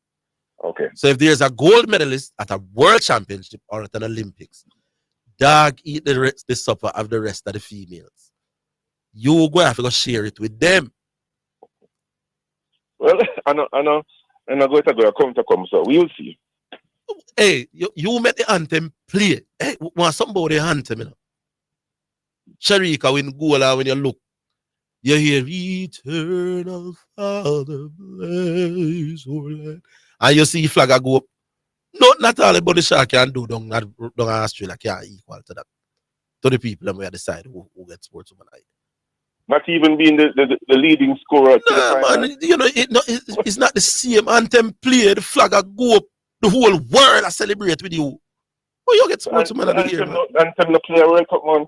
Okay. So if there's a gold medalist at a world championship or at an Olympics, dog eat the supper of the rest of the females. You go have to go share it with them. Well, I know, and I'm going to come, so we will see. Hey, you make the anthem play. Hey, want somebody anthem, you know. Sharika, when goal, when you look, you hear Eternal Father bless your land. And you see flag go up. Not all the body shark can do down Australia can equal to that. To the people on the other side who get sportswoman. Not even being the leading scorer. Nah, man, it's not the same anthem play. The flag go up. The whole world celebrate with you. Oh, you get sportswoman of the year, man. Anthem no play World Cup, man.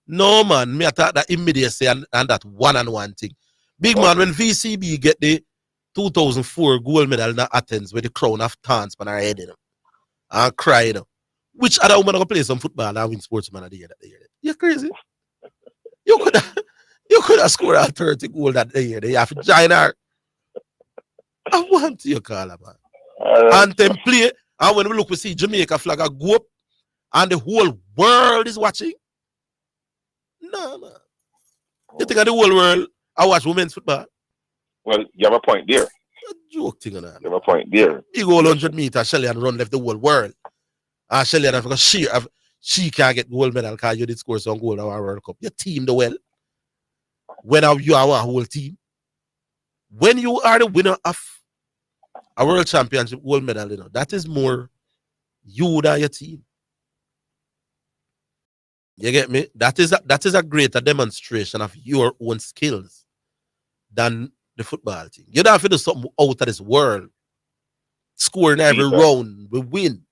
No, man. Me attack that immediacy and that one-on-one thing. Big man, when VCB get the 2004 gold medal in Athens with the crown of thorns on her head, and cry, which other woman gonna play some football and win sportsman of the year that year? You're crazy. You could have scored a 30 goal that year. You have to join her. I want you call her, man. Anthem play, and when we look, we see Jamaica flag go up, and the whole world is watching. No, man. You think of the whole world I watch women's football? Well, you have a point there. A joke thing on that. You have a point there. Big old 100 meters, Shelly and run left the whole world. And Shelly and because she can't get gold medal because you did score some goal in our World Cup. You teamed well. When you are a whole team. When you are the winner of a world championship gold medal, that is more you than your team. You get me? That is a greater demonstration of your own skills than the football team. You don't have to do something out of this world. Scoring every round, we win.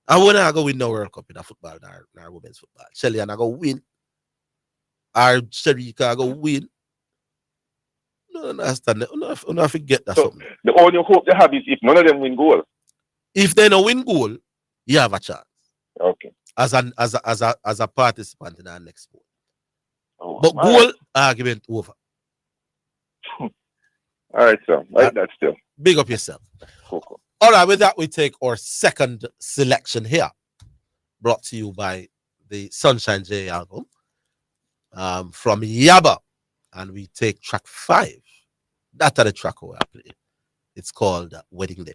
And when I go win the World Cup in a football or women's football, Shelly and I go win. Or Sharika go win. No, understand. I forget that something. The only hope they have is if none of them win goal. If they don't win goal, you have a chance. Okay. As a participant in our next sport. But goal argument over. All right, sir. Like that still. Big up yourself. Cool. All right, with that, we take our second selection here. Brought to you by the Sunshine J album from Yaba. And we take track 5. That's the track we are playing. It's called Wedding Day.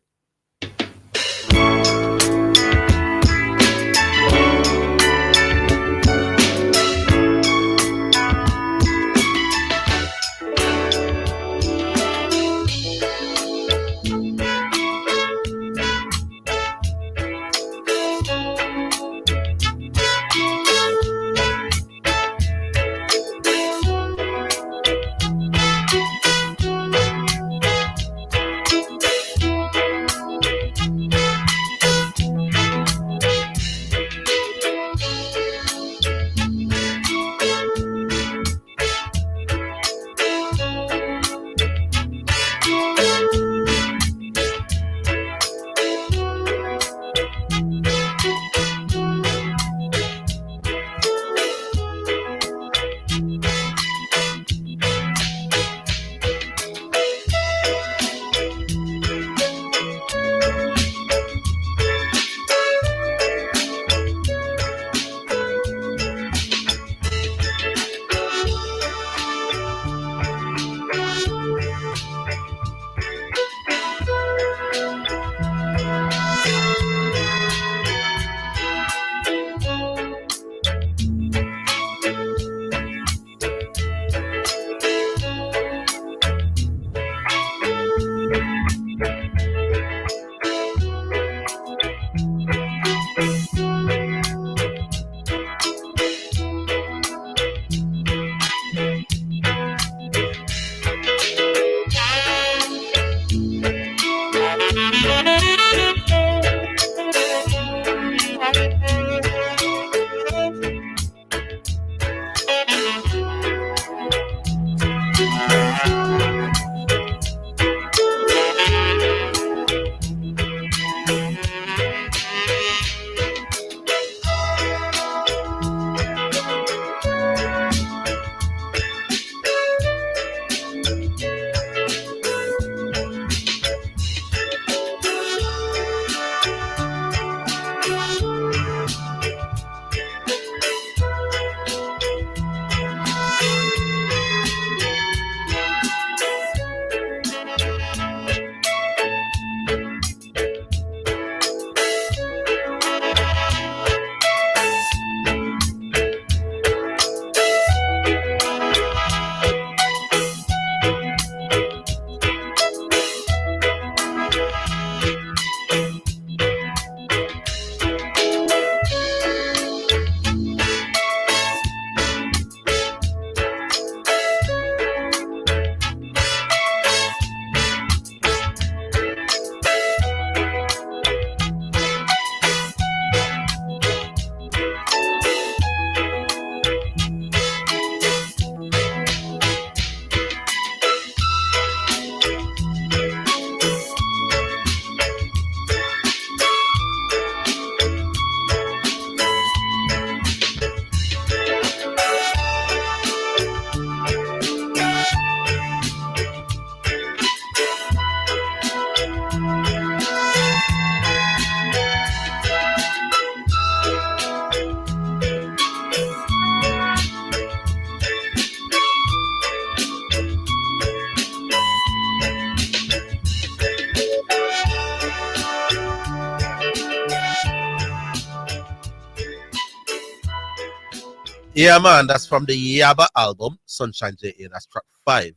Yeah, man, that's from the Yaba album, Sunshine J.A. That's track 5. I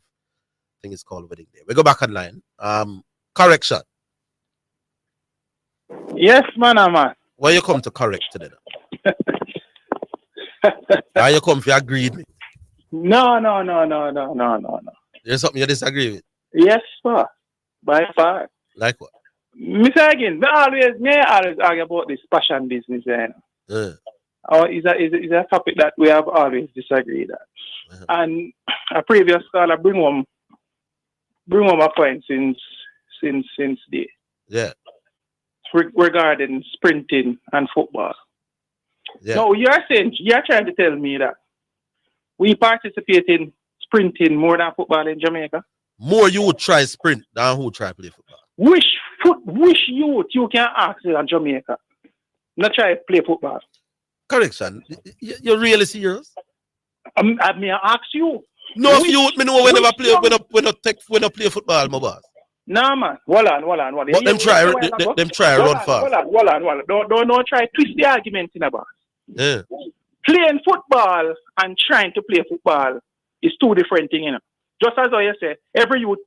think it's called Wedding Day. We go back online. Correction. Yes, man. Why you come to correct today? Why you come for agree with me? No. There's something you disagree with? Yes, sir. By far. Like what? Mr. Again, may I always argue about this passion business, or is a topic that we have always disagreed on. And a previous caller bring home a point since the regarding sprinting and football. Yeah. No, you're trying to tell me that we participate in sprinting more than football in Jamaica? More you try sprint than who try play football. Which youth you can ask in Jamaica not try to play football? Correction. You're really serious? I may ask you. No youth me know when never play when I play football, my boss. Nah, man. Hold on. But them try run fast. Hold on. Don't try to twist the argument in about. Yeah. Playing football and trying to play football is two different things, you know. Just as I say, every youth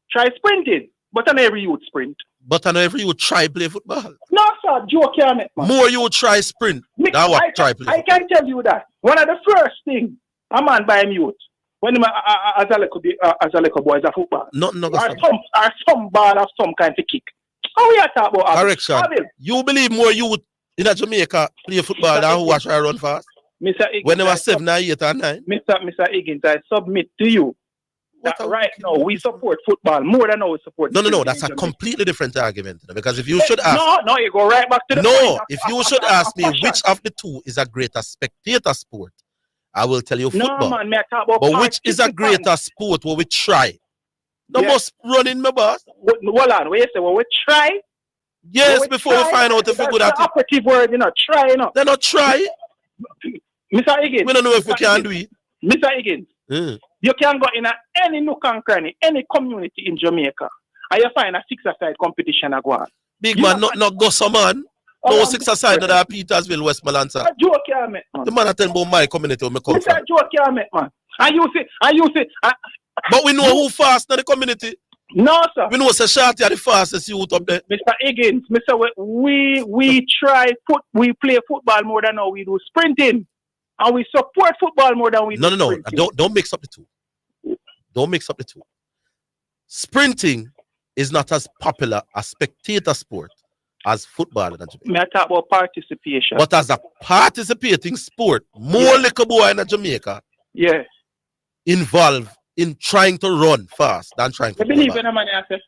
try sprinting, but not every youth sprint. But not every youth try play football. No, sir, joke here, man. More you try sprint than what try play. I can tell you that. One of the first things a man buy him youth, when him as a little boy is a football. No, or some ball of some kind of kick. How we are talking about? Correction. You believe more youth in Jamaica play football than who try run fast? Mr. Higgins, when they were 7, 8, and 9. Mr. Higgins, I submit to you that right now we support football more than how we support. No. That's a completely different argument. Because if you should ask, no, you go right back to the point. If you should ask me which of the two is a greater spectator sport, I will tell you football. No, man, I talk about but which is a greater sport where we try? No must run in my boss. Hold on, wait, say, we try. Yes, before we find out if we're good at it. Operative word, try, They're not try. Mr. Higgins. We don't know if we can do it. Mr. Higgins, you can go in any nook and cranny, any community in Jamaica, and you find a six-a-side competition a go on. Big man, not go some man. No six-a-side that Petersville, Westmoreland, sir. Joke here, man. The man tell about my community where me come from. Joke here, man. And you say. But we know who fast in the community. No, sir. We know say Shorty are the fastest youth up there. Mr. Higgins, we we play football more than how we do sprinting. And we support football more than we do sprinting. No. Don't mix up the two. Don't mix up the two. Sprinting is not as popular a spectator sport as football in Jamaica. May I talk about participation? But as a participating sport, more little boy in Jamaica involved in trying to run fast than trying to believe in a man, I say.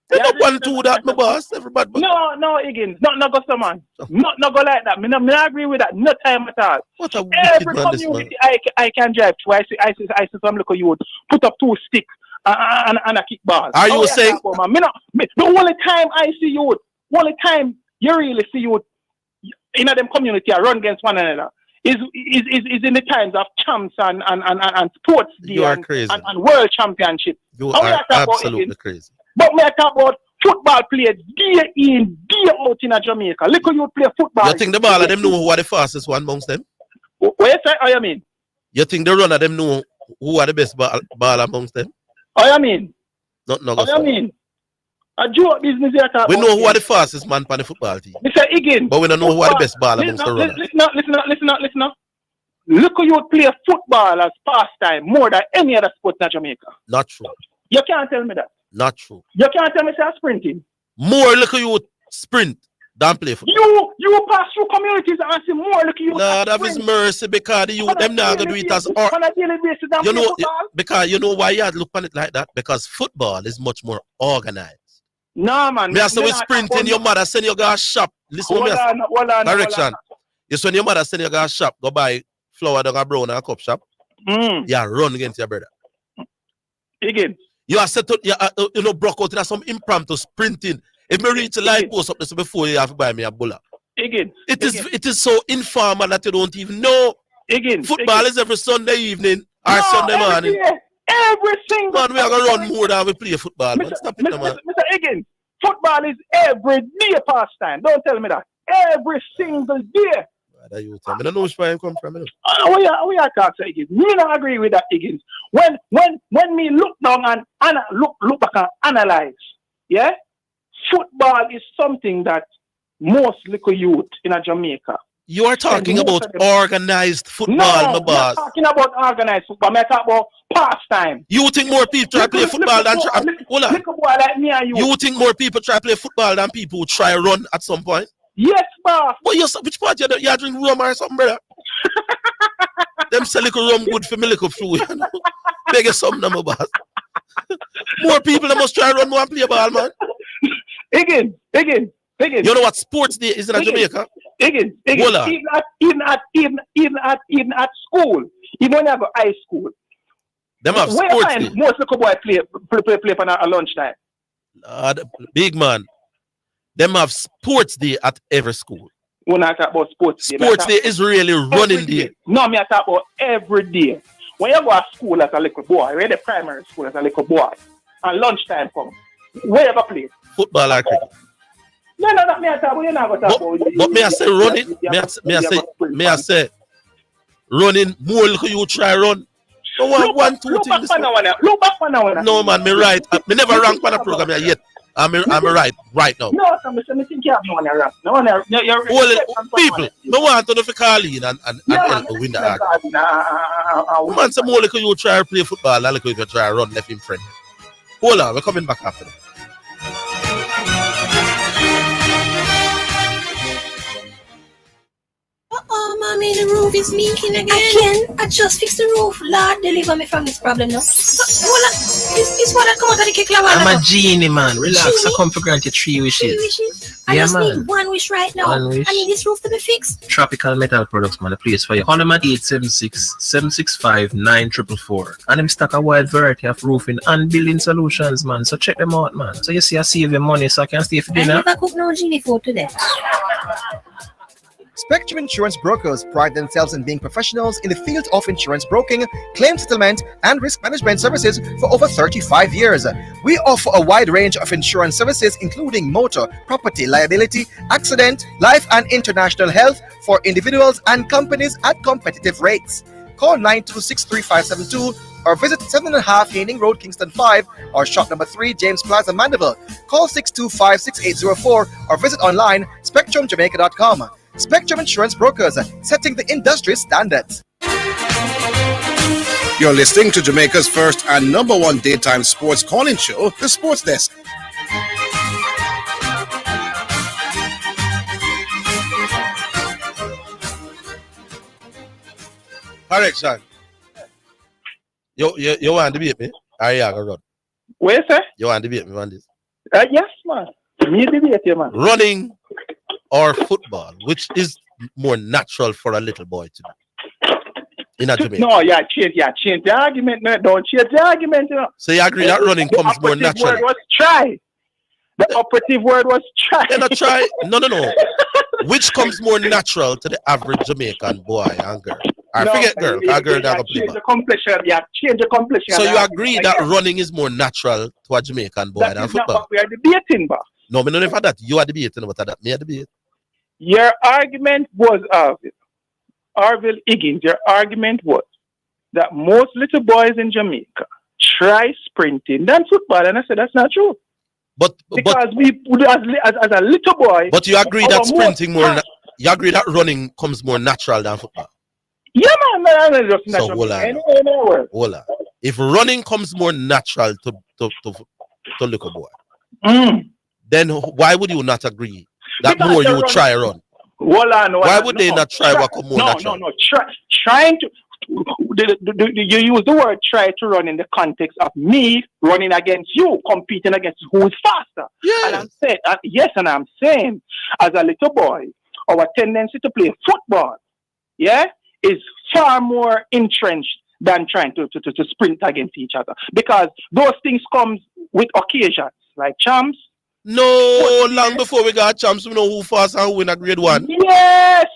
There's no one to that, my boss. Everybody. No, Higgins. Not go so man. Not go like that. I agree with that. No time at all. What a every man, community I can drive to. I see some little youth put up 2 sticks and a kickball. Are you saying? The only time I see youth, only time you really see youth in them community run against one another is in the times of champs and sports day and world championship. You are absolutely crazy. But we talk about football players day in, day out in Jamaica. Look you play football. You think the ball of them know who are the fastest one amongst them? What you say? How you mean? You think the runner them know who are the best ball amongst them? How you mean? No. How you mean? A joke business here. We know who are the fastest man on the football team. Mr. Higgins. But we don't know who are the best ball amongst the runners. Listen up. Look you play football as pastime more than any other sport in Jamaica. Not true. You can't tell me that. Not true. You can't tell me say sprinting. More look you sprint than play football. You pass through communities and see more look you. Lord have his mercy because you them not gonna do it as art. You know because you know why you had to look on it like that? Because football is much more organized. No man. Me say we sprinting, your mother send you go shop. Listen to me. Direction. It's when your mother send you go shop, go buy flour down a brown and a cup shop. Yeah, run against your brother. Again. You are set up, broke out in some impromptu sprinting. If me reach a light post up this before you have to buy me a bulla. Again. It is so informal that you don't even know. Again. Football is every Sunday evening or Sunday morning. Every single man, we are gonna run more than we play football. Man. Stop it, man. Mr. Higgins, football is every day pastime. Don't tell me that. Every single day. That you tell me. I don't know which way you come from. We are talking Higgins. Me don't agree with that, Higgins. When me look down and look back and analyze, football is something that most little youth in Jamaica. You are talking about organized football, my boss. I'm talking about organized football. I'm talking about pastime. You think more people try to play football than like me and you? You think more people try to play football than people who try run at some point? Yes, boss. But which part you drink rum or something, brother? Them sell little rum good for me little flu, you know. Beg you something, my boss. More people that must try run more and play ball, man. Again. You know what sports day is in Jamaica? Again. Even at school, even when I go high school. Them have sports day. Most little boy play for a lunchtime. Big man. Them have sports day at every school. When I talk about sports day. Sports day is really running day. No, me I talk about every day. When you go to school as a little boy, you're in the primary school as a little boy, and lunchtime comes, Where ever play? Football or cricket? No, not me. I talk about you. Not talk about. But me I say running. Me I say running. More look you try run. No one, two things. Look back for now. No man, me right. Me never rank for the program yet. I'm right now. No, I think you have no one rank. No one. People, no want to know if you call in and help me win the argument. Man, some more like you try to play football, and like you try to run left in front. Hold on, we're coming back after that. Oh, mommy, the roof is leaking again. I just fixed the roof. Lord, deliver me from this problem now. It's what I come out of the cake. I'm a genie, man. Relax. I come for granted 3 wishes. 3 wishes? I just need 1 wish right now. 1 wish. I need this roof to be fixed. Tropical Metal Products, man. The place for you. Call them at 876-765-9444. And them stock a wide variety of roofing and building solutions, man. So check them out, man. So you see I save your money so I can stay for dinner. I never cook no genie food today. Spectrum Insurance Brokers pride themselves in being professionals in the field of insurance broking, claim settlement, and risk management services for over 35 years. We offer a wide range of insurance services including motor, property, liability, accident, life, and international health for individuals and companies at competitive rates. Call 926-3572 or visit 7.5 Haining Road, Kingston 5 or shop number 3, James Plaza, Mandeville. Call 625-6804 or visit online spectrumjamaica.com. Spectrum Insurance Brokers, setting the industry standards. You're listening to Jamaica's first and number 1 daytime sports calling show, The Sports Desk. Correction. You want to debate me? Are you going to run? Where, sir? You want to debate me on this? Yes, man. Me debate you, man. Running or football, which is more natural for a little boy to do in a Jamaica? No, change the argument. No, don't change the argument. You know. So you agree that running comes more naturally? The operative word was try. The operative word was try. Not try. No. Which comes more natural to the average Jamaican boy and girl? Forget girl. A girl that change the complexion. Change the complexion. So you agree that running is more natural to a Jamaican boy than football? Not what we are debating, but. No, me don't for that. You are debating about that. Me are debating. Your argument was Orville Higgins. Your argument was that most little boys in Jamaica try sprinting than football, and I said that's not true. But we as a little boy. But you agree that sprinting you agree that running comes more natural than football? Yeah, man. Just natural. So hold on. If running comes more natural to little boy, then why would you not agree that more you would try run? Why would they not try what come more natural? No. Trying to you use the word try to run in the context of me running against you, competing against who is faster. Yes. And I'm saying and I'm saying as a little boy, our tendency to play football, is far more entrenched than trying to sprint against each other. Because those things come with occasions, like champs. No, long before we got champs, we know who fast and who win a grade 1. Yes.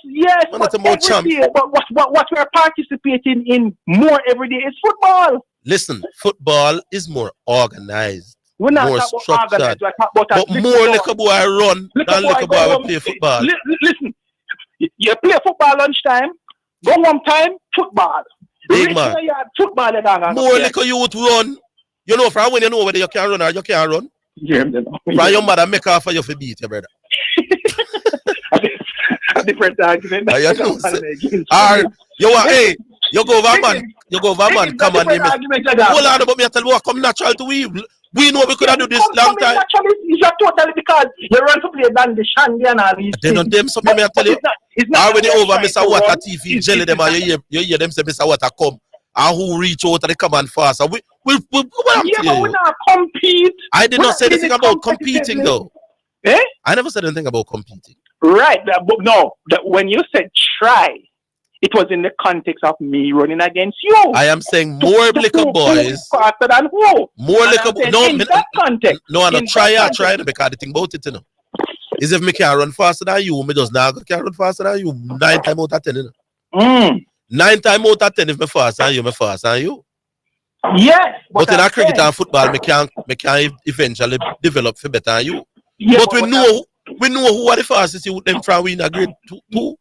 But about champs. But what we're participating in more every day is football. Listen, football is more organized, we're not more structured. But more little boy run than little boy will play football. Listen, you play football lunchtime, go home time, football. Big man. Football, more little youth run. You know, from when you know whether you can run or you can't run. Yeah, from your mother make off for you for beat your brother. A different argument. You go over man, come on. Hold on, but me tell you what come natural to we. We know we could have do this long time. It's totally because you run to play Dandy Shandy and all these things. Them something me tell you. Already over Mr. Water TV jelly them and you hear them say Mr. Water come. And who reach out and they come on faster. But we're not compete. I did not say anything about competing though. I never said anything about competing. Right, but no, when you said try, it was in the context of me running against you. I am saying more little boys. Faster than who? More little boys. No, in that context. No, I don't try because the thing about it, you know. Is if me can run faster than you, me just now can run faster than you 9 times out of 10, you know. 9 times out of 10, if me faster than you, me faster than you. Yes. But in a cricket and football, we can eventually develop for better than you. Yeah, but we know who are the fastest youth them from we in a grade 2.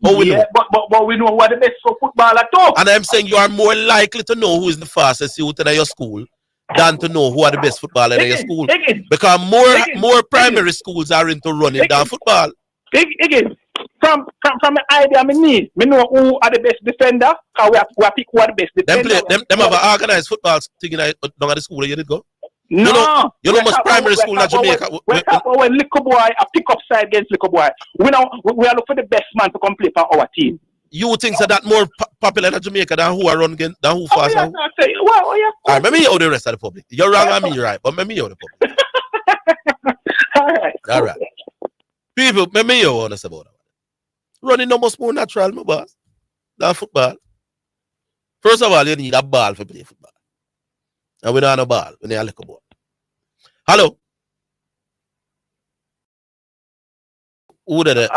How we know? But we know who are the best for football at all. And I'm saying you are more likely to know who is the fastest youth in your school than to know who are the best footballer in your school. Because more primary schools are into running than football. Again, from the idea I need, we know who are the best defender, how we pick who are the best defender. Them have an organized football thing down at the school you did go? No. You know much primary school in Jamaica. When little boy a pick up side against little boy, we are looking for the best man to come play for our team. You think that more popular in Jamaica than who are run against, than who fast? Well, alright, let me hear the rest of the public. You're wrong on me, right? But let me hear the public. Alright. People, let me hear what honest about it. Running almost more natural, my boss, than football. First of all, you need a ball to play football. And we don't have a ball. We need a little ball. Hello? Who did it?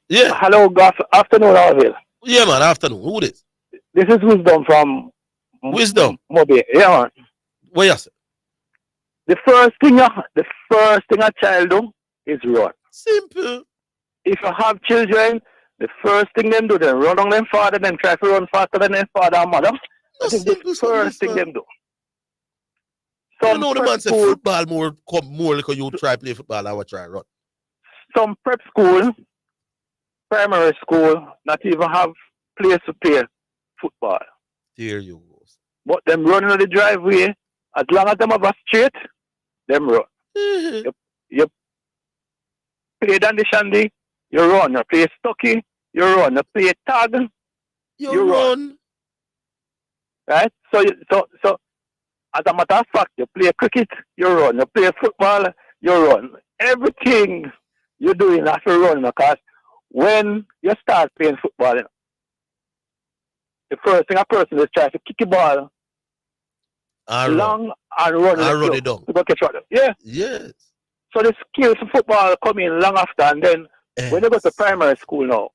Yeah. Hello, good afternoon, Orville. Yeah, man, afternoon. Who this? This is Wisdom from Wisdom. Mobile. Yeah, man. What you say? The first thing a child do is run. Simple. If you have children, the first thing them do, they run on them father, then try to run faster than their father and mother. That is the first thing them do. You know the man say football more like you try play football and try run. Some prep school, primary school, not even have place to play football. There you go. But them running on the driveway, as long as them have a straight, them run. You play dandy shandy, you run. You play stocky, you run. You play tag, you run. Right? So as a matter of fact, you play cricket, you run. You play football, you run. Everything you're doing has to run, because when you start playing football, the first thing a person is trying to kick the ball long and run it down. To go catch it. Yeah. Yes. So the skills of football come in long after, and then when you go to primary school now,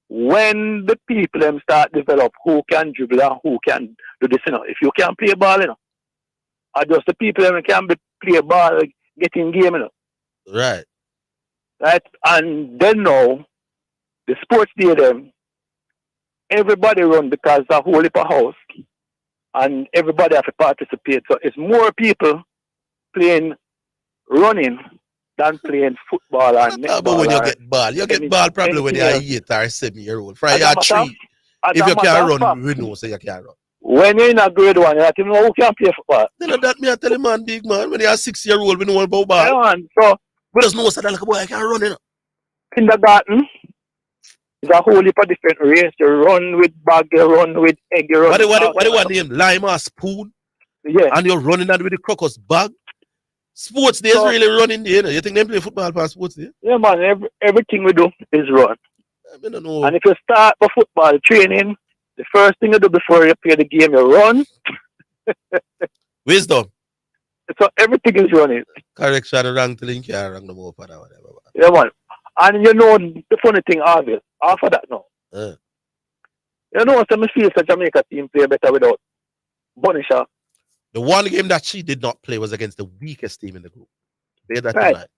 when the people them start develop who can dribble and who can do this, if you can play ball, or just the people them can play ball, get in game, Right. Right? And then now, the sports day them, everybody run because the whole heap of house, and everybody have to participate. So it's more people playing running than playing football and netball. But when you get ball probably when you're 8 or 7-year-old. From you're 3, if you can't run, we know so you can't run. When you're in a grade 1, you have to know who can play football. Then that me I tell you, man, big man, when you're 6-year-old, we know about ball. Yeah, man. So we just know that like a boy I can run, Kindergarten is a whole heap of different race. You run with bag, you run with egg, you run what do you name? Lime or spoon? Yeah. And you're running that with the crocus bag. Sports day is really running there. You think they play football for sports day? Yeah, man. Everything we do is run. I don't know. And if you start the football training, the first thing you do before you play the game, you run. Wisdom. So everything is running. Correction, wrong till you can't wrong no more for that whatever. Yeah, man. And you know the funny thing, Orville, after that now. You know, some feel the Jamaica team play better without Bunisher. The one game that she did not play was against the weakest team in the group. They that right. Tonight.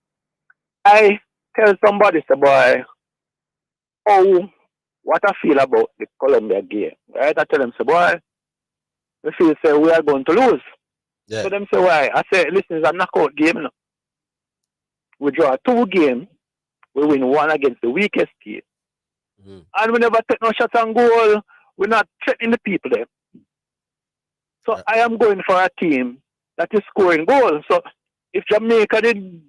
I tell somebody, say, boy, what I feel about the Colombia game. Right? I tell them, say, boy, I feel say we are going to lose. Yeah. So them say, why? I say, listen, it's a knockout game. No? We draw 2 games, we win 1 against the weakest team. And we never take no shots on goal. We're not threatening the people there. So I am going for a team that is scoring goals. So if Jamaica did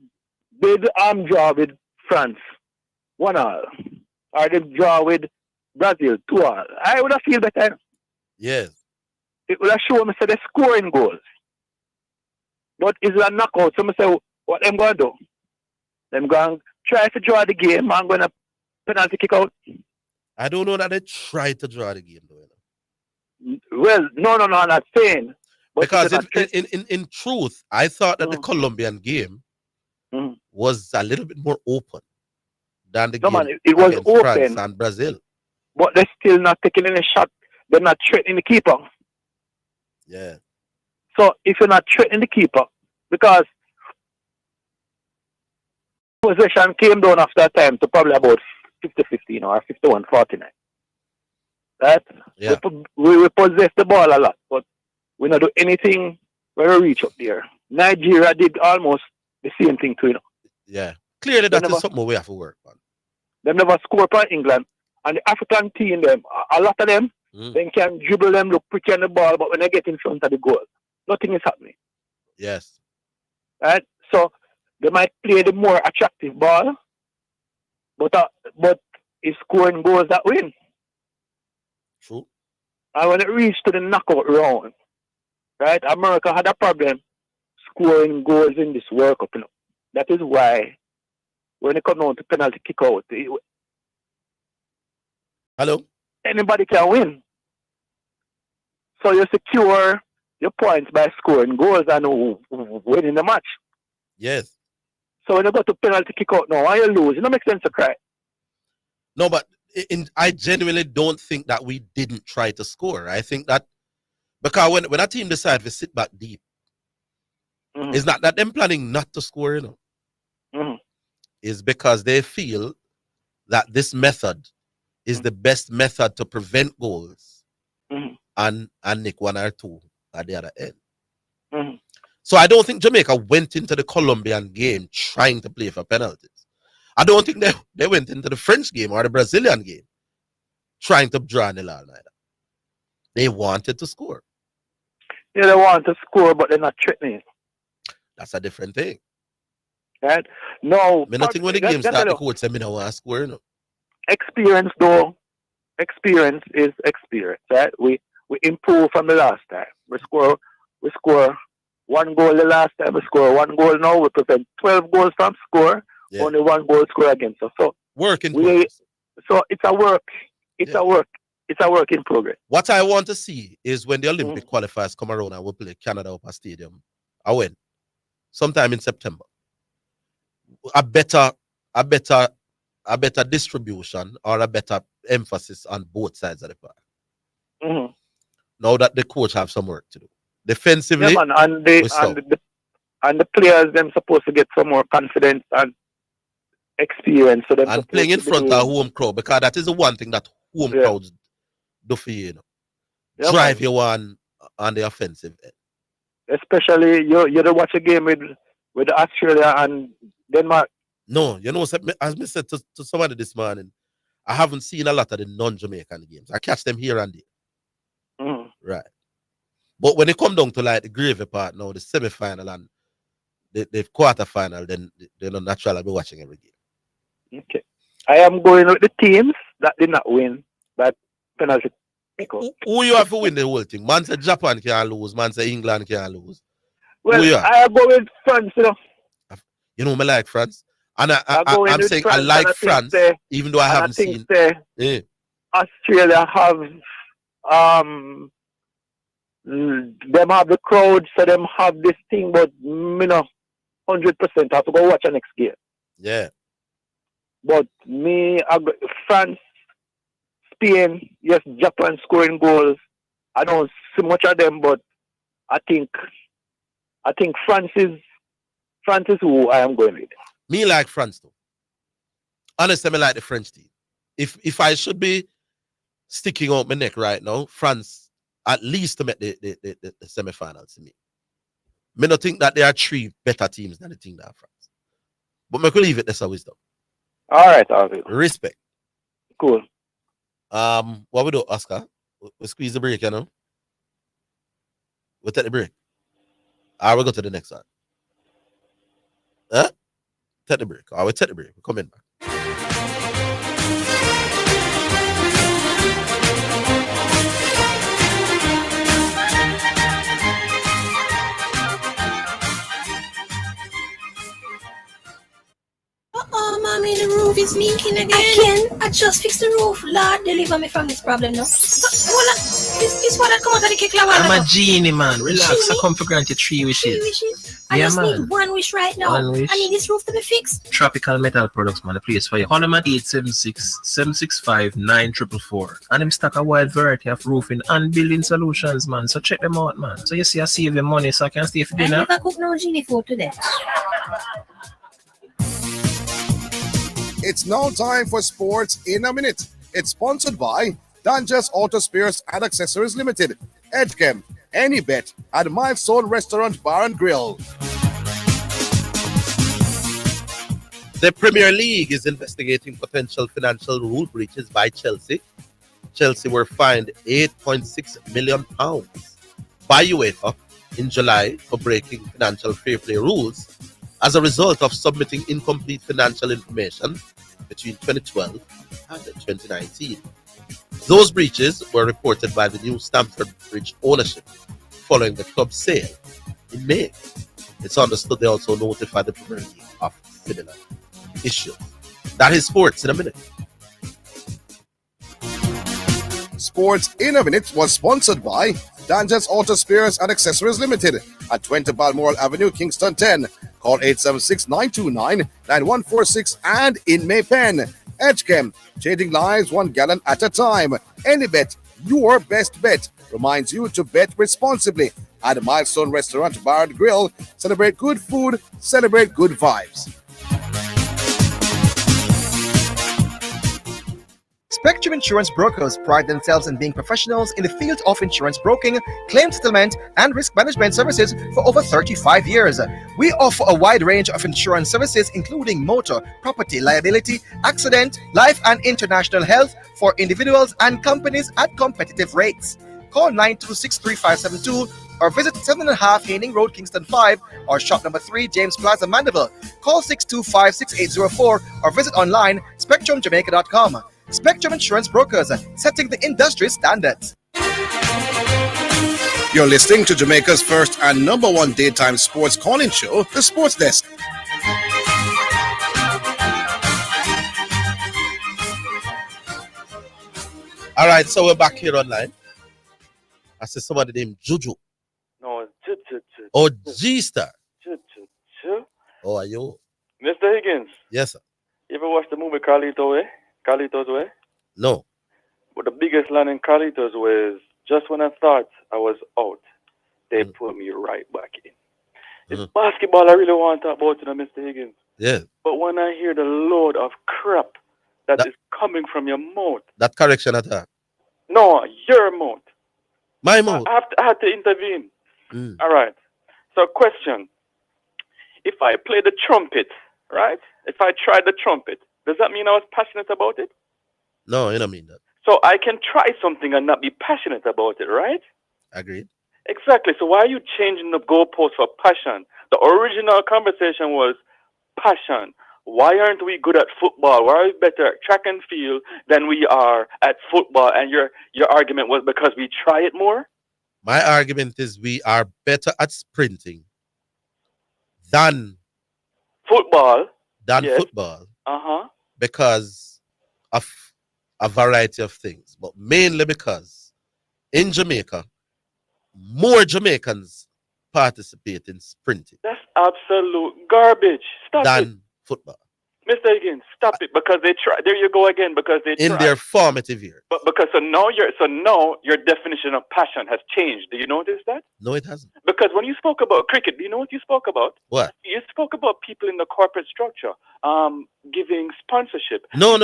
draw with France 1-1, or they draw with Brazil 2-1, I would have feel better. Yes. It would have shown me say they're scoring goals. But it's a knockout. So I say, what I'm going to do? I'm going to try to draw the game. I'm going to penalty kick out. I don't know that they try to draw the game, though. Well, no, I'm not saying. Because in truth, I thought that the Colombian game was a little bit more open than the game it was open, France and Brazil. But they're still not taking any shot. They're not threatening the keeper. Yeah. So if you're not threatening the keeper, because possession came down after a time to probably about 50-15 or 51-49. Right? Yeah. We possess the ball a lot, but we don't do anything when we reach up there. Nigeria did almost the same thing too, Yeah. Clearly that is something we have to work on. They never score for England. And the African team, them, a lot of them, they can dribble them, look pretty on the ball, but when they get in front of the goal, nothing is happening. Yes. Right? So they might play the more attractive ball, but it's scoring goals that win. True. And when it reached to the knockout round, right, America had a problem scoring goals in this World Cup. You know? That is why when it comes down to penalty kick out, hello, anybody can win. So you secure your points by scoring goals and winning the match. Yes. So when you go to penalty kick out now, why you lose? It don't make sense to cry. No, but I genuinely don't think that we didn't try to score. I think that because when a team decides to sit back deep, it's not that them planning not to score, you know. It's because they feel that this method is the best method to prevent goals and nick one or two at the other end. So I don't think Jamaica went into the Colombian game trying to play for penalties. I don't think they went into the French game or the Brazilian game trying to draw nil all night. They wanted to score. Yeah, they want to score, but they're not threatening. That's a different thing. Right? No. I don't think when the game starts, the coach said, I don't want to score. You know? Experience, though. Experience is experience, right? We improve from the last time. We score one goal the last time. We score one goal now. We prevent 12 goals from score. Yeah. Only one goal score against us. So so it's a work. It's a work. It's a work in progress. What I want to see is when the Olympic qualifiers come around and we play Canada Upper Stadium. I win. Sometime in September. A better distribution or a better emphasis on both sides of the park. Now that the coach have some work to do. Defensively, yeah, man, and the players them supposed to get some more confidence and experience. So them and playing in front of home crowd, because that is the one thing that home crowds do for you, Yeah, drive man. you on the offensive end. Especially you don't watch a game with Australia and Denmark. No, as I said to somebody this morning, I haven't seen a lot of the non-Jamaican games. I catch them here and there. Right. But when it come down to like the gravy part now, the semi-final and the quarter-final, then they're not natural. I'll be watching every game. Okay. I am going with the teams that did not win that penalty. Who you have to win the whole thing? Man said Japan can't lose. Man said England can't lose. Well, I go with France, you know. You know, I like France. And I'm saying France, I like France, even though I haven't seen. Australia have them have the crowd, so them have this thing, but 100% have to go watch the next game. Yeah. But France, Spain, yes, Japan scoring goals. I don't see much of them, but I think France is who I am going with. Me like France too. Honestly, I like the French team. If I should be sticking out my neck right now, France at least to make the semi-finals to me. I don't think that there are three better teams than the team that are France. But I could leave it that's a wisdom. All right, Orville. Respect. Cool. What we do, Oscar? We squeeze the break, you know? We'll take the break. All right, we'll go to the next one. Huh? Take the break. All right, we'll take the break. We're coming back. Oh, mommy, the roof is leaking again. I just fixed the roof. Lord, deliver me from this problem now. Hold on. It's what I come out of the cake lava. I'm a genie, man. Relax. I come for grant you 3 wishes. 3 wishes? I Yeah, just man. need 1 wish right now. One wish. I need this roof to be fixed. Tropical Metal Products, man. The place for you. Call them at 876-765-9444. And them stock a wide variety of roofing and building solutions, man. So check them out, man. So you see I save your money so I can stay for I dinner. never cook no genie food today. It's now time for Sports in a Minute. It's sponsored by Dangerous Auto Spares and Accessories Limited, Edgechem, Any Bet, and Milestone Restaurant Bar and Grill. The Premier League is investigating potential financial rule breaches by Chelsea. Chelsea were fined £8.6 million by UEFA in July for breaking financial fair play rules as a result of submitting incomplete financial information between 2012 and 2019. Those breaches were reported by the new Stamford Bridge ownership following the club's sale in May. It's understood they also notified the Premier League of similar issues. That is Sports in a Minute. Sports in a Minute was sponsored by Dangerous Auto Spares and Accessories Limited at 20 Balmoral Avenue, Kingston 10. Call 876-929-9146 and in Maypen. Edgechem, changing lives 1 gallon at a time. Any Bet, your best bet, reminds you to bet responsibly. At Milestone Restaurant Bar and Grill, celebrate good food, celebrate good vibes. Spectrum Insurance Brokers pride themselves in being professionals in the field of insurance broking, claim settlement, and risk management services for over 35 years. We offer a wide range of insurance services including motor, property, liability, accident, life, and international health for individuals and companies at competitive rates. Call 926-3572 or visit 7.5 Haining Road, Kingston 5 or shop number 3, James Plaza, Mandeville. Call 625-6804 or visit online spectrumjamaica.com. Spectrum Insurance Brokers, setting the industry standards. You're listening to Jamaica's first and number 1 daytime sports calling show, The Sports Desk. All right, so we're back here online. I see somebody named Juju. No, Oh, G-Star. How are you? Mr. Higgins. Yes, sir. You ever watch the movie Carlito's Way? Carlito's Way? No. But the biggest line in Carlito's Way is, just when I thought I was out, they put me right back in. It's basketball I really want to talk about, Mr. Higgins. Yeah. But when I hear the load of crap that is coming from your mouth. That correction attack. No, your mouth. My mouth. I have to intervene. All right. So question. If I play the trumpet, right? If I try the trumpet, does that mean I was passionate about it? No, you don't mean that. So I can try something and not be passionate about it, right? Agreed. Exactly. So why are you changing the goalpost for passion? The original conversation was passion. Why aren't we good at football? Why are we better at track and field than we are at football? And your argument was because we try it more? My argument is we are better at sprinting than football. Yes. Football. Because of a variety of things. But mainly because in Jamaica, more Jamaicans participate in sprinting That's absolute garbage. Stop than it. football. Mr. Higgins, stop it because they try. There you go again because they In try. their formative years. But because so now your definition of passion has changed. Do you notice that? No, it hasn't. Because when you spoke about cricket, do you know what you spoke about? What? You spoke about people in the corporate structure giving sponsorship. No.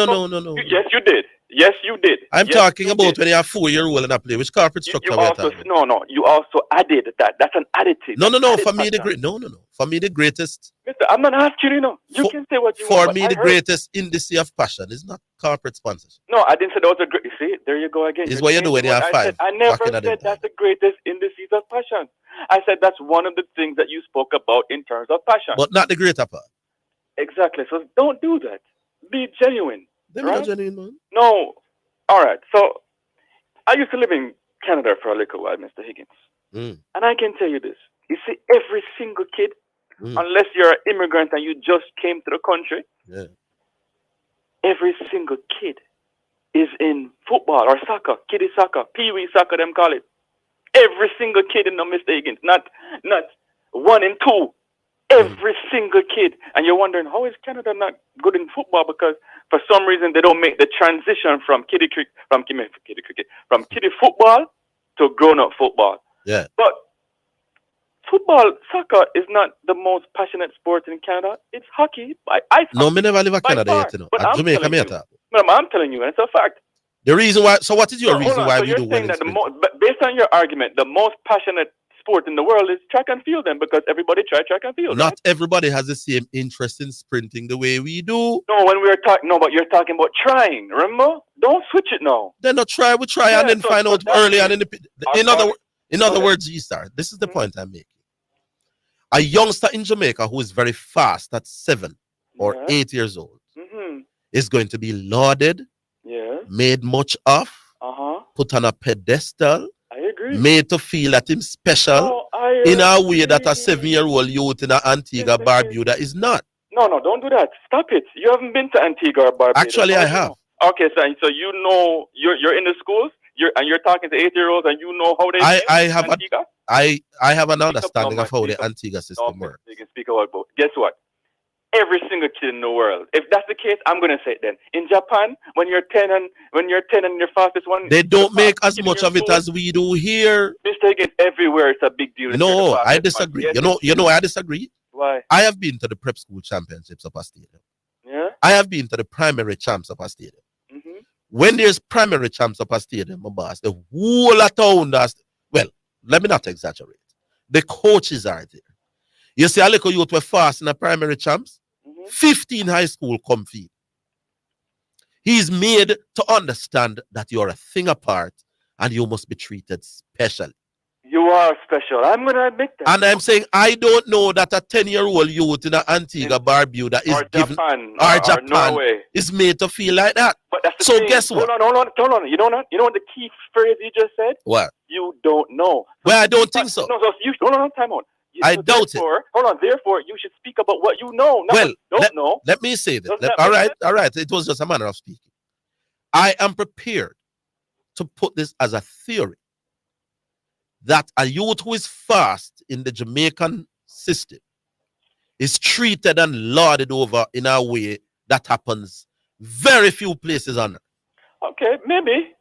Yes, you did. Yes, you did. I'm Yes, talking you about did. when you have 4-year-old in a play. Which corporate structure You are we also talking about? no. You also added that. That's an additive. No. Added For me, passion. no. For me, the greatest. Mister, I'm not asking you. No, you can say what you For want. but me, I the heard- greatest indice of passion is not corporate sponsorship. No, I didn't say that was a great. See, there you go again. It's You're what you do when changing you what have I said. five I never back in the said day. that's the greatest indices of passion. I said that's one of the things that you spoke about in terms of passion. But not the greater part. Exactly. So don't do that. Be genuine. Them right? not genuine, man. No. All right. So I used to live in Canada for a little while, Mr. Higgins. Mm. And I can tell you this. You see, every single kid, unless you're an immigrant and you just came to the country, Yeah. every single kid is in football or soccer, kiddie soccer, pee-wee soccer, them call it. Every single kid in no mistaken, not 1 and 2. Every single kid. And you're wondering, how is Canada not good in football? Because for some reason they don't make the transition from kiddie football to grown-up football. Yeah. But football, soccer is not the most passionate sport in Canada. It's hockey. No, me never live in Canada yet, you know. But At Jamaica, me at I'm telling you, and it's a fact. The reason why, so what is your So, reason hold on. why So we you're do saying well that but based on your argument, the most passionate sport in the world is track and field then, because everybody try track and field. Not right? everybody has the same interest in sprinting the way we do. No, when we were talking, no, but you're talking about trying, remember? Don't switch it now. Then not try, we try and then find out early and in other words, G-Star, this is the point I'm making. A youngster in Jamaica who is very fast at 7 or 8 years old is going to be lauded, made much of, put on a pedestal, I agree. made to feel that him special in a way that a 7-year-old youth in Antigua Barbuda is not. No, don't do that. Stop it. You haven't been to Antigua or Barbados. Actually, I have. Okay, so you know you're in the schools. You're talking to 8-year-olds and you know how they Antigua? I have an understanding of how the Antigua system works. You can speak about both. Guess what? Every single kid in the world. If that's the case, I'm gonna say it then. In Japan, when you're 10 and your fastest one, they don't make as much of it as we do here. Mistaken everywhere. It's a big deal. No, I disagree. Yes, you know, I disagree. Why? I have been to the prep school championships of a stadium. Yeah. I have been to the primary champs of a stadium. When there's primary champs of a stadium, my boss, the whole of town does. Well, let me not exaggerate. The coaches are there. You see, a little youth were fast in the primary champs. 15 high school come feed. He's made to understand that you're a thing apart and you must be treated specially. You are special. I'm going to admit that. And I'm saying I don't know that a 10-year-old youth in Antigua Barbuda is given or Japan Norway is made to feel like that. But that's the So thing. guess what? Hold on. You know what the key phrase you just said? What? You don't know. Well, I don't think so. No, so you hold on, time out. I doubt it. Hold on. Therefore, you should speak about what you know. Not Well, what you don't know. let me say this. Doesn't that All make right, sense? all right. It was just a manner of speaking. I am prepared to put this as a theory that a youth who is fast in the Jamaican system is treated and lauded over in a way that happens very few places on earth. Okay, maybe,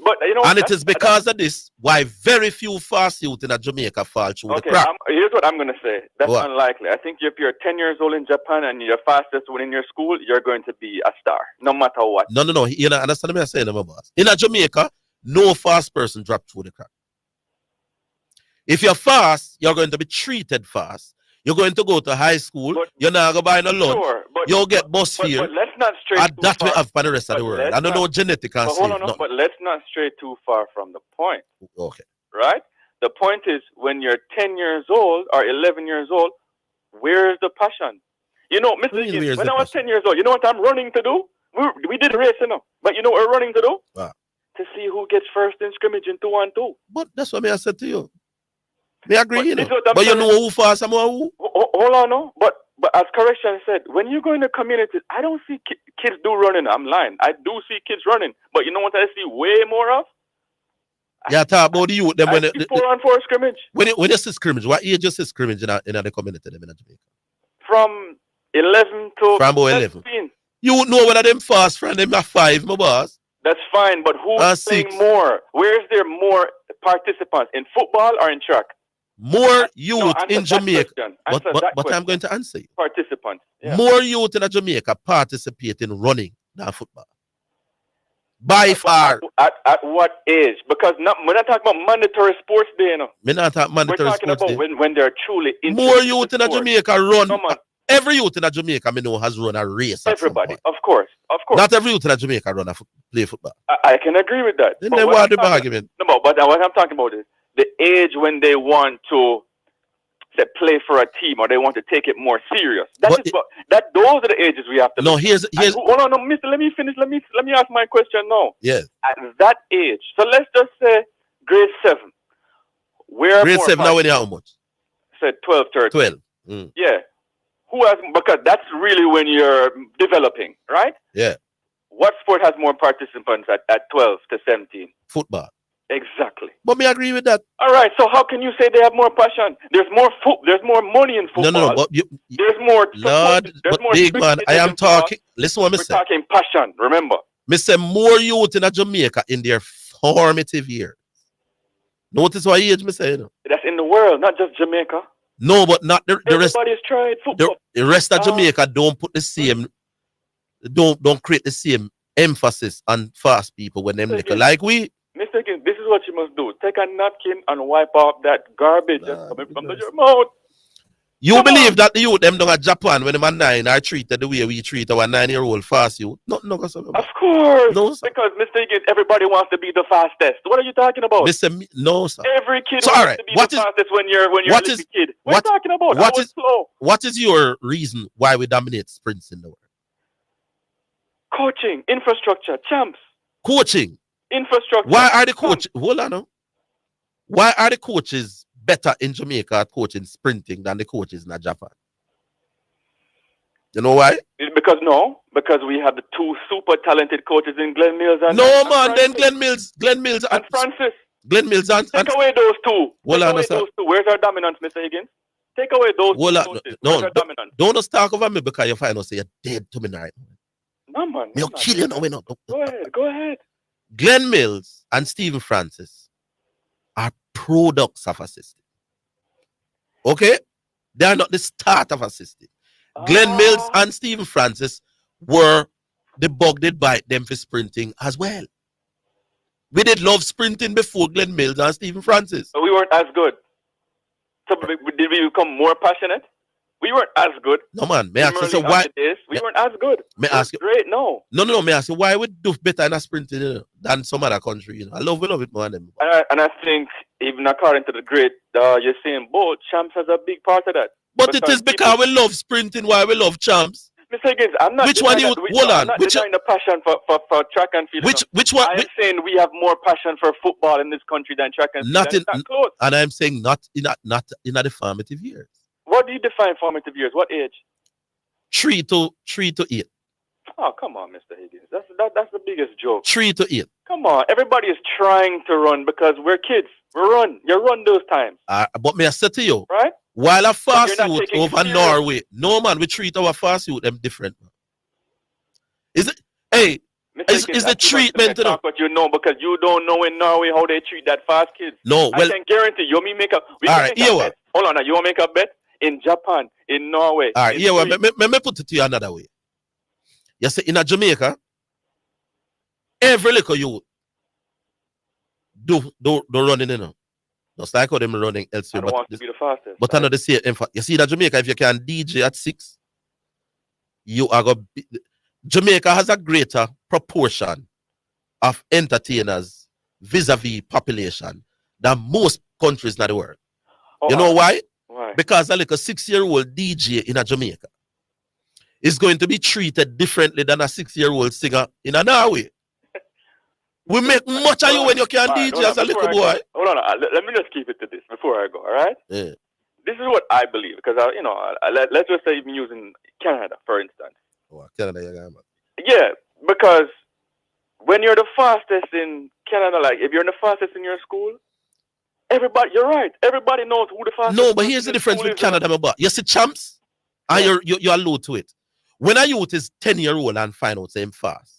but you know. And it is because of this why very few fast youth in Jamaica fall through the crack. Here's what I'm going to say. That's What? unlikely. I think if you're 10 years old in Japan and you're fastest one in your school, you're going to be a star, no matter what. No. You know, understand me? I'm saying, my boss. In Jamaica, no fast person drop through the crack. If you're fast, you're going to be treated fast. You're going to go to high school. You're not going to buy no lunch. Sure, You'll get bus fare. But let's not stray And too that we far. have for the rest of the world. I don't know genetic and But slave. hold on, but let's not stray too far from the point. Okay. Right? The point is, when you're 10 years old or 11 years old, where's the passion? You know, Mr. Higgins, when I was 10 years old, you know what I'm running to do? We did a race, you know. But you know what we're running to do? Wow. To see who gets first in scrimmage in 2-on-2. But that's what I said to you. Me agree, you know. this is what I'm But you saying. know who fast and who? Hold on, no. But as correction said, when you go in the communities, I don't see kids do running. I'm lying. I do see kids running. But you know what I see way more of? Yeah, talk about the youth. Them when 4-on-4 scrimmage. when you see scrimmage, what age you see scrimmage in the community them in Jamaica? From 11 to From about 11. 15. You would know whether them fast from them are 5, my boss. That's fine, but who's playing 6. more? Where is there more participants? In football or in track? More youth answer in that Jamaica. question. But Answer that I'm question. going to answer you. Participants. Yeah. More youth in Jamaica participate in running than football. By far. At what age? Because we're not talking about mandatory sports day, you know. Me not talk mandatory We're talking sports about day. when they're truly More youth in sport. Jamaica run. Come on. Every youth in Jamaica me know has run a race. at some Everybody, point. of course. Not every youth in Jamaica run play football. I can agree with that. Then But they what want I'm the talking- argument. No, but what I'm talking about is the age when they want to say play for a team or they want to take it more serious. Those are the ages we have to. No, look. here's And hold on, no, Mister. Let me finish. Let me ask my question now. Yeah. At that age, so let's just say grade 7. Where Grade more 7 now when you participants? how much? Said 12, 13. 12. Mm. Yeah. Who has, because that's really when you're developing, right? Yeah. What sport has more participants at 12 to 17? Football. Exactly. But me agree with that. All right. So how can you say they have more passion? There's more there's more money in football. No. But there's more. Lord, there's but more big man, I am talking. Listen what I say. We're talking passion. Remember. Me say more youth in Jamaica in their formative years. Notice what age me say. That's in the world, not just Jamaica. No, but not the rest. Everybody's tried football. The rest of Jamaica don't put the same. Don't create the same emphasis on fast people when them little like we. Mr. King, this is what you must do. Take a napkin and wipe off that garbage that's coming from your mouth. You believe that the youth them down at Japan when them are 9 are treated the way we treat our 9-year-old fast youth? No, of course. No, sir. Because Mr. Higgins, everybody wants to be the fastest. What are you talking about? No, sir. Every kid wants to be the fastest when you're a little kid. What are you talking about? What is your reason why we dominate sprints in the world? Coaching, infrastructure, champs. Coaching. Infrastructure. Why are the coaches? Hold on. Why are the coaches better in Jamaica at coaching sprinting than the coaches in Japan? You know why? Because we have the two super talented coaches in Glenn Mills and then Glenn Mills and Francis. Glenn Mills and take away those two. Hold on, those two. Where's our dominance, Mr. Higgins? Take away those two coaches. Where's our dominance? Don't just talk over me because you find out say you're dead to me right now. No man. You'll kill you now. Go ahead. Glenn Mills and Stephen Francis are products of a system. Okay? They are not the start of a system. Glenn Mills and Stephen Francis were the bug that bite them for sprinting as well. We did love sprinting before Glenn Mills and Stephen Francis. But we weren't as good. So did we become more passionate? We weren't as good. No man, may I ask you so why? We weren't as good. May I ask you? Great, no. No. May I ask you why we do better in a sprinting than some other country? We love it more than them. And I think even according to the great, you're saying both champs has a big part of that. But it is because we love sprinting, why we love champs. Mr. Higgins, I'm not. Which one you hold on? I'm not denying the passion for track and field. Which one? I'm saying we have more passion for football in this country than track and field. Not close. And I'm saying not in the formative years. What do you define formative years? What age? 3 to 8. Oh, come on, Mr. Higgins. That's the biggest joke. 3 to 8. Come on. Everybody is trying to run because we're kids. We run. You run those times. But may I say to you, right? While a fast youth over Norway, no man, we treat our fast youth them different. Is it? Hey, is the treatment to them? But you know, because you don't know in Norway how they treat that fast kids. No, well, I can guarantee you. Me make a. Hold on, now you want to make a bet? In Japan, in Norway. All right, me put it to you another way. You see, in Jamaica, every little youth do running, you know. Just like how them running elsewhere. I want to be the fastest. But I know they say, you see that Jamaica, if you can DJ at 6, you are going to be. Jamaica has a greater proportion of entertainers vis-a-vis population than most countries in the world. You know why? Why? Because a 6-year-old DJ in Jamaica is going to be treated differently than a 6-year-old singer in Norway. We make much of you when you can DJ as a little boy. Hold on, let me just keep it to this before I go, all right? Yeah. This is what I believe, because, let's just say even using Canada, for instance. Oh, Canada, yeah, because when you're the fastest in Canada, like if you're the fastest in your school, everybody, you're right. Everybody knows who the fastest. No, but here's the difference with Canada, about you see champs, and you're allude to it. When a youth is 10-year-old and find out him fast,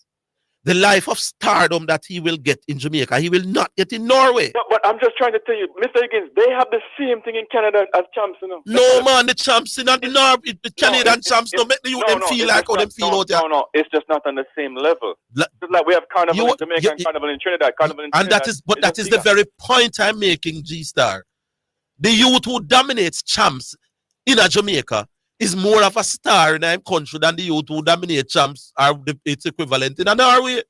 the life of stardom that he will get in Jamaica, he will not get in Norway. No, but I'm just trying to tell you, Mr. Higgins, they have the same thing in Canada as champs, you know. No, man, the champs in the Norway, the Canadian champs don't make the youth them feel like how them feel out there. No, it's just not on the same level. Just like we have carnival in Jamaica and carnival in Trinidad. And that is the very point I'm making, G-Star. The youth who dominates champs in Jamaica is more of a star in our country than the youth who dominate champs are its equivalent in Norway.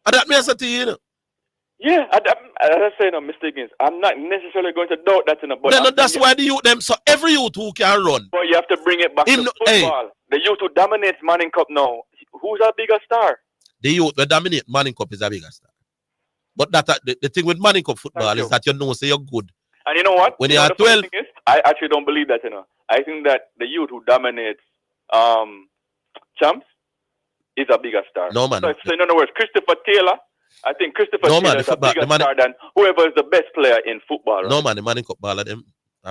And that means that you know. Yeah, as I say, no, Mr. Higgins, I'm not necessarily going to doubt that, but no, that's why the youth them. So every youth who can run. But you have to bring it back to football. Hey, the youth who dominates Manning Cup now, who's a bigger star? The youth that dominate Manning Cup is a bigger star. But that the thing with Manning Cup football is that you know say you're good. And you know what? When you are 12, I actually don't believe that, you know. I think that the youth who dominates champs is a bigger star. No, man. So in other words, Christopher Taylor, I think Christopher Taylor is a bigger star than whoever is the best player in football. Right? No, man, the man in cup ball of them.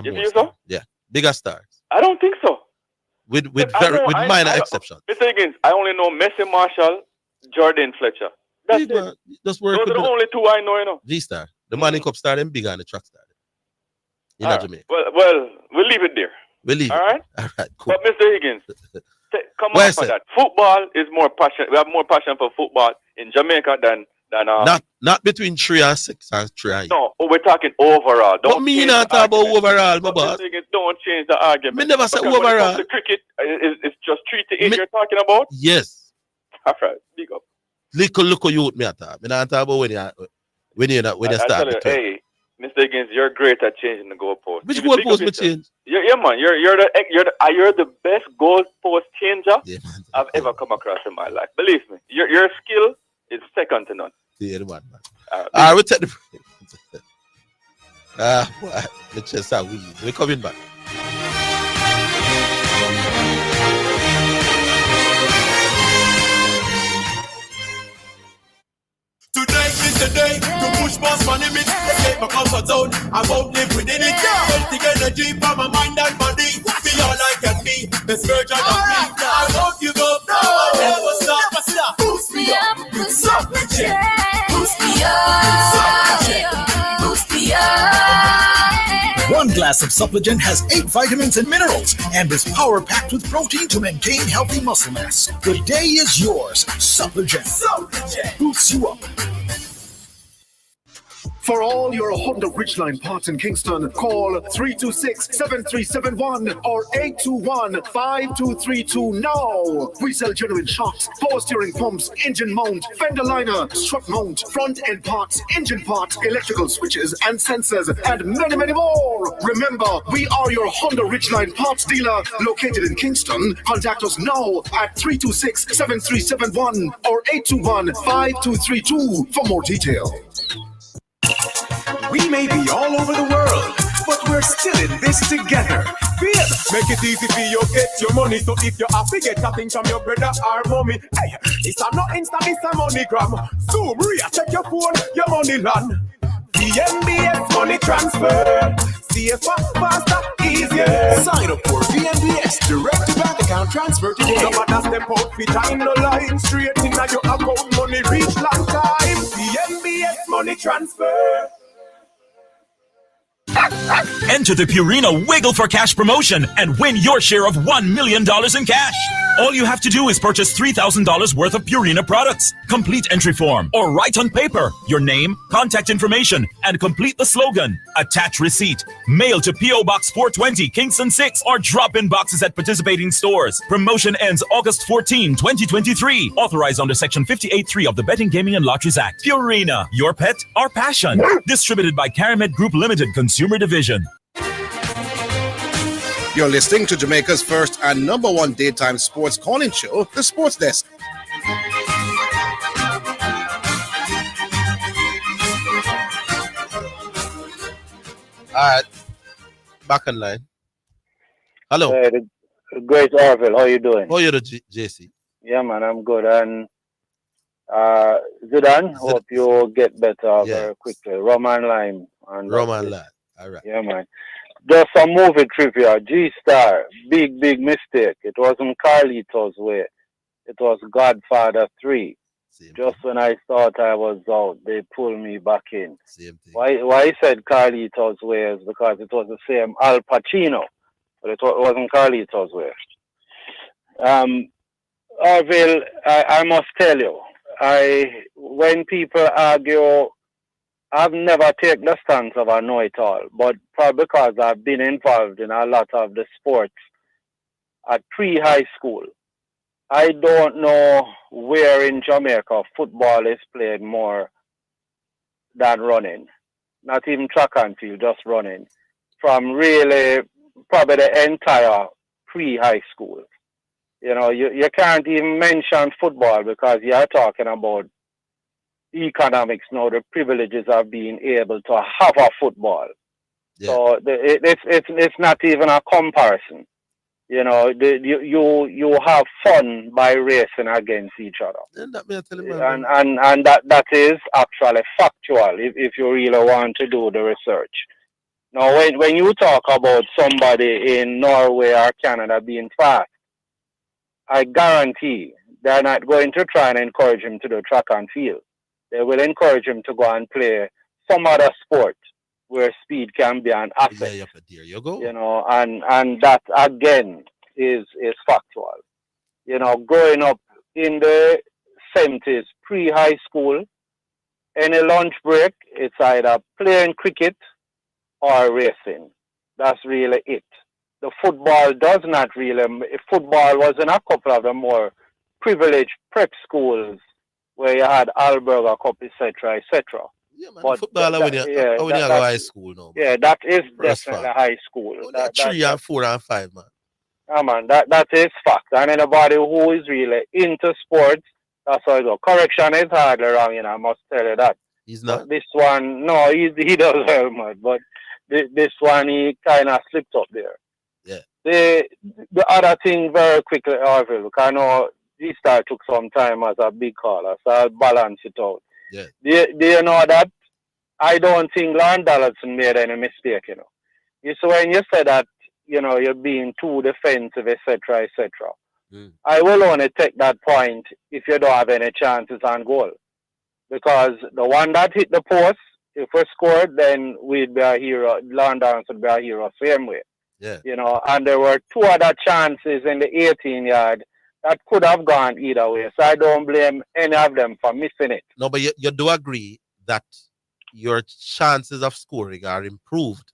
You feel so? Yeah, bigger stars. I don't think so. With minor exceptions. Mr. Higgins, I only know Messi Marshall, Jordan Fletcher. That's it. Just work Those with are the only two I know, you know. G-star. The man in cup star, them bigger than the track star. In Jamaica. Well, we'll leave it there. All right? All right, cool. But Mr. Higgins, come on for that. Football is more passion. We have more passion for football in Jamaica than not between 3 and 6 and 3 and 8. No, we're talking overall. But me not talk about overall, my boss. Don't change the argument. Me never say because overall. When it comes to cricket, it's just 3 to 8 you're talking about? Yes. All right, big up. Little youth me talk. Me not talk about when you start. Hey, Mr. Higgins, you're great at changing the goalpost. Which goalpost me change? Yeah, man. You're the best goalpost changer I've ever come across in my life. Believe me, your skill is second to none. Yeah, man. All right, we take the let's just start weed. We're coming back. Today is the day to push past my limits. Escape my comfort zone, I won't live within it. Healthy energy from my mind and body. Be all I can be, the version of me. I won't give up, no, I'll never stop. Boost me up, boost up my chest. Boost me up, boost me up. One glass of Suppligent has 8 vitamins and minerals and is power-packed with protein to maintain healthy muscle mass. The day is yours. Suppligent boosts you up. For all your Honda Ridgeline parts in Kingston, call 326-7371 or 821-5232 now. We sell genuine shocks, power steering pumps, engine mount, fender liner, strut mount, front end parts, engine parts, electrical switches and sensors, and many, many more. Remember, we are your Honda Ridgeline parts dealer located in Kingston. Contact us now at 326-7371 or 821-5232 for more detail. We may be all over the world, but we're still in this together. Babe, make it easy for you get your money. So if you have to get a thing from your brother or mommy, hey, it's a not Insta, it's a MoneyGram. Zoom, check your phone, your money land. VNBS money transfer. safer, faster, easier. Sign up for VNBS direct to bank account transfer today. No matter step out, fit in the line. Straight in your account, money reach long time. VNBS money transfer. Enter the Purina Wiggle for Cash promotion and win your share of $1 million in cash. All you have to do is purchase $3,000 worth of Purina products. Complete entry form or write on paper your name, contact information, and complete the slogan. Attach receipt. Mail to P.O. Box 420, Kingston 6, or drop in boxes at participating stores. Promotion ends August 14, 2023. Authorized under Section 58.3 of the Betting, Gaming, and Lotteries Act. Purina, your pet, our passion. Distributed by Caramed Group Limited, Consumer Division. You're listening to Jamaica's first and #1 daytime sports calling show, The Sports Desk. All right, back on line. Hello. Hey, the great Orville, how you doing? How you doing, JC? Yeah, man, I'm good. And Zidane, hope you get better very quickly. Roman Lime. Roman Lime. All right. Yeah, man. Just some movie trivia. G-Star, big mistake. It wasn't Carlito's Way. It was Godfather 3. Just when I thought I was out, they pulled me back in. Why I said Carlito's Way is because it was the same Al Pacino, but it wasn't Carlito's Way. Orville, I must tell you, when people argue, I've never taken the stance of I know it all, but probably because I've been involved in a lot of the sports at pre-high school. I don't know where in Jamaica football is played more than running. Not even track and field, just running. From really probably the entire pre-high school. You know, you can't even mention football because you're talking about economics now, the privileges of being able to have a football. Yeah. So it's not even a comparison. You know, you have fun by racing against each other. And that me I tell you, And that is actually factual if you really want to do the research. Now, when you talk about somebody in Norway or Canada being fast, I guarantee they're not going to try and encourage him to do track and field. They will encourage him to go and play some other sport where speed can be an asset. Yeah, there you go. You know, and that again is factual. You know, growing up in the 70s, pre-high school, any lunch break, it's either playing cricket or racing. That's really it. The football does not really. Football was in a couple of the more privileged prep schools where you had Alberga Cup, etc., etc. Yeah, man. But football when you go high school now. Man. Yeah, that is definitely high school. That 3 and 4 and 5, man. Yeah, man, that is fact. And anybody who is really into sports, that's how it goes. Correction is hardly wrong, I must tell you that. He's not. But this one, no, he does well, man. But this one, he kind of slipped up there. Yeah. The other thing, very quickly, Orville, because I know this start took some time as a big caller, so I'll balance it out. Yeah. Do you know that I don't think Lon Donaldson made any mistake, You see, when you say that, you're being too defensive, etc., etc. I will only take that point if you don't have any chances on goal. Because the one that hit the post, if we scored, then we'd be a hero. Lon Donaldson would be a hero same way. Yeah. And there were 2 other chances in the 18-yard that could have gone either way. So I don't blame any of them for missing it. No, but you do agree that your chances of scoring are improved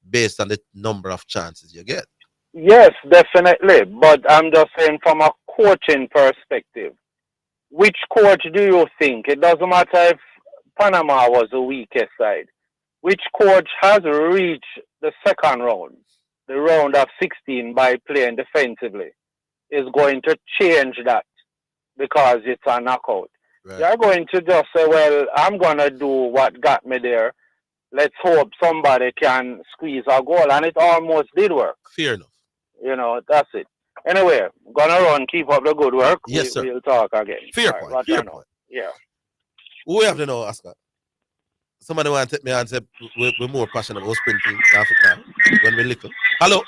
based on the number of chances you get. Yes, definitely. But I'm just saying from a coaching perspective, which coach do you think? It doesn't matter if Panama was the weakest side. Which coach has reached the second round, the round of 16, by playing defensively, is going to change that because it's a knockout. Right. You're going to just say, well, I'm going to do what got me there. Let's hope somebody can squeeze a goal. And it almost did work. Fair enough. That's it. Anyway, I'm going to run. Keep up the good work. Yes, sir. We'll talk again. Fair point. Fair point. Yeah. Who we have to know, Oscar? Somebody want to take me and say we're more passionate about sprinting than football when we're little. Hello?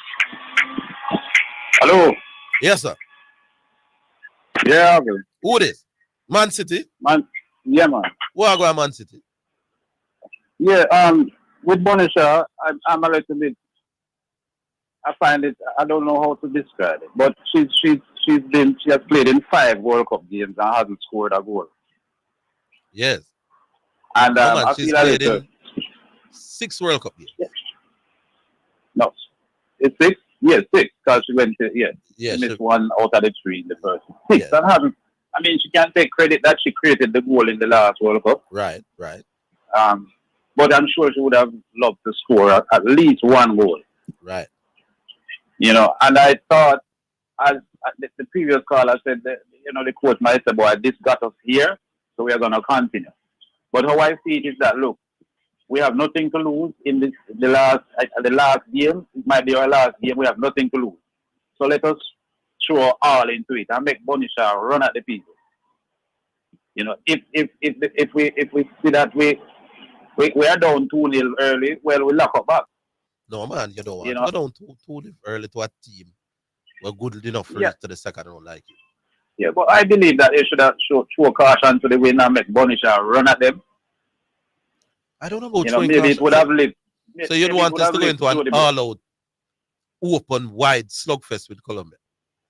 Hello? Yes, sir. Yeah, okay. Who this? Man City? Yeah, man. What go Man City? Yeah, with Bonisha, I'm a little bit. I find it. I don't know how to describe it, but she has played in 5 World Cup games and hasn't scored a goal. Yes. And I she's feel played in 6 World Cup games. Yeah. No, it's 6. Yes, 6 because she went to she missed 1 out of the 3 in the first 6. And hasn't. I mean, she can't take credit that she created the goal in the last World Cup. Right. But I'm sure she would have loved to score at least 1 goal. Right. And I thought, as the previous caller said, that, the coach might say, boy, this got us here, so we are going to continue. But how I see it is that, look, we have nothing to lose in the last game. It might be our last game. We have nothing to lose. So let us throw all into it and make Bonisha run at the people. If we see that we are down 2-0 early, well, we lock up back. No, man, you don't want to go down 2-0 early to a team. We're good enough for it to the second round like you. Yeah, but I believe that they should have show caution to the win and make Bonisha run at them. I don't know about maybe caution. It would have lived. So you'd want us to go into an all-out, open, wide slugfest with Colombia?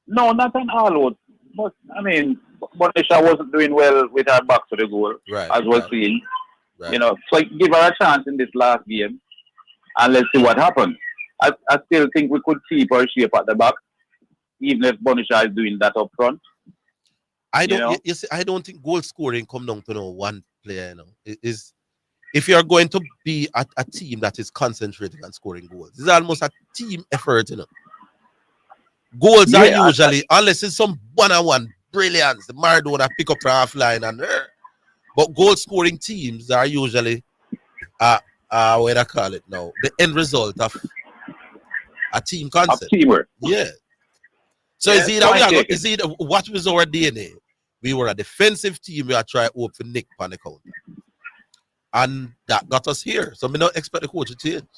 No, not an all-out. But, I mean, Bonisha wasn't doing well with her back to the goal, as was seen. Right. So give her a chance in this last game, and let's see what happens. I still think we could keep her shape at the back, even if Bonisha is doing that up front. I don't think goal scoring come down to one player. If you're going to be a team that is concentrating on scoring goals, it's almost a team effort. Goals are usually, unless it's some one-on-one brilliance, the Maradona pick up from half line but goal scoring teams are usually what I call it now, the end result of a team concept. Of teamwork. Yeah. So is it what was our DNA? We were a defensive team. We are trying to hope for Nick on the counter. And that got us here. So me not expect the coach to change.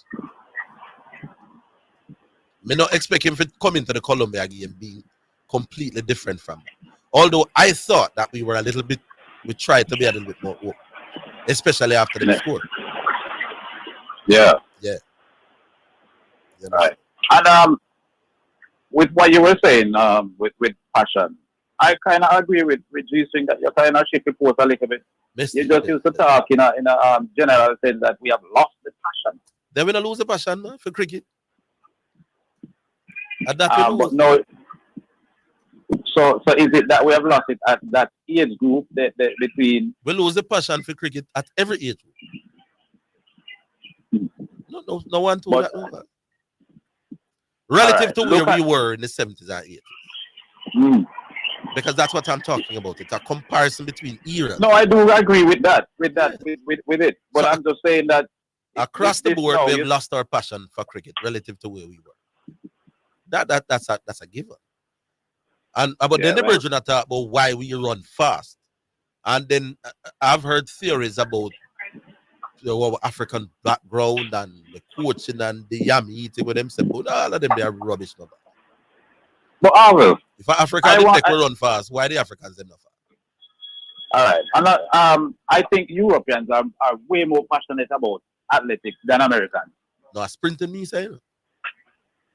Me not expect him to come into the Colombia game being completely different from that. Although I thought that we tried to be a little bit more open, especially after the score. Yeah. Yeah. You know? Right. And with what you were saying, with passion, I kind of agree with G-String that you're kind of shift the post a little bit. You just used to talk in a general sense that we have lost the passion. Then we don't lose the passion, man, for cricket. At that but no. So is it that we have lost it at that age group between? We lose the passion for cricket at every age group. No one told that over. Relative to where we were in the 70s and 80s. Because that's what I'm talking about. It's a comparison between eras. No, I do agree with that. With it. But so I'm just saying that across the board, we have lost our passion for cricket relative to where we were. That's a given. But then the version I talk about why we run fast. And then I've heard theories about our African background and the coaching and the yam eating with them. But all of them, they are rubbish. But Orville, if Africa didn't run fast, why the Africans didn't fast? All right. I think Europeans are way more passionate about athletics than Americans. No, sprinting me saying.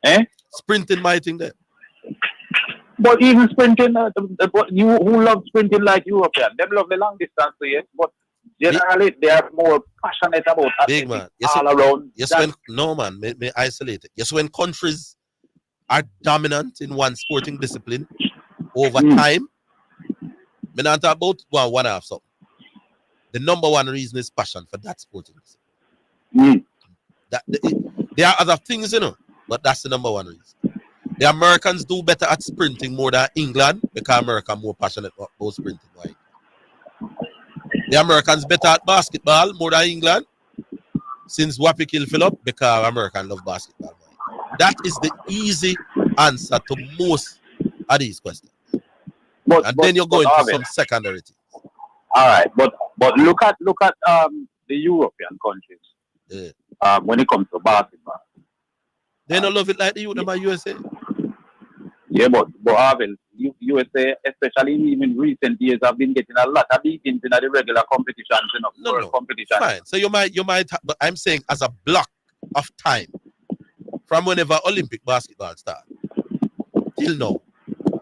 Eh? Sprinting my thing there. But even sprinting, who love sprinting like Europeans? They love the long distance, yes. But generally, they are more passionate about big man. All around. Yes, no man, may isolate it. Yes, when countries are dominant in one sporting discipline over time, me not talk about one half something. The number one reason is passion for that sporting discipline. There are other things, but that's the number one reason. The Americans do better at sprinting more than England because America more passionate about sprinting. Right? The Americans better at basketball more than England since Wappy kill Philip because Americans love basketball. Right? That is the easy answer to most of these questions. And then you're going to some secondary things. All right, but look at the European countries when it comes to basketball. They don't love it like the USA. Yeah, but Orville, USA, especially in recent years, have been getting a lot of beatings in the regular competitions, world competitions. Fine. So you might, but I'm saying as a block of time, from whenever Olympic basketball started till now,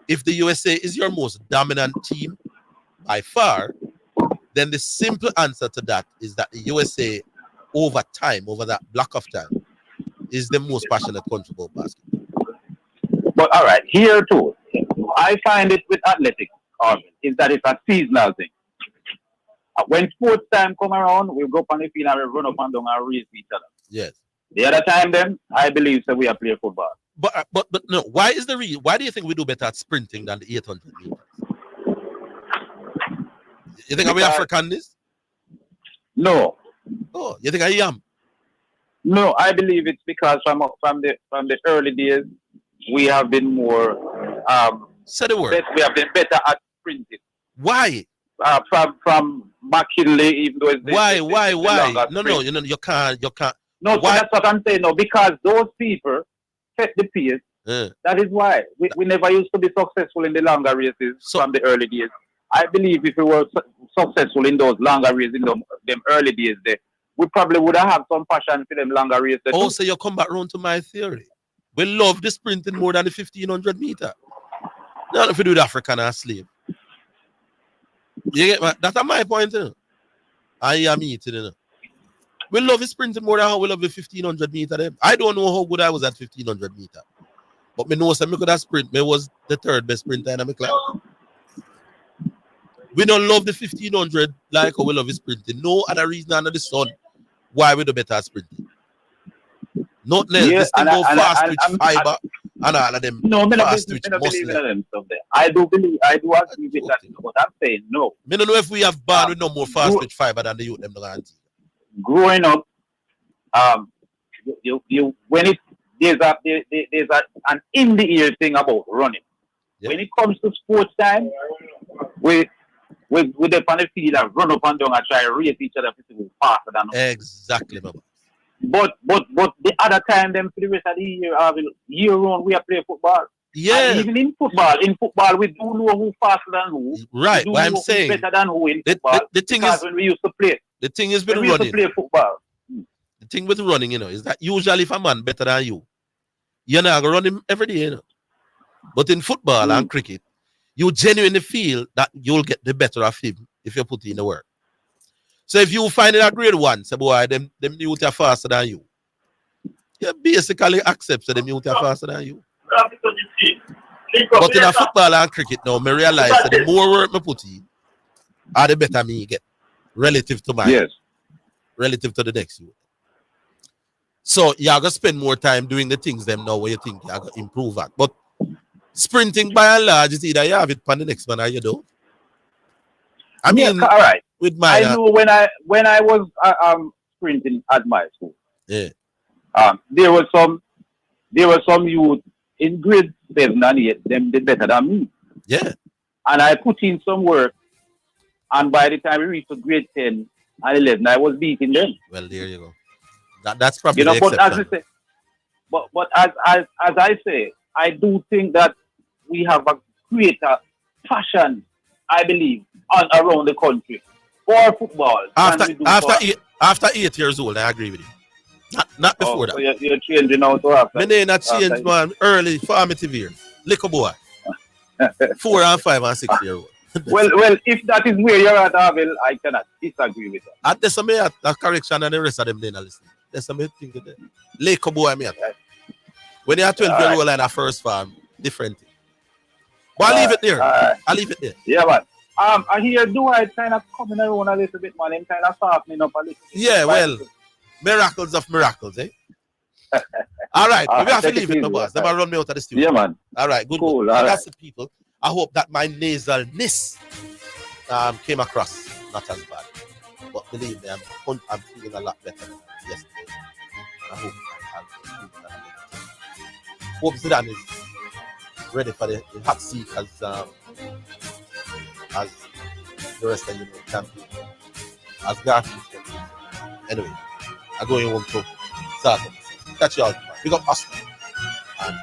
if the USA is your most dominant team by far, then the simple answer to that is that the USA, over time, over that block of time, is the most passionate country about basketball. But all right, here too, I find it with athletics, is that it's a seasonal thing. When sports time come around, we go up on the field and we run up and down and race each other. Yes. The other time, then I believe that we are playing football. But no, why do you think we do better at sprinting than the 800 meters? You think we African this? No. Oh, you think I am? No, I believe it's because from the early days we have been more say the word. We have been better at sprinting. Why? From McKinley, even though it's why? No, you can't. No, so that's what I'm saying. No, because those people set the pace. That is why we never used to be successful in the longer races from the early days. I believe if we were successful in those longer races in them early days, we probably would have some passion for them longer races. So you come back round to my theory. We love the sprinting more than the 1500 meter. Not if we do the African as slave. You get my, that's my point. I am eating. We love the sprinting more than how we love the 1500 meter. I don't know how good I was at 1500 meter. But me know some could have sprint. Me was the third best sprinter in my class. We don't love the 1500 like how we love the sprinting. No other reason under the sun why we do better at sprinting. Nothing else. This thing go fast twitch fiber and all of them. No, fast twitch muscle. I do agree with that, but I'm saying no. I don't know if we have band with no more fast twitch fiber than the youth them. Growing up, you when there's an in the ear thing about running. When it comes to sports time, we the on the field and run up and down and try to race each other to go faster than us. Exactly, Baba. But the other time, them for the rest of the year round, we are playing football. Yeah. And even in football, we do know who faster than who. Right. We do What I'm know saying, who better than who in football. the thing because is, when we used to play, the thing is with when we used to running. play football. The thing with running, is that usually if a man better than you, you're not gonna run him every day, But in football and cricket, you genuinely feel that you'll get the better of him if you put in the work. So if you find it a grade one, say boy, them youth are faster than you. You basically accept that them youth are faster than you. But in a football and cricket now, I realize that the more work I put in, the better me get relative to mine. Yes. Relative to the next youth. So you're gonna spend more time doing the things them now where you think you're gonna improve at. But sprinting by and large, it's either you have it on the next one or you don't. I mean, all right. With my I know when I was sprinting at my school. Yeah. There were some youth in grade 7 and 8, them did better than me. Yeah. And I put in some work, and by the time we reached to grade 10 and 11, I was beating them. Well, there you go. That's probably the but as exception. I say, but as I say, I do think that we have a greater passion, I believe, around the country for football. After 8 years old, I agree with you. Not before that. So you're changing out to after. My name not change, man. Early formative years. Little boy. 4 and 5 and 6 year old. well, if that is where you're at, Orville, I cannot disagree with that. At this me at the correction and the rest of them then listen. That's me think of that. Little boy me at. When you're 12 year old and a first farm, different thing. But I'll leave it there. I'll leave it there. Yeah, man. I hear Dwight kind of coming around a little bit, man. Him kind of softening up a little. Yeah, well, miracles of miracles, eh? All right, we have to leave it, my boss. They might run me out of the studio. Yeah, man. All right, good. Cool. That's it, people. I hope that my nasalness came across not as bad. But believe me, I'm feeling a lot better than yesterday. I hope Hope Zidane is ready for the hot seat as the rest of the champion. As Garfield. Anyway, I'm going home to start up. Catch you all tomorrow. Big up Oscar. And